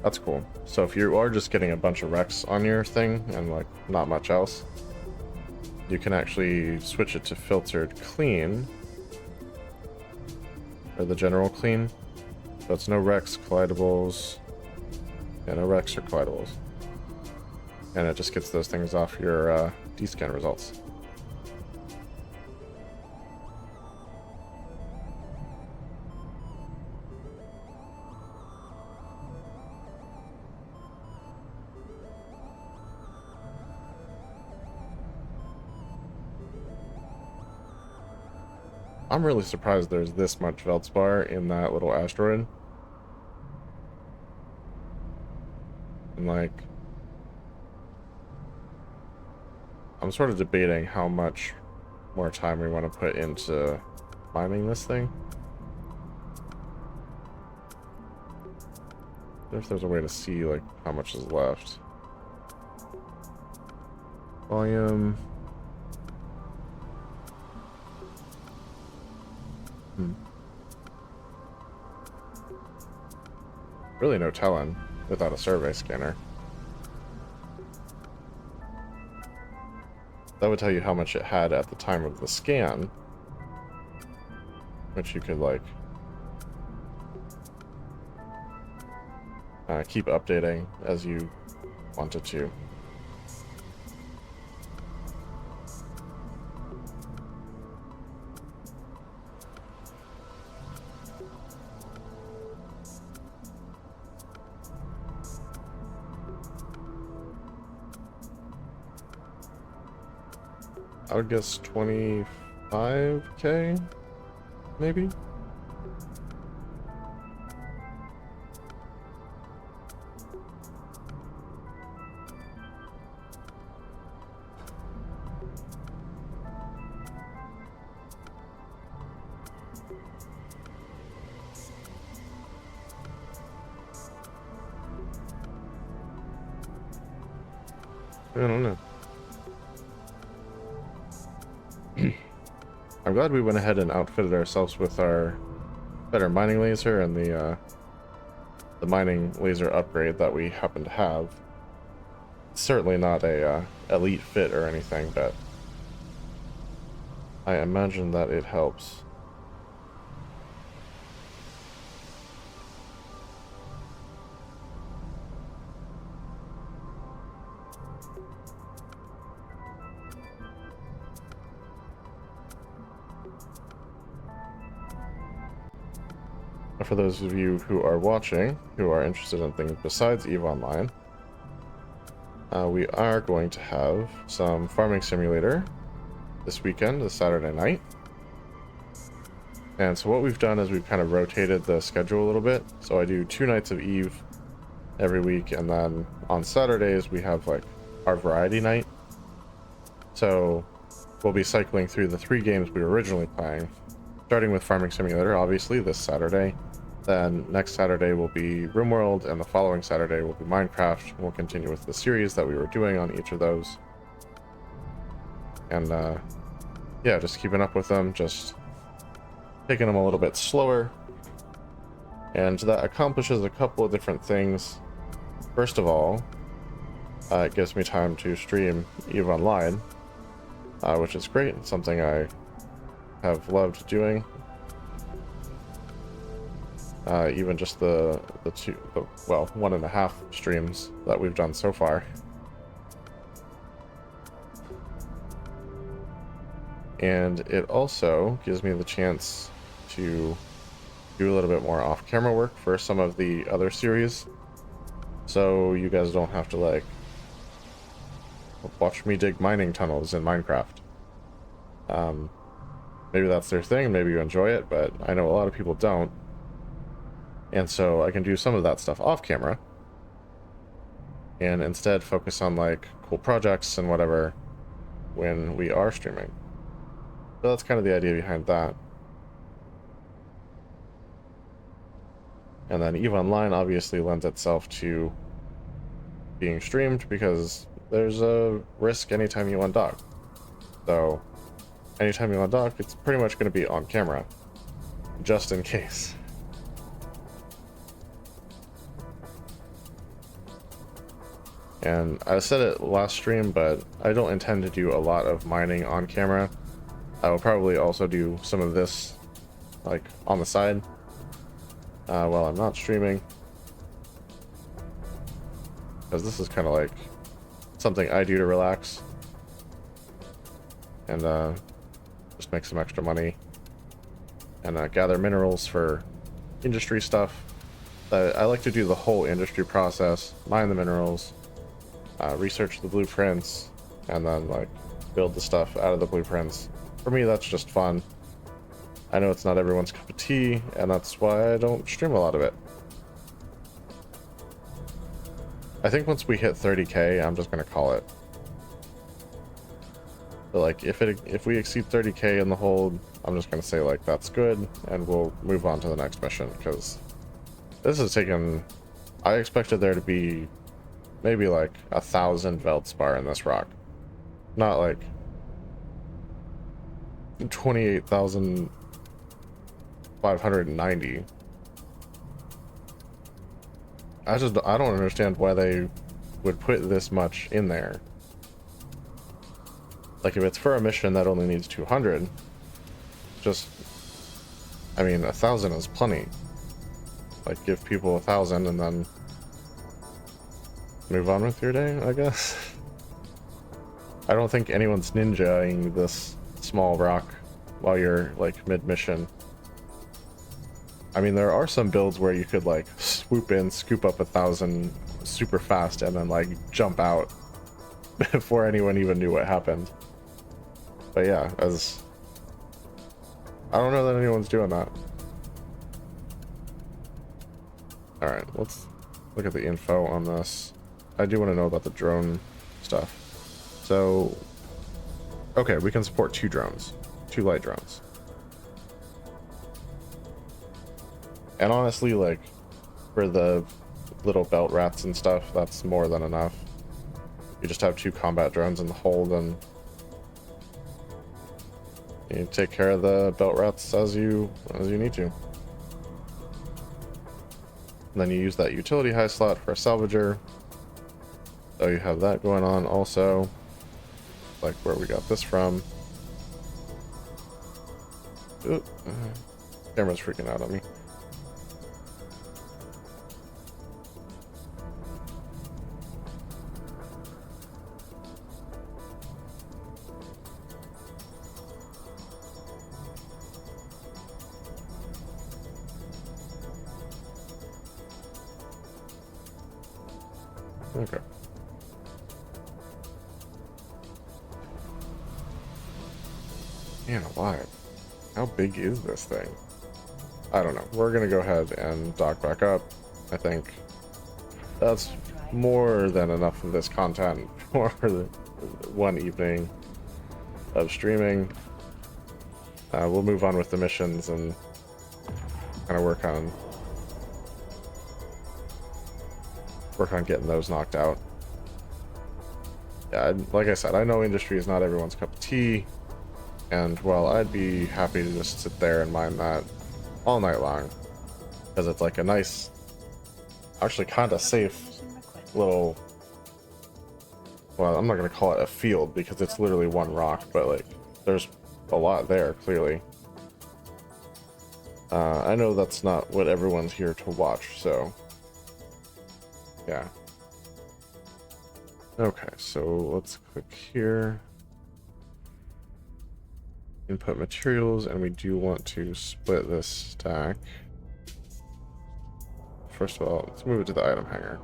That's cool. So if you are just getting a bunch of recs on your thing and like not much else, you can actually switch it to filtered clean, or the general clean. So it's no recs, collidables, yeah, no recs or collidables. And it just gets those things off your descan results. I'm really surprised there's this much Veldspar in that little asteroid. And like, I'm sort of debating how much more time we want to put into mining this thing. I wonder if there's a way to see like how much is left. Volume. Really no telling without a survey scanner. That would tell you how much it had at the time of the scan, which you could like keep updating as you wanted to. I would guess 25K, maybe? I don't know. I'm glad we went ahead and outfitted ourselves with our better mining laser and the mining laser upgrade that we happen to have. certainly not a elite fit or anything, but I imagine that it helps. For those of you who are watching, who are interested in things besides EVE Online, we are going to have some Farming Simulator this weekend, this Saturday night. And so what we've done is we've kind of rotated the schedule a little bit. So I do 2 nights of EVE every week, and then on Saturdays we have like our variety night. So we'll be cycling through the 3 games we were originally playing, starting with Farming Simulator, obviously, this Saturday. Then next Saturday will be RimWorld, and the following Saturday will be Minecraft. We'll continue with the series that we were doing on each of those. And yeah, just keeping up with them, just taking them a little bit slower. And that accomplishes a couple of different things. First of all, it gives me time to stream EVE Online, which is great. It's something I have loved doing. Even just the 1.5 streams that we've done so far. And it also gives me the chance to do a little bit more off-camera work for some of the other series, so you guys don't have to like watch me dig mining tunnels in Minecraft. Maybe that's their thing, maybe you enjoy it, but I know a lot of people don't. And so I can do some of that stuff off camera and instead focus on like cool projects and whatever when we are streaming. So that's kind of the idea behind that. And then EVE Online obviously lends itself to being streamed because there's a risk anytime you undock. So anytime you undock, it's pretty much going to be on camera, just in case. And I said it last stream, but I don't intend to do a lot of mining on camera. I will probably also do some of this like on the side while I'm not streaming, because this is kind of like something I do to relax and just make some extra money and gather minerals for industry stuff. I like to do the whole industry process, mine the minerals, research the blueprints, and then like build the stuff out of the blueprints. For me, that's just fun. I know it's not everyone's cup of tea, and that's why I don't stream a lot of it. I think once we hit 30k, I'm just gonna call it. But like if we exceed 30k in the hold, I'm just gonna say like that's good, and we'll move on to the next mission, because this has taken. I expected there to be maybe like 1,000 Veldspar in this rock, not like 28,590. I don't understand why they would put this much in there. Like if it's for a mission that only needs 200, just, I mean, 1,000 is plenty. Like give people 1,000 and then move on with your day, I guess. I don't think anyone's ninjaing this small rock while you're like mid-mission. I mean, there are some builds where you could like swoop in, scoop up 1,000 super fast, and then like jump out before anyone even knew what happened. But yeah, I don't know that anyone's doing that. Alright, let's look at the info on this. I do want to know about the drone stuff. So, okay, we can support 2 drones, 2 light drones. And honestly, like, for the little belt rats and stuff, that's more than enough. You just have 2 combat drones in the hold, and you take care of the belt rats as you need to. And then you use that utility high slot for a salvager. So you have that going on also, like where we got this from. Ooh, camera's freaking out on me. Okay. Man alive. How big is this thing? I don't know. We're gonna go ahead and dock back up. I think that's more than enough of this content for one evening of streaming. We'll move on with the missions and kind of work on getting those knocked out. Yeah, like I said, I know industry is not everyone's cup of tea, and well, I'd be happy to just sit there and mine that all night long, because it's like a nice, actually kind of safe little, well, I'm not going to call it a field because it's literally one rock, but like there's a lot there clearly. I know that's not what everyone's here to watch, so yeah. Okay, so let's click here, input materials, and we do want to split this stack. First of all, let's move it to the item hanger,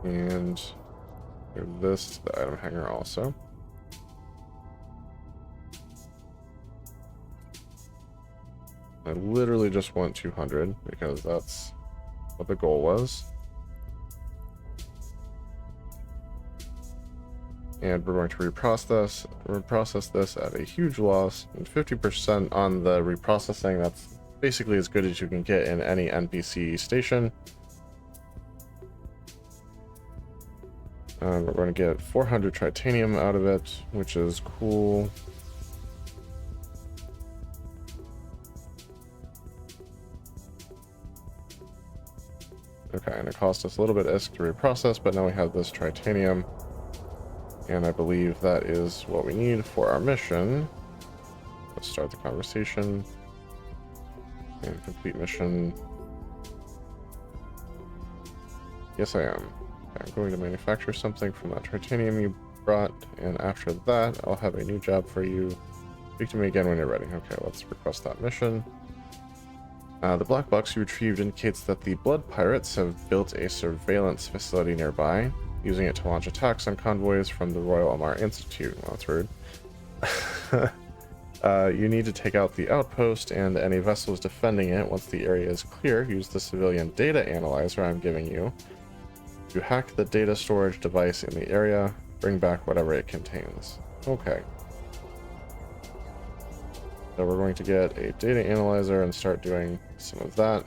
and move this to the item hanger also. I literally just want 200 because that's what the goal was. And we're going to reprocess this at a huge loss, and 50% on the reprocessing. That's basically as good as you can get in any NPC station. We're going to get 400 titanium out of it, which is cool. Okay, and it cost us a little bit ISK to reprocess, but now we have this titanium. And I believe that is what we need for our mission. Let's start the conversation. And complete mission. Yes, I am. Okay, I'm going to manufacture something from that titanium you brought, and after that, I'll have a new job for you. Speak to me again when you're ready. Okay, let's request that mission. The black box you retrieved indicates that the Blood Pirates have built a surveillance facility nearby, using it to launch attacks on convoys from the Royal Amar Institute. Well, that's rude. You need to take out the outpost and any vessels defending it. Once the area is clear, use the civilian data analyzer I'm giving you to hack the data storage device in the area. Bring back whatever it contains. Okay. So we're going to get a data analyzer and start doing some of that.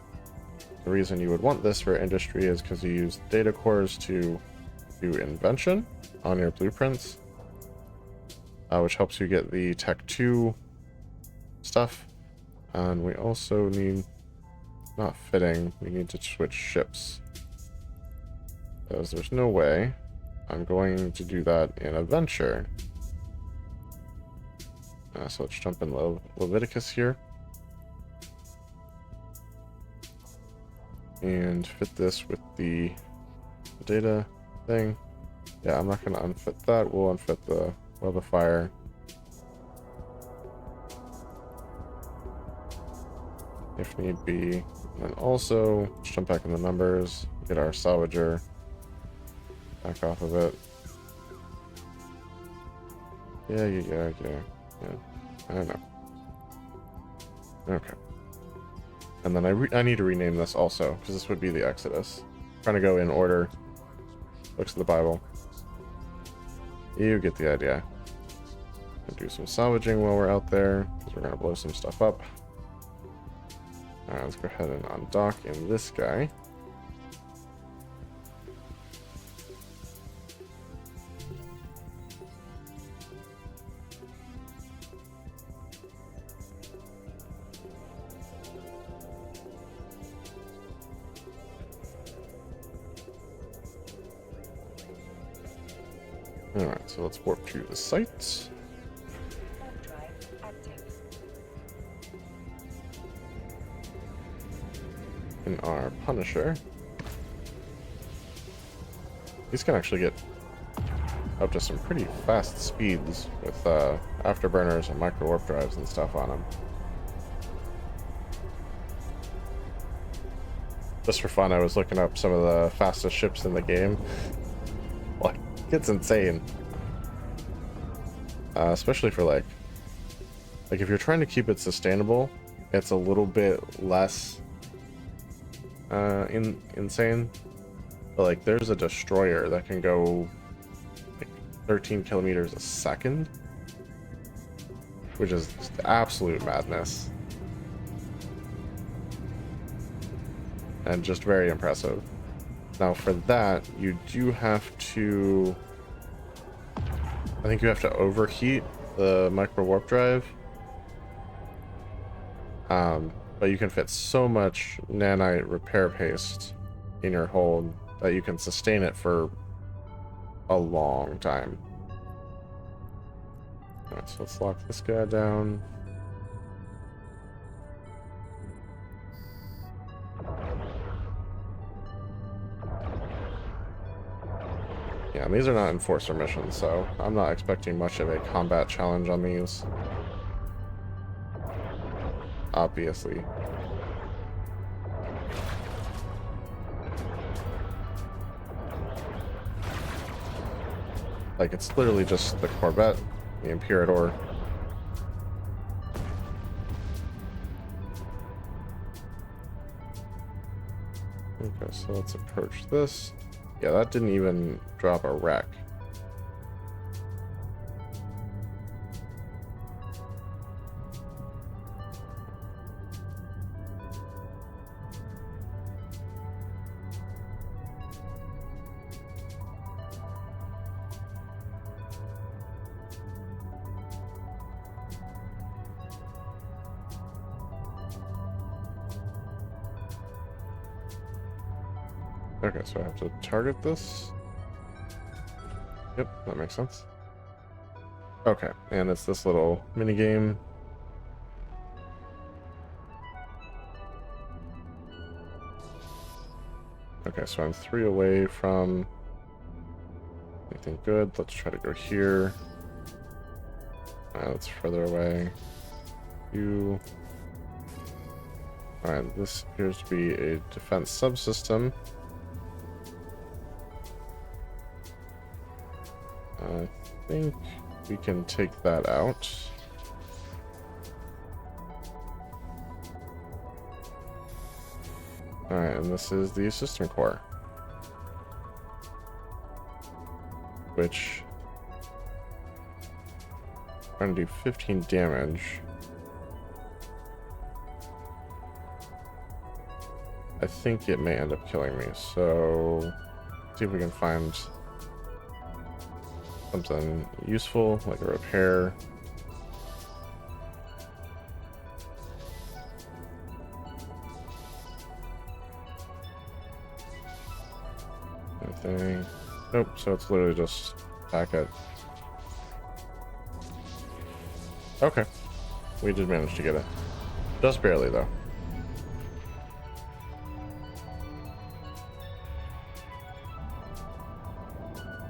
The reason you would want this for industry is because you use data cores to do invention on your blueprints, which helps you get the Tech 2 stuff. And we also need, not fitting, we need to switch ships, because there's no way I'm going to do that in a venture. So let's jump in Leviticus here and fit this with the data thing. Yeah, I'm not going to unfit that. We'll unfit the Web of Fire. If need be. And then also, let's jump back in the numbers, get our salvager back off of it. Yeah. I don't know. Okay. And then I need to rename this also, because this would be the Exodus. I'm trying to go in order. Looks at the Bible. You get the idea. We'll do some salvaging while we're out there, because we're going to blow some stuff up. Alright, let's go ahead and undock in this guy. Alright, so let's warp to the site. Warp drive active. In our Punisher. These can actually get up to some pretty fast speeds with afterburners and micro warp drives and stuff on them. Just for fun, I was looking up some of the fastest ships in the game. Like, it's insane. Especially for like if you're trying to keep it sustainable, it's a little bit less insane. But like, there's a destroyer that can go like 13 kilometers a second, which is just absolute madness. And just very impressive. Now for that, you do have to... I think you have to overheat the micro warp drive. But you can fit so much nanite repair paste in your hold that you can sustain it for a long time. Alright, so let's lock this guy down. Yeah, and these are not enforcer missions, so I'm not expecting much of a combat challenge on these. Obviously. Like, it's literally just the Corvette, the Imperator. Okay, so let's approach this. Yeah, that didn't even drop a wreck. Okay, so I have to target this. Yep, that makes sense. Okay, and it's this little mini game. Okay, so I'm 3 away from anything good. Let's try to go here. That's further away. You. Alright, this appears to be a defense subsystem. I think we can take that out. Alright, and this is the system core, which I'm going to do 15 damage. I think it may end up killing me, so see if we can find something useful, like a repair. Anything? Nope, so it's literally just back at... Okay. We did manage to get it. Just barely, though.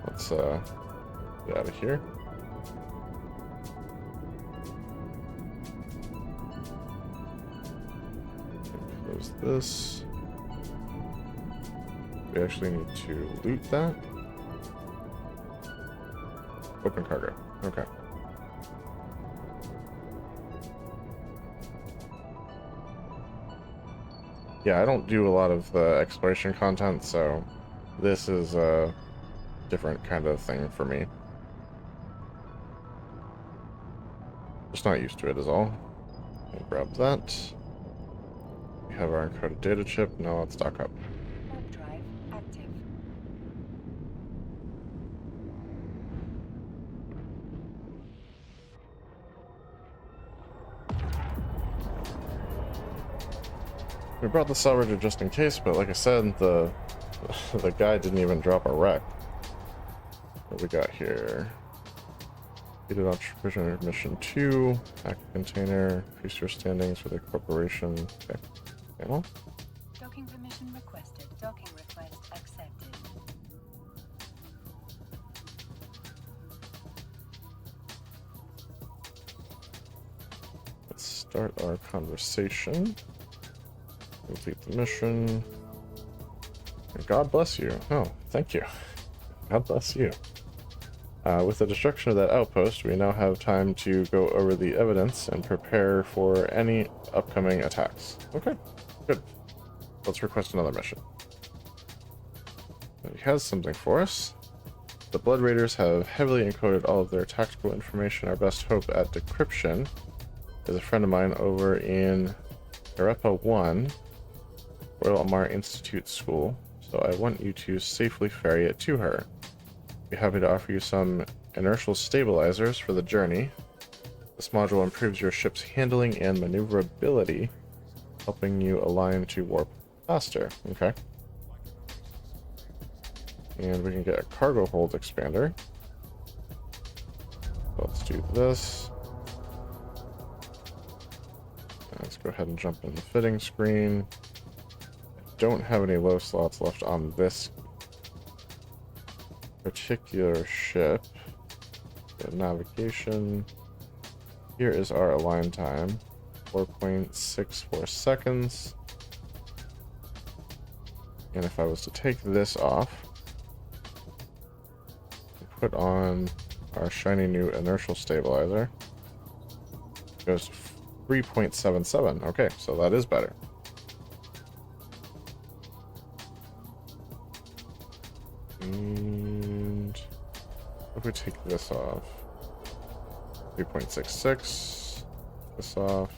Let's, get out of here. Close this. We actually need to loot that. Open cargo. Okay. Yeah, I don't do a lot of the exploration content, so this is a different kind of thing for me. Just not used to it is all. We'll grab that. We have our encoded data chip. Now let's dock up. Warp drive active. We brought the salvager just in case, but like I said, the guy didn't even drop a wreck. What we got here? Completed Entrepreneur Mission 2. Active container. Increase your standings for the corporation. Okay. Panel. Docking permission requested. Docking request accepted. Let's start our conversation. Complete the mission. And God bless you. Oh, thank you. God bless you. With the destruction of that outpost, we now have time to go over the evidence and prepare for any upcoming attacks. Okay, good. Let's request another mission. He has something for us. The Blood Raiders have heavily encoded all of their tactical information. Our best hope at decryption is a friend of mine over in Arepa 1, Royal Amar Institute School, so I want you to safely ferry it to her. Be happy to offer you some inertial stabilizers for the journey. This module improves your ship's handling and maneuverability, helping you align to warp faster. Okay. And we can get a cargo hold expander. So let's do this. Let's go ahead and jump in the fitting screen. I don't have any low slots left on this particular ship. The navigation. Here is our align time. 4.64 seconds. And if I was to take this off, put on our shiny new inertial stabilizer, it goes to 3.77. Okay, so that is better. And if we take this off, 3.66, this off,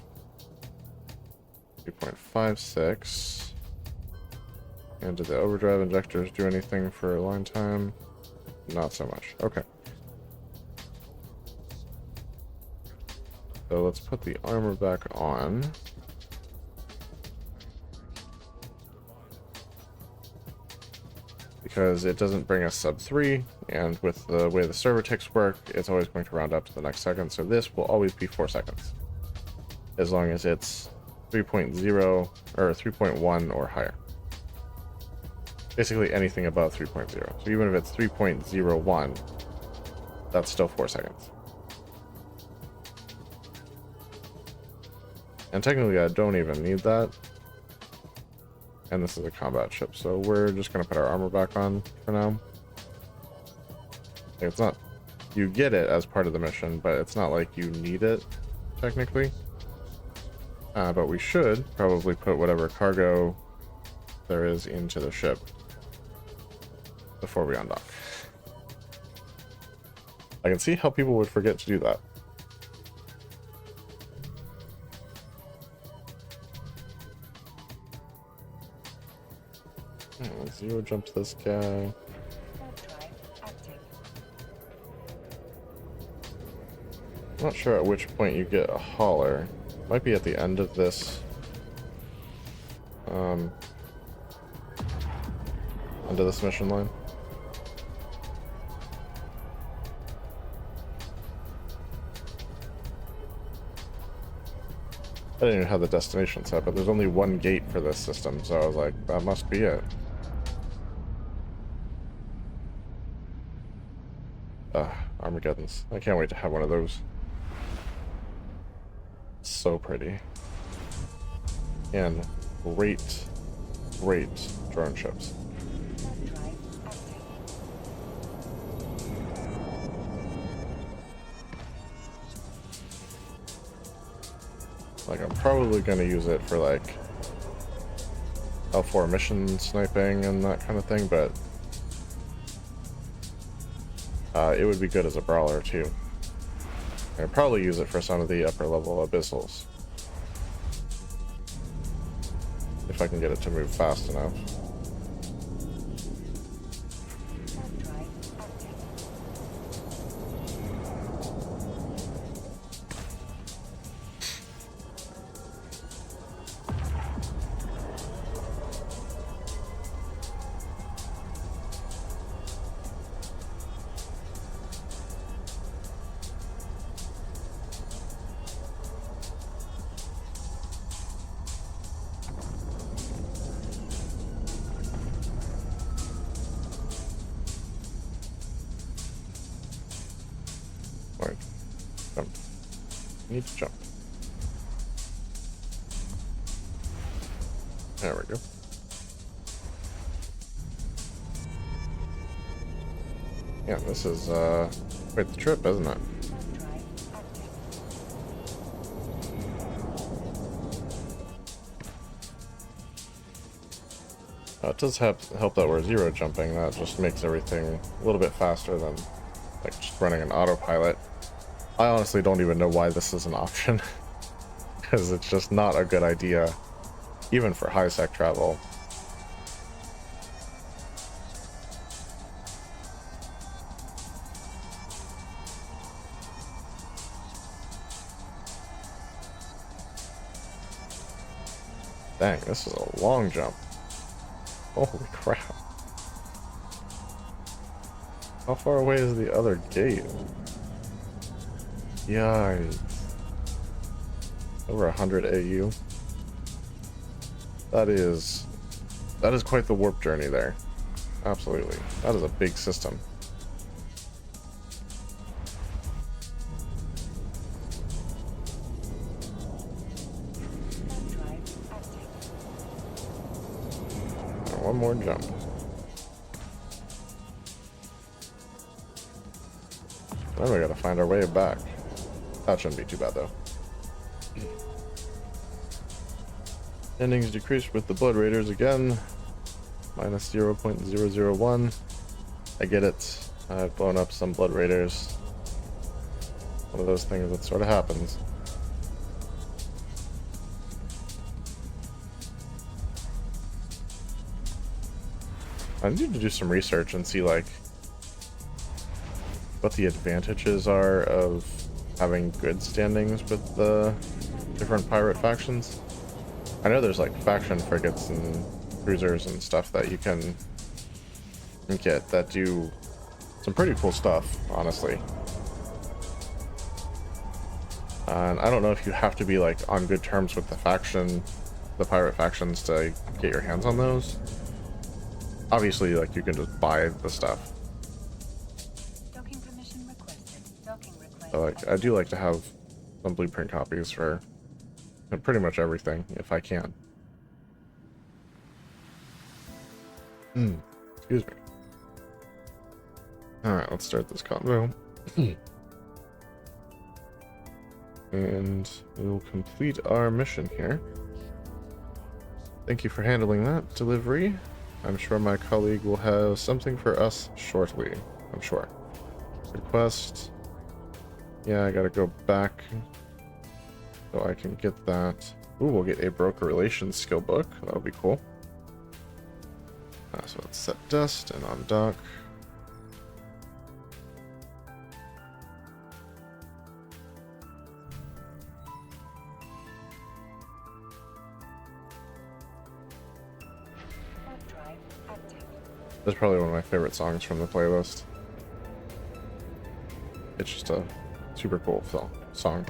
3.56. And did the overdrive injectors do anything for a long time? Not so much. Okay. So let's put the armor back on. Because it doesn't bring us sub 3, and with the way the server ticks work, it's always going to round up to the next second, so this will always be 4 seconds. As long as it's 3.0 or 3.1 or higher. Basically anything above 3.0. So even if it's 3.01, that's still 4 seconds. And technically I don't even need that. And this is a combat ship, so we're just going to put our armor back on for now. It's not... You get it as part of the mission, but it's not like you need it, technically. But we should probably put whatever cargo there is into the ship before we undock. I can see how people would forget to do that. Zero jump to this guy. I'm not sure at which point you get a hauler. Might be at the end of this. End of this mission line. I didn't even have the destination set, but there's only one gate for this system, so I was like, that must be it. Armageddon's. I can't wait to have one of those. So pretty. And great drone ships. Like, I'm probably going to use it for, like, L4 mission sniping and that kind of thing, but it would be good as a brawler, too. I'd probably use it for some of the upper level abyssals. If I can get it to move fast enough. Need to jump. There we go. Yeah, this is quite the trip, isn't it? It does help that we're zero jumping. That just makes everything a little bit faster than like just running an autopilot. I honestly don't even know why this is an option, because it's just not a good idea, even for high-sec travel. Dang, this is a long jump. Holy crap. How far away is the other gate? Yikes. Over 100 AU. That is quite the warp journey there. Absolutely. That is a big system. One more jump. Then we gotta find our way back. That shouldn't be too bad though. Endings decreased with the Blood Raiders again. Minus 0.001. I get it. I've blown up some Blood Raiders. One of those things that sort of happens. I need to do some research and see like what the advantages are of having good standings with the different pirate factions. I know there's like faction frigates and cruisers and stuff that you can get that do some pretty cool stuff, honestly. And I don't know if you have to be like on good terms with the pirate factions to get your hands on those. Obviously, like, you can just buy the stuff. Docking permission requested. Docking request. But, like, I do like to have some blueprint copies for pretty much everything, if I can. Excuse me. Alright, let's start this convo. And we'll complete our mission here. Thank you for handling that delivery. I'm sure my colleague will have something for us shortly. I'm sure. Request. Yeah, I gotta go back so I can get that. Ooh, we'll get a broker relations skill book. That'll be cool. So let's set dust and on dock. That's probably one of my favorite songs from the playlist. It's just a super cool song.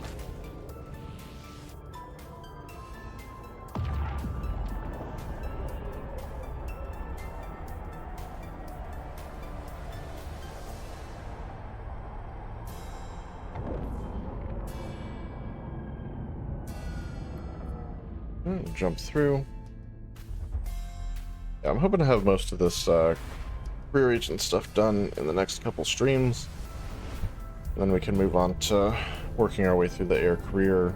Jump through. Yeah, I'm hoping to have most of this career agent stuff done in the next couple streams. And then we can move on to working our way through the air career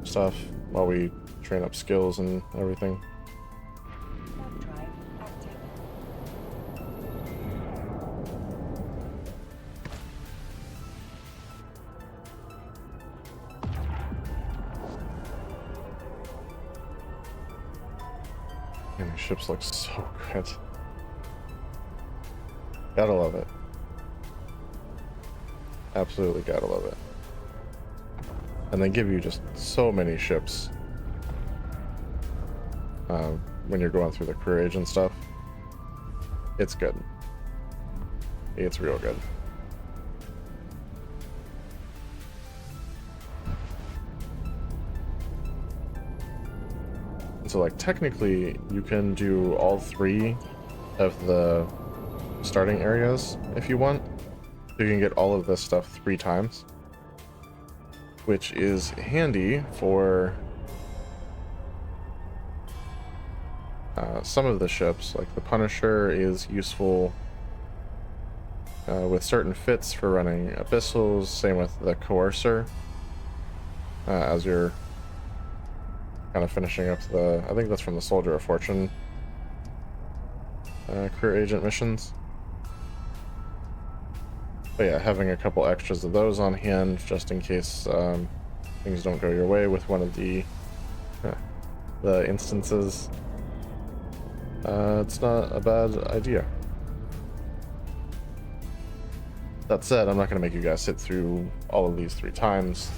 stuff while we train up skills and everything. And the ships look so good. Gotta love it. Absolutely gotta love it. And they give you just so many ships when you're going through the career agent stuff. It's good. It's real good. So like technically you can do all 3 of the starting areas if you want. You can get all of this stuff 3 times. which is handy for some of the ships. Like the Punisher is useful with certain fits for running abyssals, same with the Coercer, as you're kind of finishing up the, I think that's from the Soldier of Fortune career agent missions. But yeah, having a couple extras of those on hand just in case things don't go your way with one of the instances, it's not a bad idea. That said, I'm not going to make you guys sit through all of these 3 times.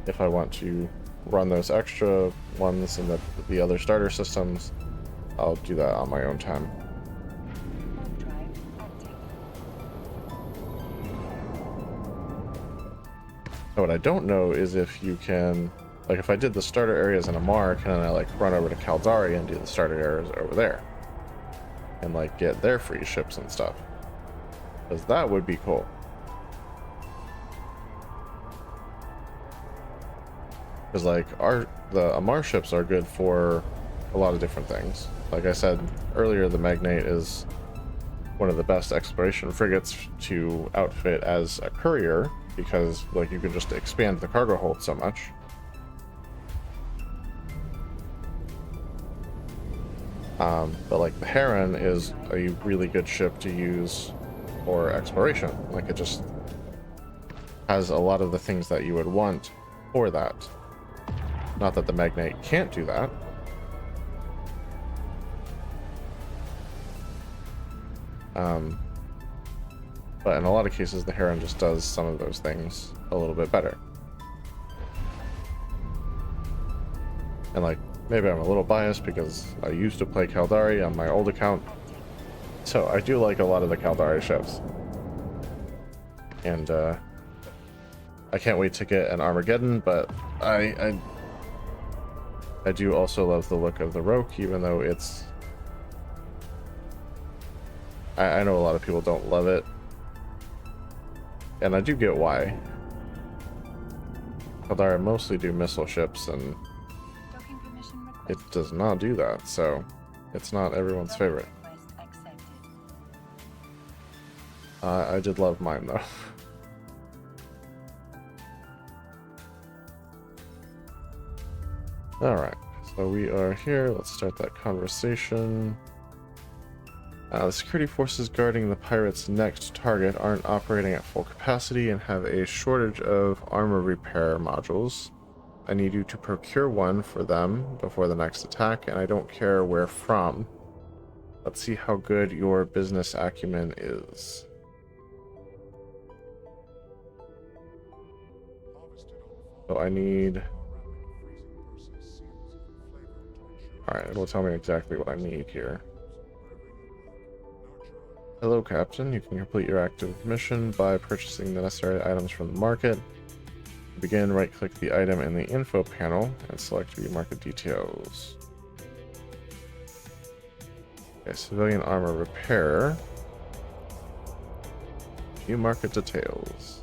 If I want to run those extra ones in the other starter systems, I'll do that on my own time. Warp drive active. Now, what I don't know is if you can, like if I did the starter areas in Amar, can I like run over to Caldari and do the starter areas over there? And like get their free ships and stuff. Because that would be cool. Because like the Amar ships are good for a lot of different things. Like I said earlier, the Magnate is one of the best exploration frigates to outfit as a courier, because like you can just expand the cargo hold so much. But like the Heron is a really good ship to use for exploration. Like it just has a lot of the things that you would want for that. Not that the Magnate can't do that. But in a lot of cases, the Heron just does some of those things a little bit better. And like, maybe I'm a little biased because I used to play Caldari on my old account. So I do like a lot of the Caldari ships. And I can't wait to get an Armageddon, but I do also love the look of the Roke, even though it's... I know a lot of people don't love it. And I do get why. Caldari mostly do missile ships, and Docking permission requested. it does not do that, so it's not everyone's Docking favorite. request accepted. I did love mine, though. Alright, so we are here. Let's start that conversation. The security forces guarding the pirates' next target aren't operating at full capacity and have a shortage of armor repair modules. I need you to procure one for them before the next attack, and I don't care where from. Let's see how good your business acumen is. So I need... Alright, it'll tell me exactly what I need here. Hello, Captain. You can complete your active mission by purchasing the necessary items from the market. To begin, right-click the item in the info panel and select View Market Details. Okay, civilian armor repair. View Market Details.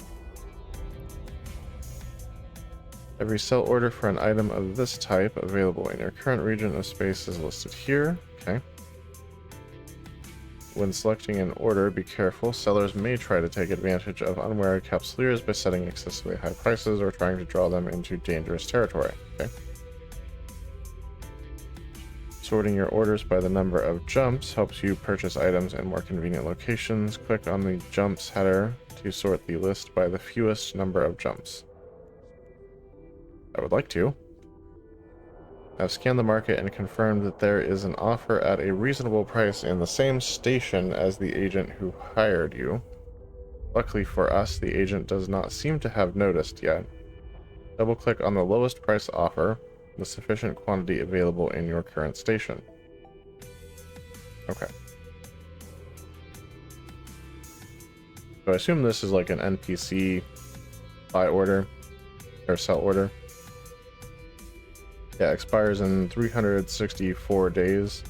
Every sell order for an item of this type available in your current region of space is listed here. Okay. When selecting an order, be careful. Sellers may try to take advantage of unwary capsuleers by setting excessively high prices or trying to draw them into dangerous territory. Okay. Sorting your orders by the number of jumps helps you purchase items in more convenient locations. Click on the jumps header to sort the list by the fewest number of jumps. I would like to. I've scanned the market and confirmed that there is an offer at a reasonable price in the same station as the agent who hired you. Luckily for us, the agent does not seem to have noticed yet. Double-click on the lowest price offer, with sufficient quantity available in your current station. Okay. So I assume this is like an NPC buy order, or sell order. Yeah, expires in 364 days.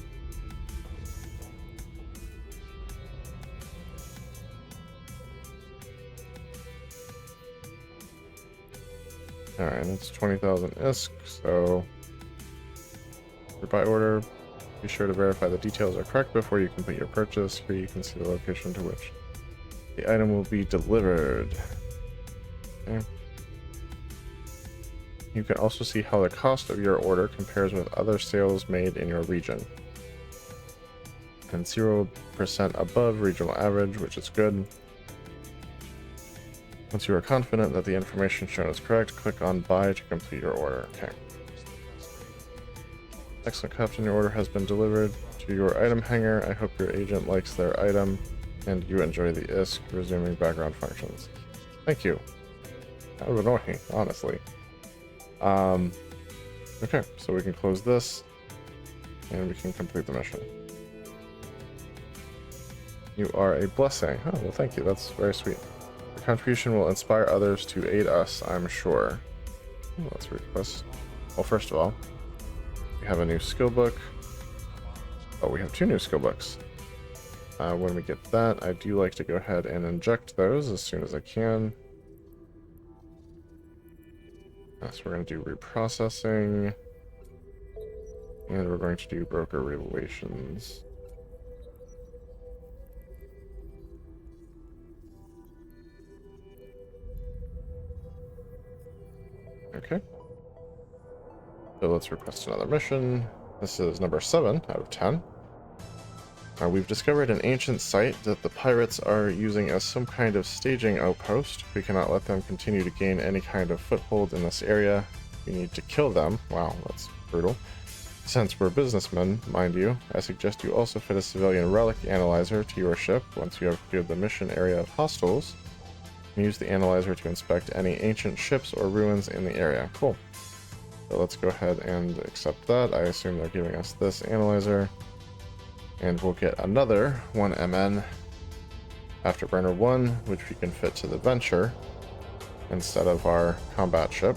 Alright, and it's 20,000 ISK, so for buy order, be sure to verify the details are correct before you complete your purchase. Here you can see the location to which the item will be delivered. Okay. You can also see how the cost of your order compares with other sales made in your region. And 0% above regional average, which is good. Once you are confident that the information shown is correct, click on Buy to complete your order. Okay. Excellent, Captain. Your order has been delivered to your item hanger. I hope your agent likes their item and you enjoy the ISK. Resuming background functions. Thank you. That was annoying, honestly. Okay, so we can close this and we can complete the mission. You are a blessing. Oh, well, thank you. That's very sweet. Your contribution will inspire others to aid us, I'm sure. Let's request. Well, first of all, we have a new skill book. Oh, we have 2 new skill books. When we get that, I do like to go ahead and inject those as soon as I can. So we're going to do reprocessing. And we're going to do broker relations. Okay. So let's request another mission. This is number 7 out of 10. We've discovered an ancient site that the pirates are using as some kind of staging outpost. We cannot let them continue to gain any kind of foothold in this area. We need to kill them. Wow, that's brutal. Since we're businessmen, mind you, I suggest you also fit a civilian relic analyzer to your ship once you have cleared the mission area of hostiles. Use the analyzer to inspect any ancient ships or ruins in the area. Cool. So let's go ahead and accept that. I assume they're giving us this analyzer. And we'll get another 1 MN Afterburner 1, which we can fit to the Venture instead of our combat ship.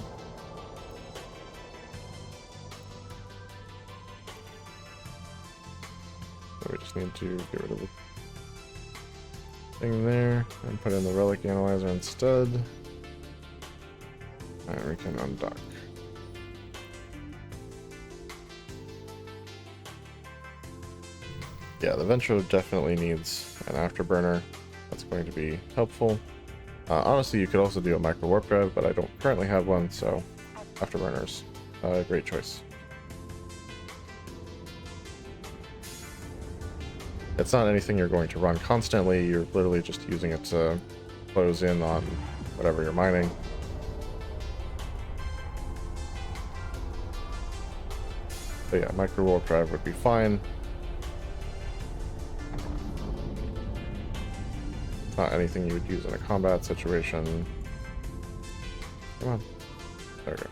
So we just need to get rid of the thing there and put in the relic analyzer instead. And we can undock. Yeah, the Venture definitely needs an afterburner. That's going to be helpful. Honestly, you could also do a micro warp drive, but I don't currently have one, so afterburners, great choice. It's not anything you're going to run constantly. You're literally just using it to close in on whatever you're mining. But yeah, micro warp drive would be fine. Not anything you would use in a combat situation. Come on. There we go.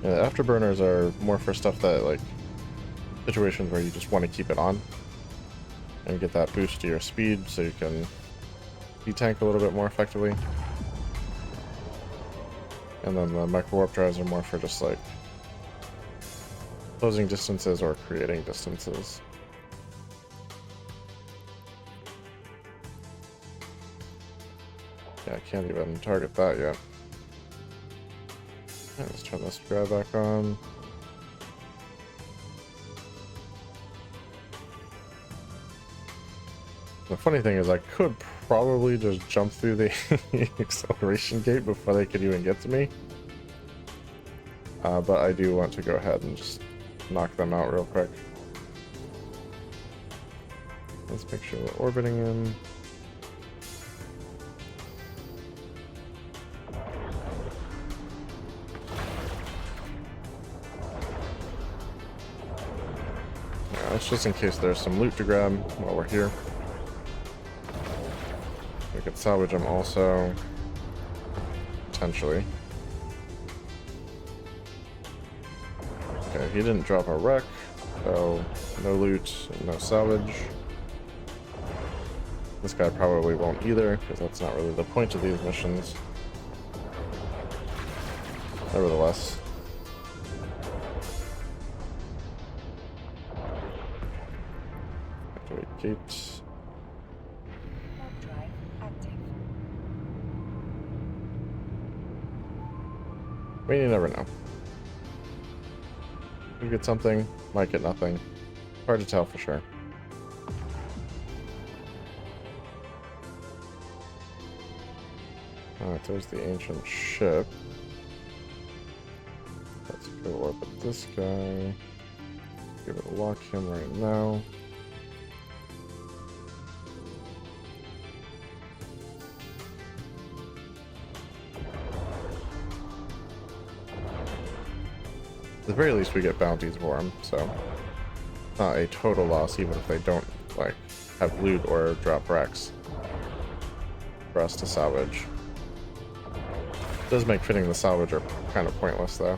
Yeah, the afterburners are more for stuff that, like, situations where you just want to keep it on and get that boost to your speed so you can tank a little bit more effectively. And then the micro warp drives are more for just like closing distances or creating distances. Yeah, I can't even target that yet. Right, let's turn this drive back on. The funny thing is I could probably just jump through the acceleration gate before they could even get to me. But I do want to go ahead and just knock them out real quick. Let's make sure we're orbiting in. Yeah, it's just in case there's some loot to grab while we're here. We could salvage them also, potentially. Okay, he didn't drop a wreck, so no loot, no salvage. This guy probably won't either, because that's not really the point of these missions. nevertheless. Activate gate. Warp drive active. I mean, you never know. You get something, might get nothing. Hard to tell for sure. Alright, there's the ancient ship. Let's go orbit this guy. Give it a lock him right now. At the very least, we get bounties for them, so not a total loss, even if they don't like have loot or drop wrecks for us to salvage. It does make fitting the salvager kind of pointless, though.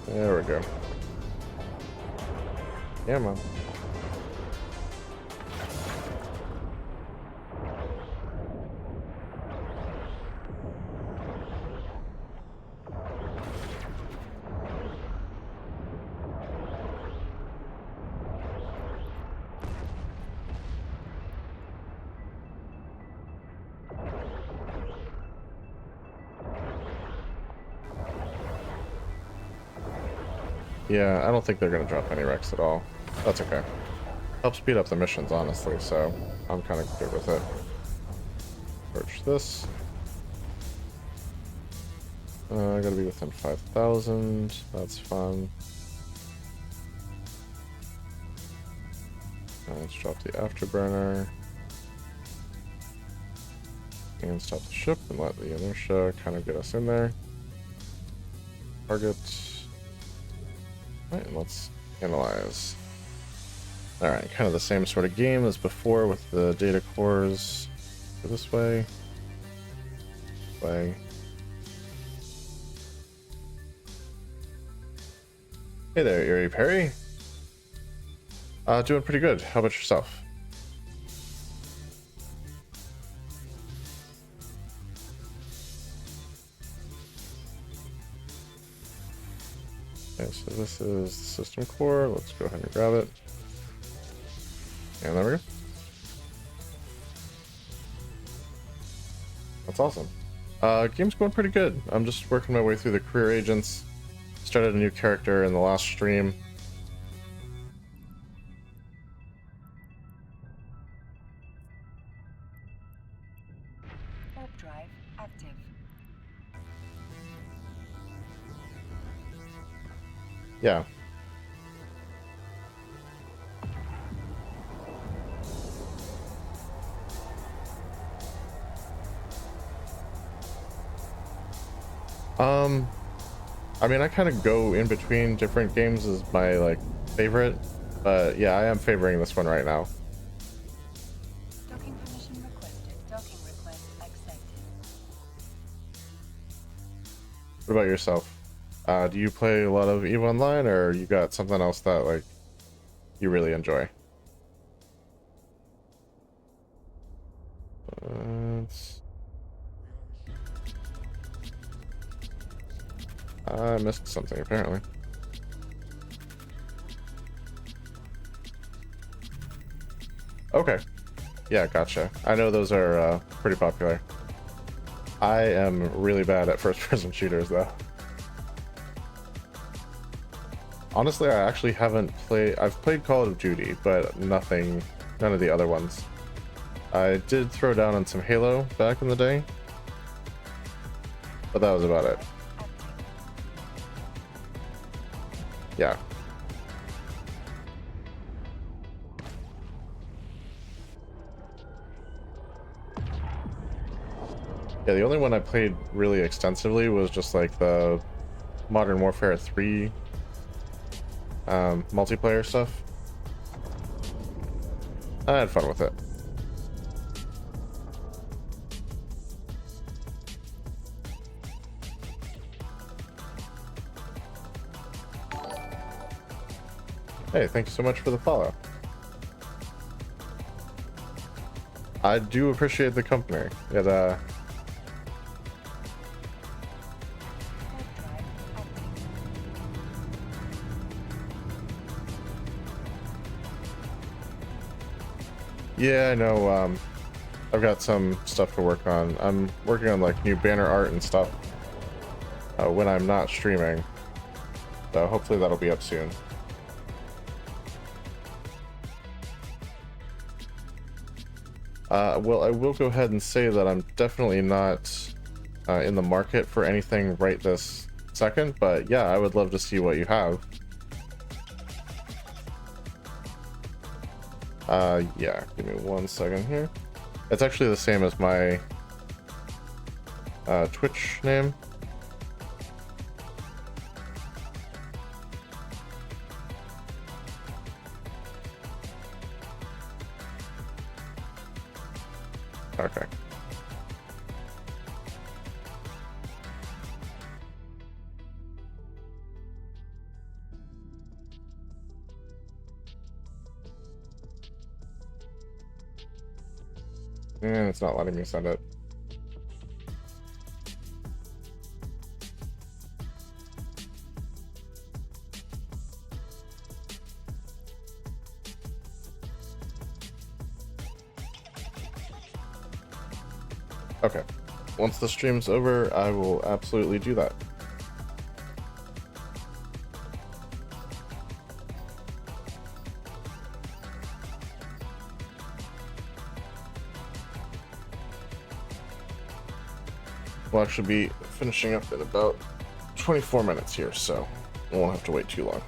There we go. Yeah, man. Yeah, I don't think they're going to drop any wrecks at all. That's okay. Helps speed up the missions, honestly, so I'm kind of good with it. Approach this. I gotta be within 5,000. That's fun. Let's drop the afterburner. And stop the ship and let the inertia kind of get us in there. Target. Alright, and let's analyze. Alright, kind of the same sort of game as before with the data cores. Go this way. This way. Hey there, Erie Perry. Doing pretty good. How about yourself? Okay, so this is the system core. Let's go ahead and grab it. And there we go. That's awesome. Game's going pretty good. I'm just working my way through the career agents. Started a new character in the last stream. Warp drive active. Yeah. I mean, I kind of go in between different games as my like favorite, but yeah, I am favoring this one right now. Docking permission requested. Docking request accepted. What about yourself? Do you play a lot of EVE Online, or you got something else that like you really enjoy? I missed something apparently. Okay. Yeah, gotcha. I know those are pretty popular. I am really bad at first-person shooters, though. Honestly, I actually haven't played... I've played Call of Duty, but none of the other ones. I did throw down on some Halo back in the day, but that was about it. Yeah. Yeah, the only one I played really extensively was just like the Modern Warfare 3 multiplayer stuff. I had fun with it. Hey, thank you so much for the follow. I do appreciate the company. Yeah, I know, I've got some stuff to work on. I'm working on like new banner art and stuff when I'm not streaming. So hopefully that'll be up soon. Well, I will go ahead and say that I'm definitely not in the market for anything right this second, but yeah, I would love to see what you have. Yeah, give me 1 second here. It's actually the same as my Twitch name. Okay. And it's not letting me send it. Okay. Once the stream's over, I will absolutely do that. We'll actually be finishing up in about 24 minutes here, so we won't have to wait too long.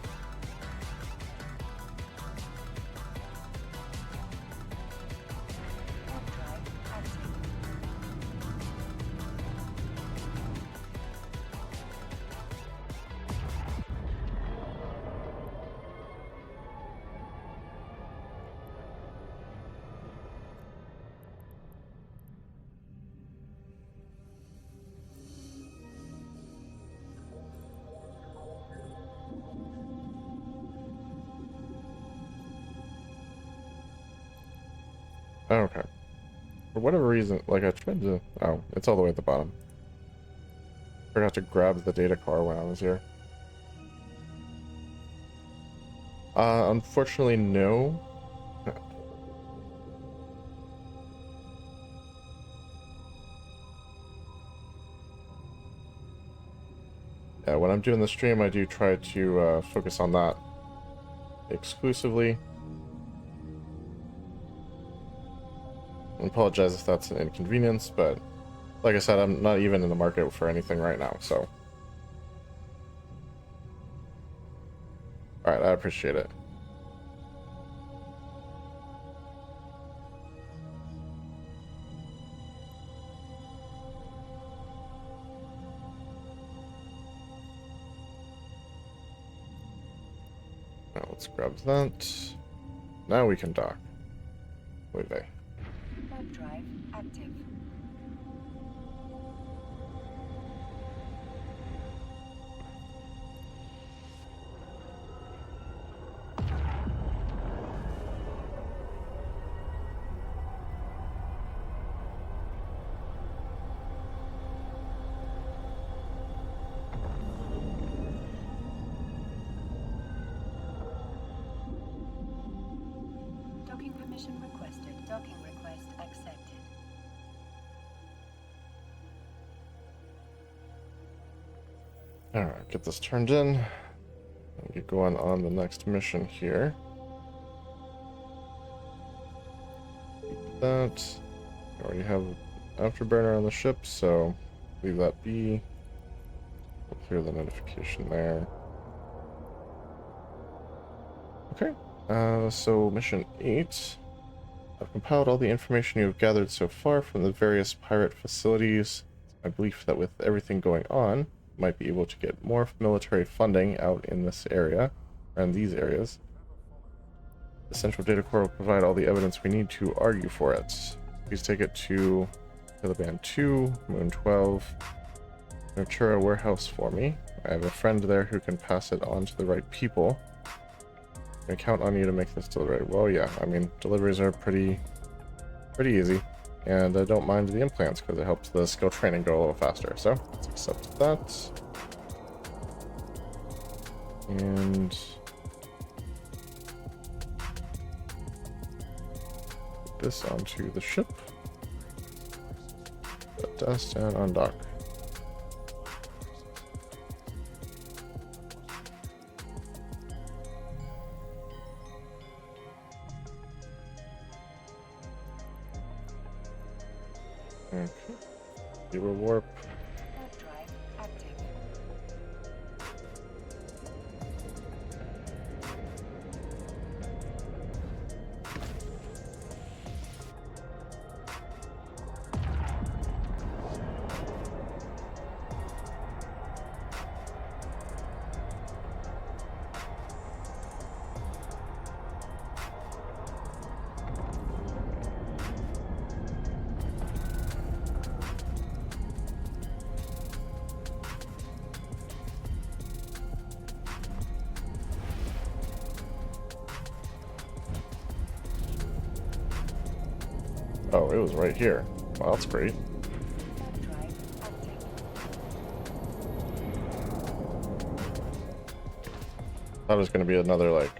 Okay. For whatever reason, like I tried to... Oh, it's all the way at the bottom. Forgot to grab the data car when I was here. Unfortunately, no. Yeah, when I'm doing the stream, I do try to focus on that exclusively. I apologize if that's an inconvenience, but like I said, I'm not even in the market for anything right now, so. Alright, I appreciate it. Now let's grab that. Now we can dock. Wait, wait. Warp drive active. Docking permission requested. Docking request accepted. Alright, get this turned in. And get going on the next mission here. Keep that. I already have afterburner on the ship, so leave that be. We'll clear the notification there. Okay, so mission 8. I've compiled all the information you have gathered so far from the various pirate facilities. It's my belief that with everything going on, you might be able to get more military funding out in this area, or in these areas. The central data core will provide all the evidence we need to argue for it. Please take it to Band 2, Moon 12, Natura warehouse for me. I have a friend there who can pass it on to the right people. I count on you to make this delivery. Well, yeah, I mean, deliveries are pretty easy, and I don't mind the implants because it helps the skill training go a little faster. So let's accept that. And put this onto the ship. Put dust and undock. Okay. Zero warp. Warp drive active. Oh, it was right here. Wow, that's great. Warp drive active. Thought it was going to be another like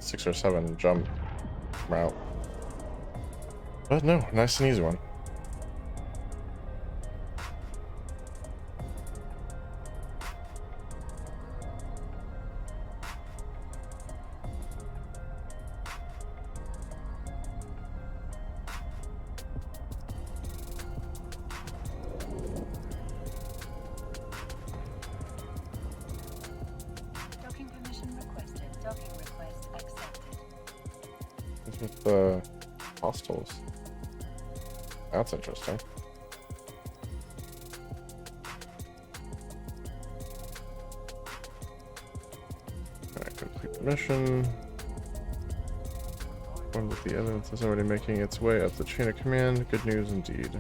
6 or 7 jump route, but no, nice and easy one. Docking permission requested. Docking request accepted. What's with the hostels? That's interesting. Alright, complete the mission. One with the evidence is already making its way up the chain of command. Good news indeed.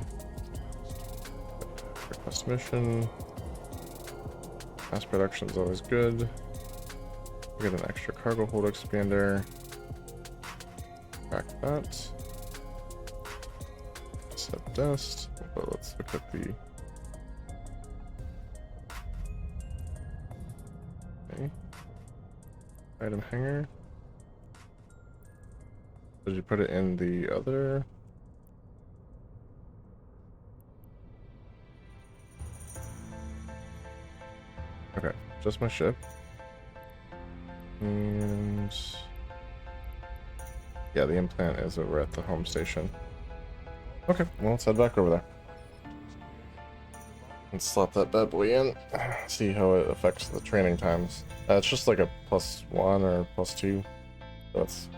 Request mission. Mass production is always good. We get an extra cargo hold expander. Crack that. Set dust. But let's look at the. Okay. Item hanger. Did you put it in the other? Okay, just my ship. And yeah, the implant is over at the home station. Okay, well, let's head back over there. And slap that bad boy in. See how it affects the training times. It's just like a +1 or +2. So it's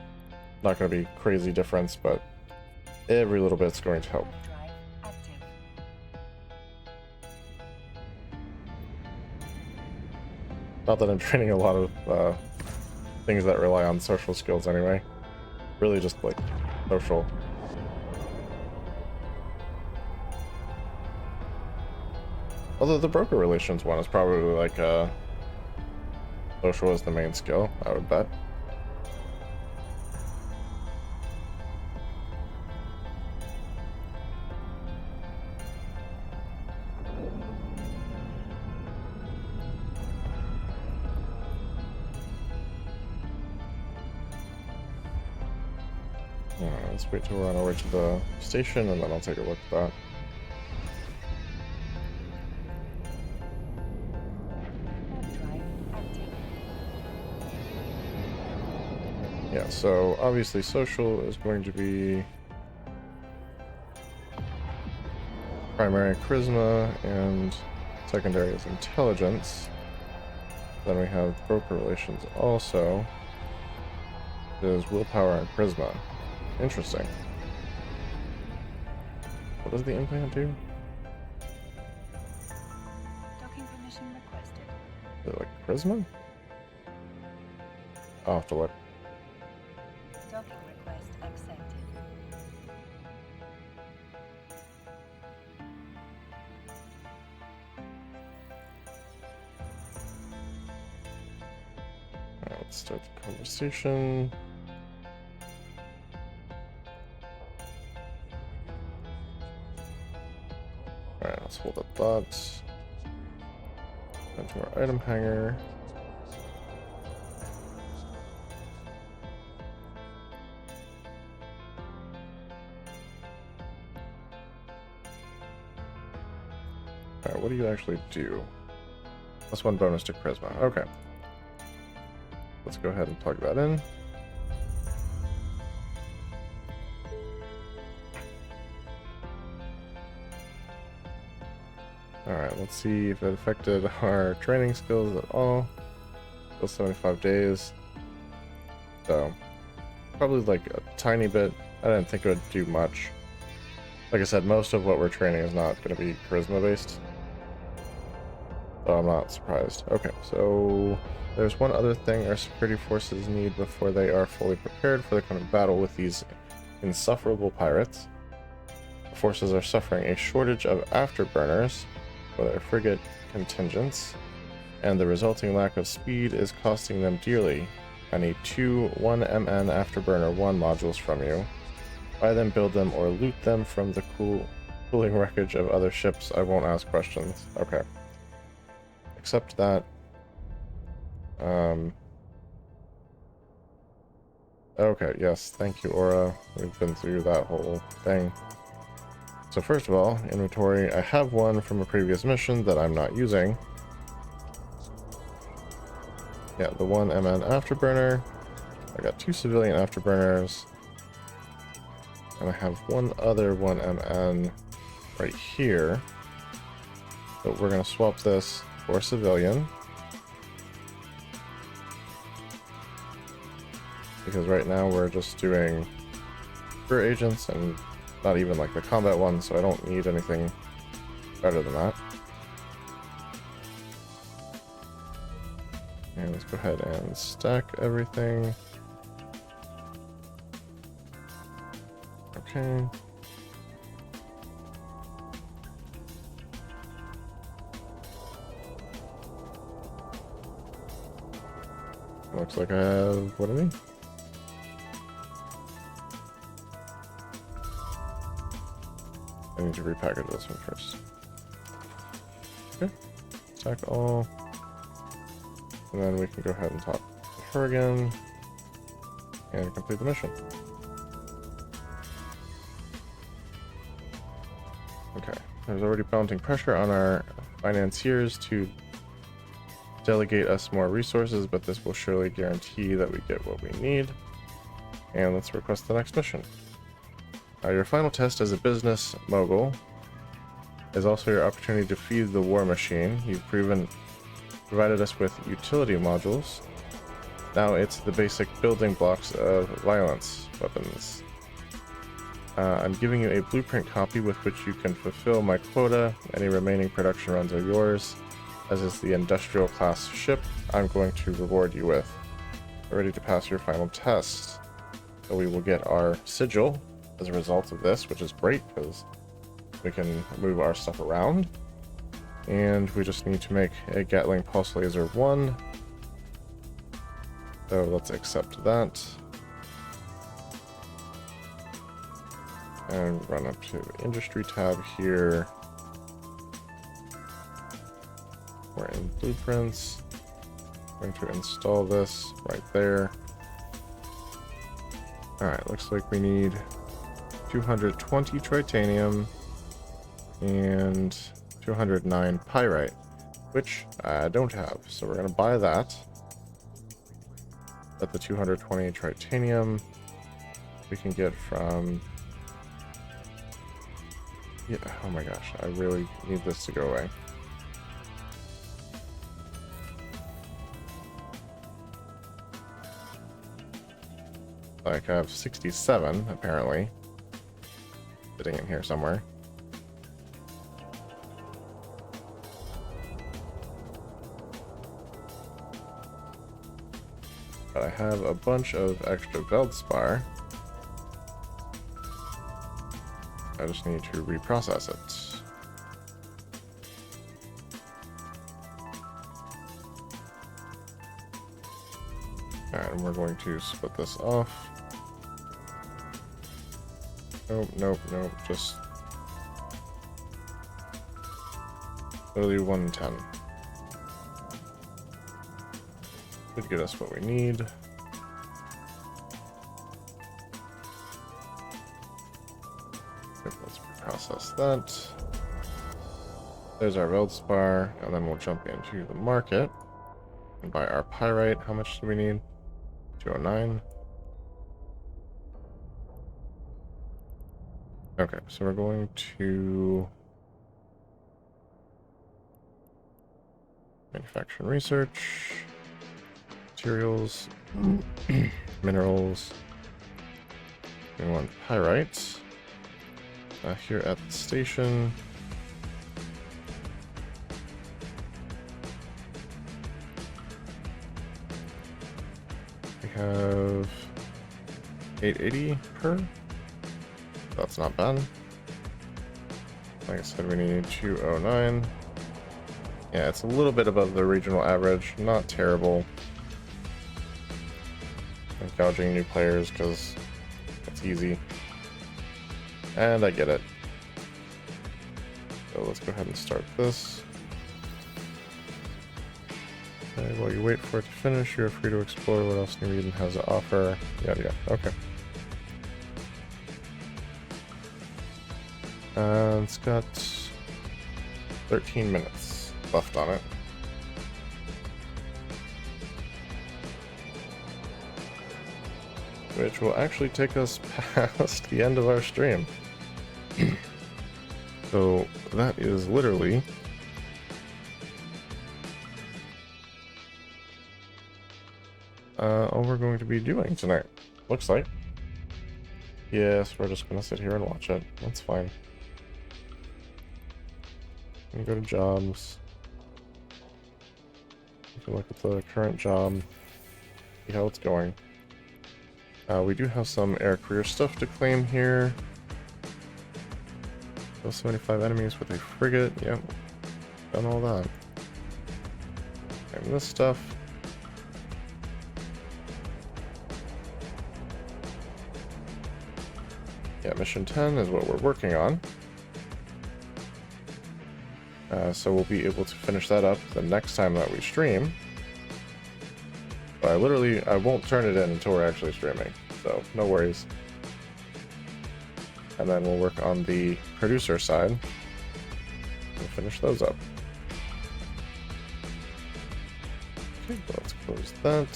not going to be crazy difference, but every little bit's going to help. Warp drive active. Not that I'm training a lot of things that rely on social skills anyway. Really just like social. Although the broker relations one is probably like social is the main skill, I would bet. Let's wait till we're on our way to the station and then I'll take a look at that. Warp drive active. Yeah, so obviously social is going to be primary charisma and secondary is intelligence. Then we have broker relations also. Is willpower and charisma. Interesting. What does the implant do? Docking permission requested. Is it like charisma? I'll have to look. start the conversation. Alright, let's hold up that. Into our item hanger. Alright, what do you actually do? +1 bonus to charisma. Okay. Let's go ahead and plug that in. Alright, let's see if it affected our training skills at all. Still 75 days. So, probably like a tiny bit. I didn't think it would do much. Like I said, most of what we're training is not going to be charisma based. So I'm not surprised. Okay, so there's one other thing our security forces need before they are fully prepared for the coming battle with these insufferable pirates. The forces are suffering a shortage of afterburners for their frigate contingents, and the resulting lack of speed is costing them dearly. I need 2 1MN Afterburner 1 modules from you. Buy them, build them, or loot them from the cooling wreckage of other ships. I won't ask questions. Okay. Accept that. Okay, yes, thank you, Aura. We've been through that whole thing. So first of all, inventory. I have one from a previous mission that I'm not using. Yeah, the 1MN Afterburner. I got 2 civilian Afterburners. And I have one other 1MN right here. But we're going to swap this for civilian. Because right now we're just doing career agents and not even like the combat one, so I don't need anything better than that. And let's go ahead and stack everything. Okay. Looks like I have what I need. I need to repackage this one first. Okay. Stack all. And then we can go ahead and talk to her again and complete the mission. Okay. There's already mounting pressure on our financiers to delegate us more resources, but this will surely guarantee that we get what we need. And let's request the next mission. Your final test as a business mogul is also your opportunity to feed the war machine. You've provided us with utility modules. Now it's the basic building blocks of violence weapons. I'm giving you a blueprint copy with which you can fulfill my quota. Any remaining production runs are yours, as is the industrial class ship I'm going to reward you with. Ready to pass your final test. So we will get our sigil as a result of this, which is great because we can move our stuff around. And we just need to make a Gatling Pulse Laser 1. So let's accept that. And run up to the industry tab here. We're in blueprints. I'm going to install this right there. Alright, looks like we need 220 titanium and 209 pyrite, which I don't have, so we're going to buy that. But the 220 titanium we can get from... Yeah, oh my gosh, I really need this to go away. Like, I have 67, apparently, sitting in here somewhere. But I have a bunch of extra Veldspar. I just need to reprocess it. and we're going to split this off. Nope, nope, nope, just literally 110. Should get us what we need. Okay, let's process that. There's our Veldspar, and then we'll jump into the market and buy our pyrite. How much do we need? 209. Okay, so we're going to manufacturing research, materials, minerals. We want pyrite. Here at the station. We have 880 per. That's not bad. Like I said, we need 209. Yeah, it's a little bit above the regional average. Not terrible. I'm gouging new players because it's easy. And I get it. So let's go ahead and start this. Okay, while you wait for it to finish, you're free to explore what else New Eden has to offer. Yada yada. Okay. And it's got 13 minutes left on it. Which will actually take us past the end of our stream. So that is literally all we're going to be doing tonight. Looks like. Yes, we're just gonna sit here and watch it. That's fine. And go to jobs. Take a look at the current job. See how it's going. We do have some air career stuff to claim here. Those 75 enemies with a frigate. Yep. Done all that. And this stuff. Yeah, mission 10 is what we're working on. So we'll be able to finish that up the next time that we stream. But I won't turn it in until we're actually streaming. So, no worries. And then we'll work on the producer side and finish those up. Okay, let's close that.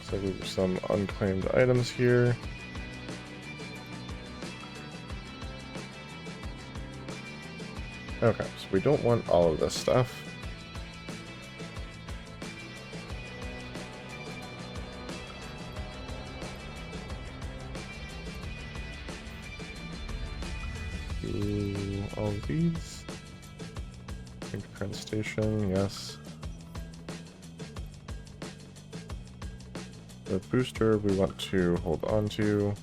So we have some unclaimed items here. Okay, so we don't want all of this stuff. Do all of these. Fingerprint station, yes. The booster we want to hold on to.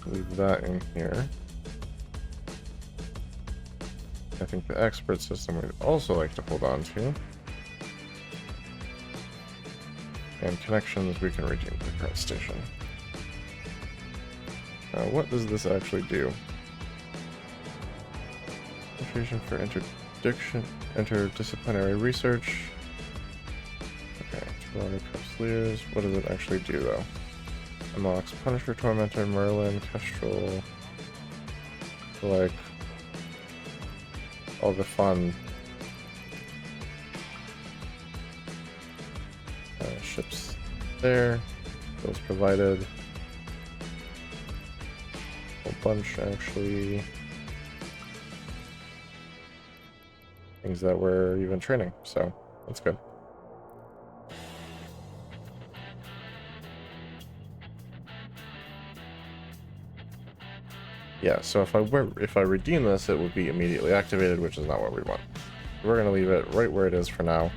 Leave that in here. I think the expert system we'd also like to hold on to. And connections we can redeem to the current station. Now, what does this actually do? Concentration for interdisciplinary research. Okay, Tornado Cavaliers. What does it actually do, though? Unlocks Punisher, Tormentor, Merlin, Kestrel. Like all the fun ships there. Those provided. A bunch actually. Things that we're even training, so that's good. Yeah, so if I redeem this, it would be immediately activated, which is not what we want. We're gonna leave it right where it is for now.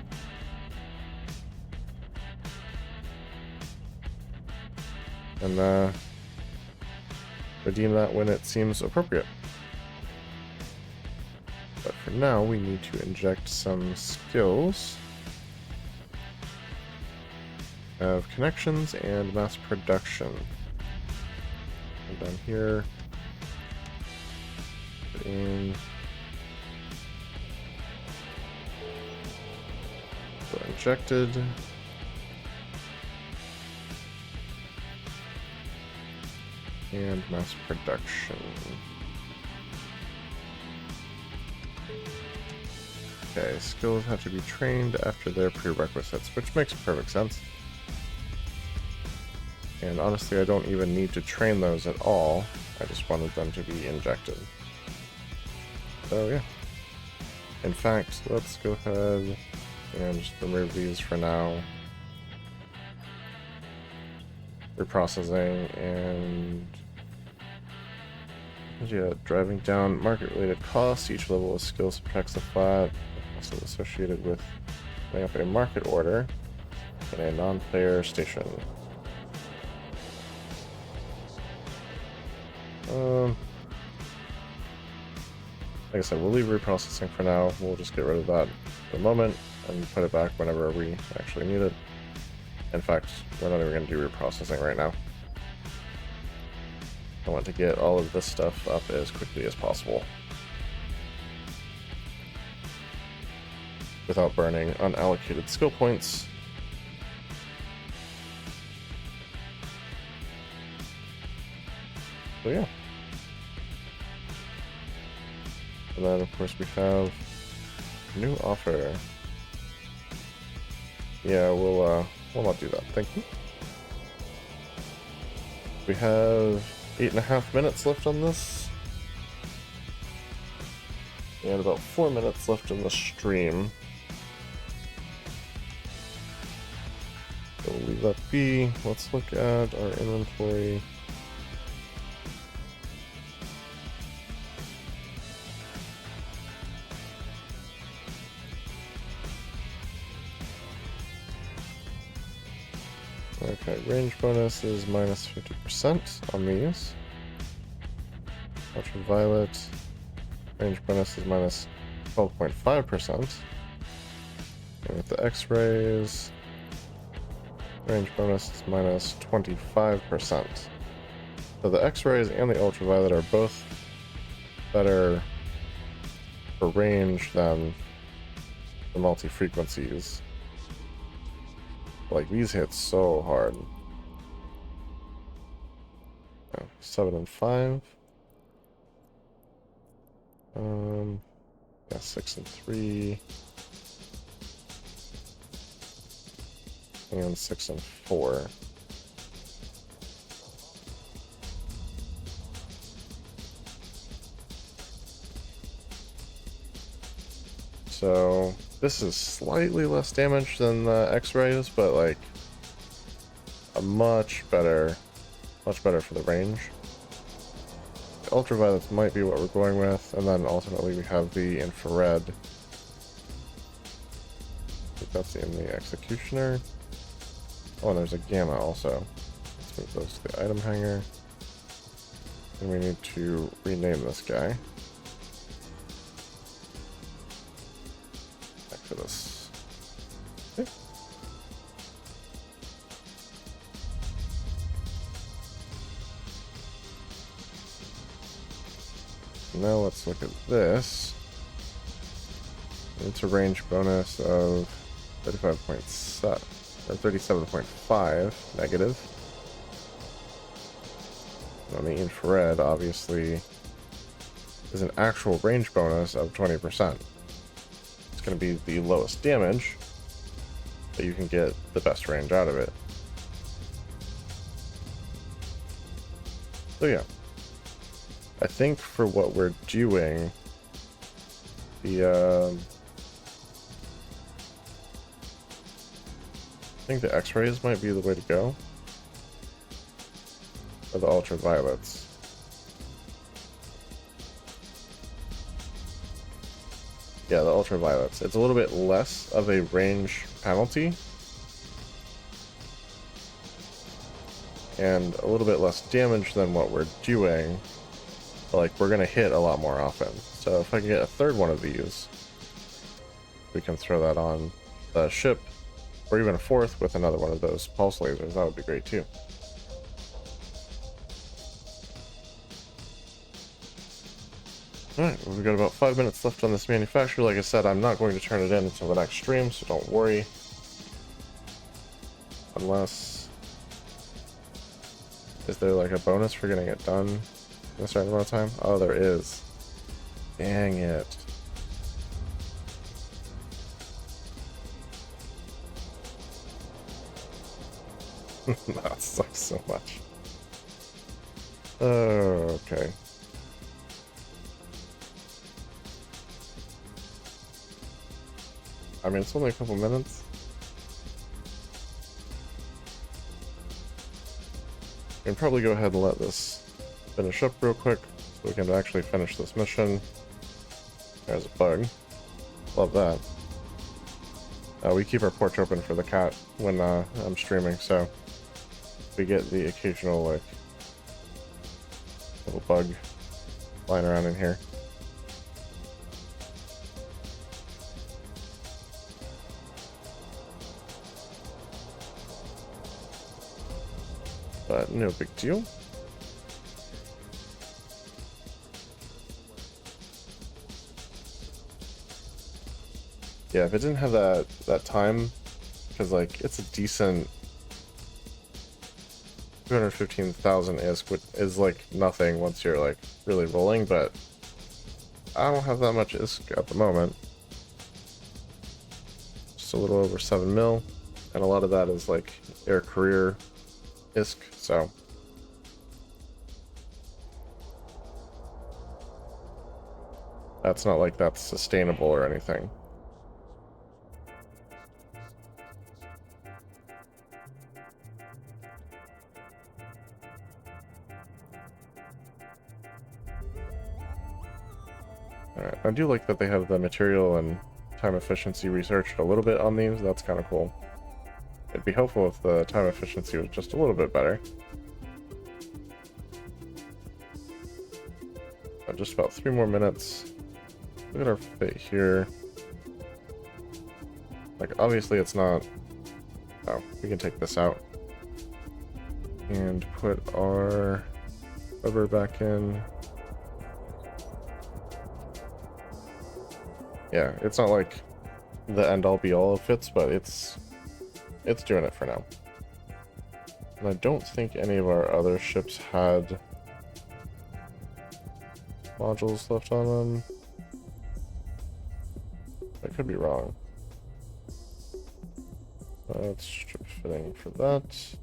And redeem that when it seems appropriate. But for for now, we need to inject some skills of connections and mass production. And down here, put in so injected. And mass production. Okay, skills have to be trained after their prerequisites, which makes perfect sense. And honestly, I don't even need to train those at all. I just wanted them to be injected. So yeah. In fact, let's go ahead and just remove these for now. Reprocessing and yeah, driving down market-related costs. Each level of skill subtracts the flat, also associated with setting up a market order in a non-player station. Like I said, we'll leave reprocessing for now. We'll just get rid of that for the moment and put it back whenever we actually need it. In fact, we're not even going to do reprocessing right now. I want to get all of this stuff up as quickly as possible without burning unallocated skill points. So yeah. And then of course we have a new offer. Yeah, we'll not do that. Thank you. We have 8.5 minutes left on this. And about 4 minutes left in the stream. So we'll leave that be. Let's look at our inventory. Okay, range bonus is minus 50% on these. Ultraviolet, range bonus is minus 12.5%. And with the X-rays, range bonus is minus 25%. So the X-rays and the ultraviolet are both better for range than the multi-frequencies. Like, these hit so hard. Oh, 7 and 5. Yeah, 6 and 3. And 6 and 4. So this is slightly less damage than the X-rays, but like a much better for the range. The ultraviolets might be what we're going with, and then ultimately we have the infrared. I think that's in the executioner. Oh, and there's a gamma also. Let's move those to the item hanger. And we need to rename this guy. For this. Okay. Now let's look at this. It's a range bonus of 35.7 or 37.5 negative. And on the infrared, obviously, is an actual range bonus of 20%. It's going to be the lowest damage, but you can get the best range out of it. So yeah, I think for what we're doing, I think the X-rays might be the way to go, or the ultraviolets. Yeah, the ultraviolets. It's a little bit less of a range penalty. And a little bit less damage than what we're doing. But, like, we're gonna hit a lot more often. So if I can get a third one of these, we can throw that on the ship, or even a fourth with another one of those pulse lasers. That would be great too. Alright, well, we've got about 5 minutes left on this manufacturer. Like I said, I'm not going to turn it in until the next stream, so don't worry. Unless... Is there like a bonus for getting it done in a certain amount of time? Oh, there is. Dang it. That sucks so much. Oh, okay. I mean, it's only a couple minutes. We can probably go ahead and let this finish up real quick so we can actually finish this mission. There's a bug. Love that. We keep our porch open for the cat when I'm streaming, so we get the occasional like little bug flying around in here. But no big deal. Yeah, if it didn't have that time, because like it's a decent 215,000 ISK, which is like nothing once you're like really rolling, but I don't have that much ISK at the moment. Just a little over 7 mil, and a lot of that is like air career ISK, so that's not like that's sustainable or anything. Alright, I do like that they have the material and time efficiency researched a little bit on these. That's kind of cool. It'd be helpful if the time efficiency was just a little bit better. Just about 3 more minutes. Look at our fit here. Like, obviously it's not... Oh, we can take this out. And put our rubber back in. Yeah, it's not like the end-all be-all of fits, but it's doing it for now. And I don't think any of our other ships had modules left on them. I could be wrong. That's strip fitting for that.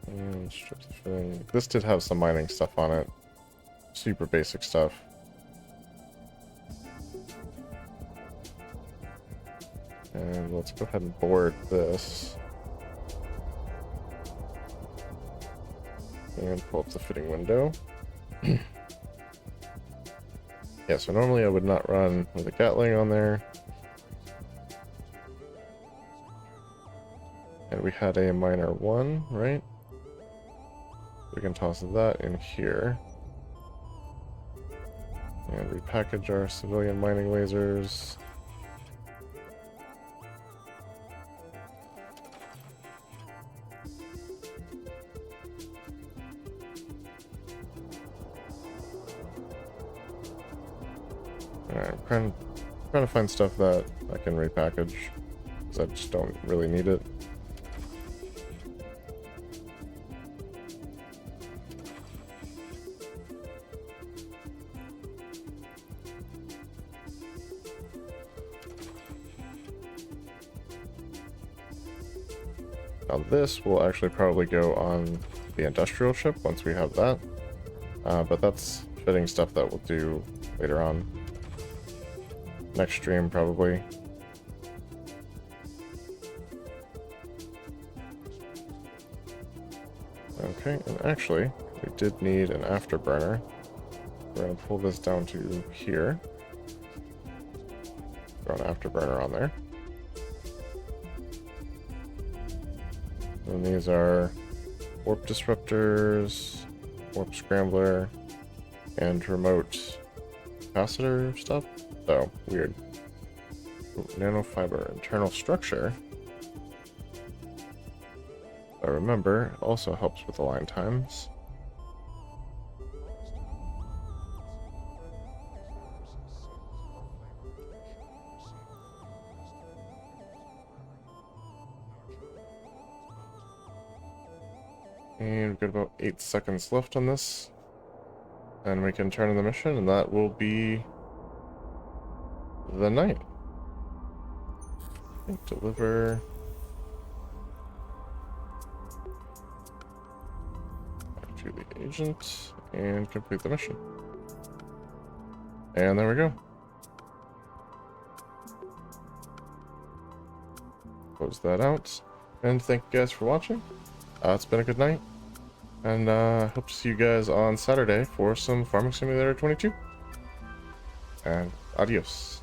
And strip fitting. This did have some mining stuff on it. Super basic stuff. And let's go ahead and board this. And pull up the fitting window. Yeah, so normally I would not run with a Gatling on there. And we had a miner 1, right? We can toss that in here. And repackage our civilian mining lasers. Alright, I'm trying to find stuff that I can repackage, because I just don't really need it. Now this will actually probably go on the industrial ship once we have that, but that's fitting stuff that we'll do later on. Next stream, probably. Okay, and actually, we did need an afterburner. We're going to pull this down to here. Throw an afterburner on there. And these are warp disruptors. warp scrambler, and remote capacitor stuff. So weird. Ooh, nanofiber internal structure. I remember also helps with align times. And we've got about 8 seconds left on this. And we can turn in the mission, and that will be the night. Deliver. Back to the agent, and complete the mission. And there we go. Close that out. And thank you guys for watching. It's been a good night. And hope to see you guys on Saturday for some Farming Simulator 22. And adios.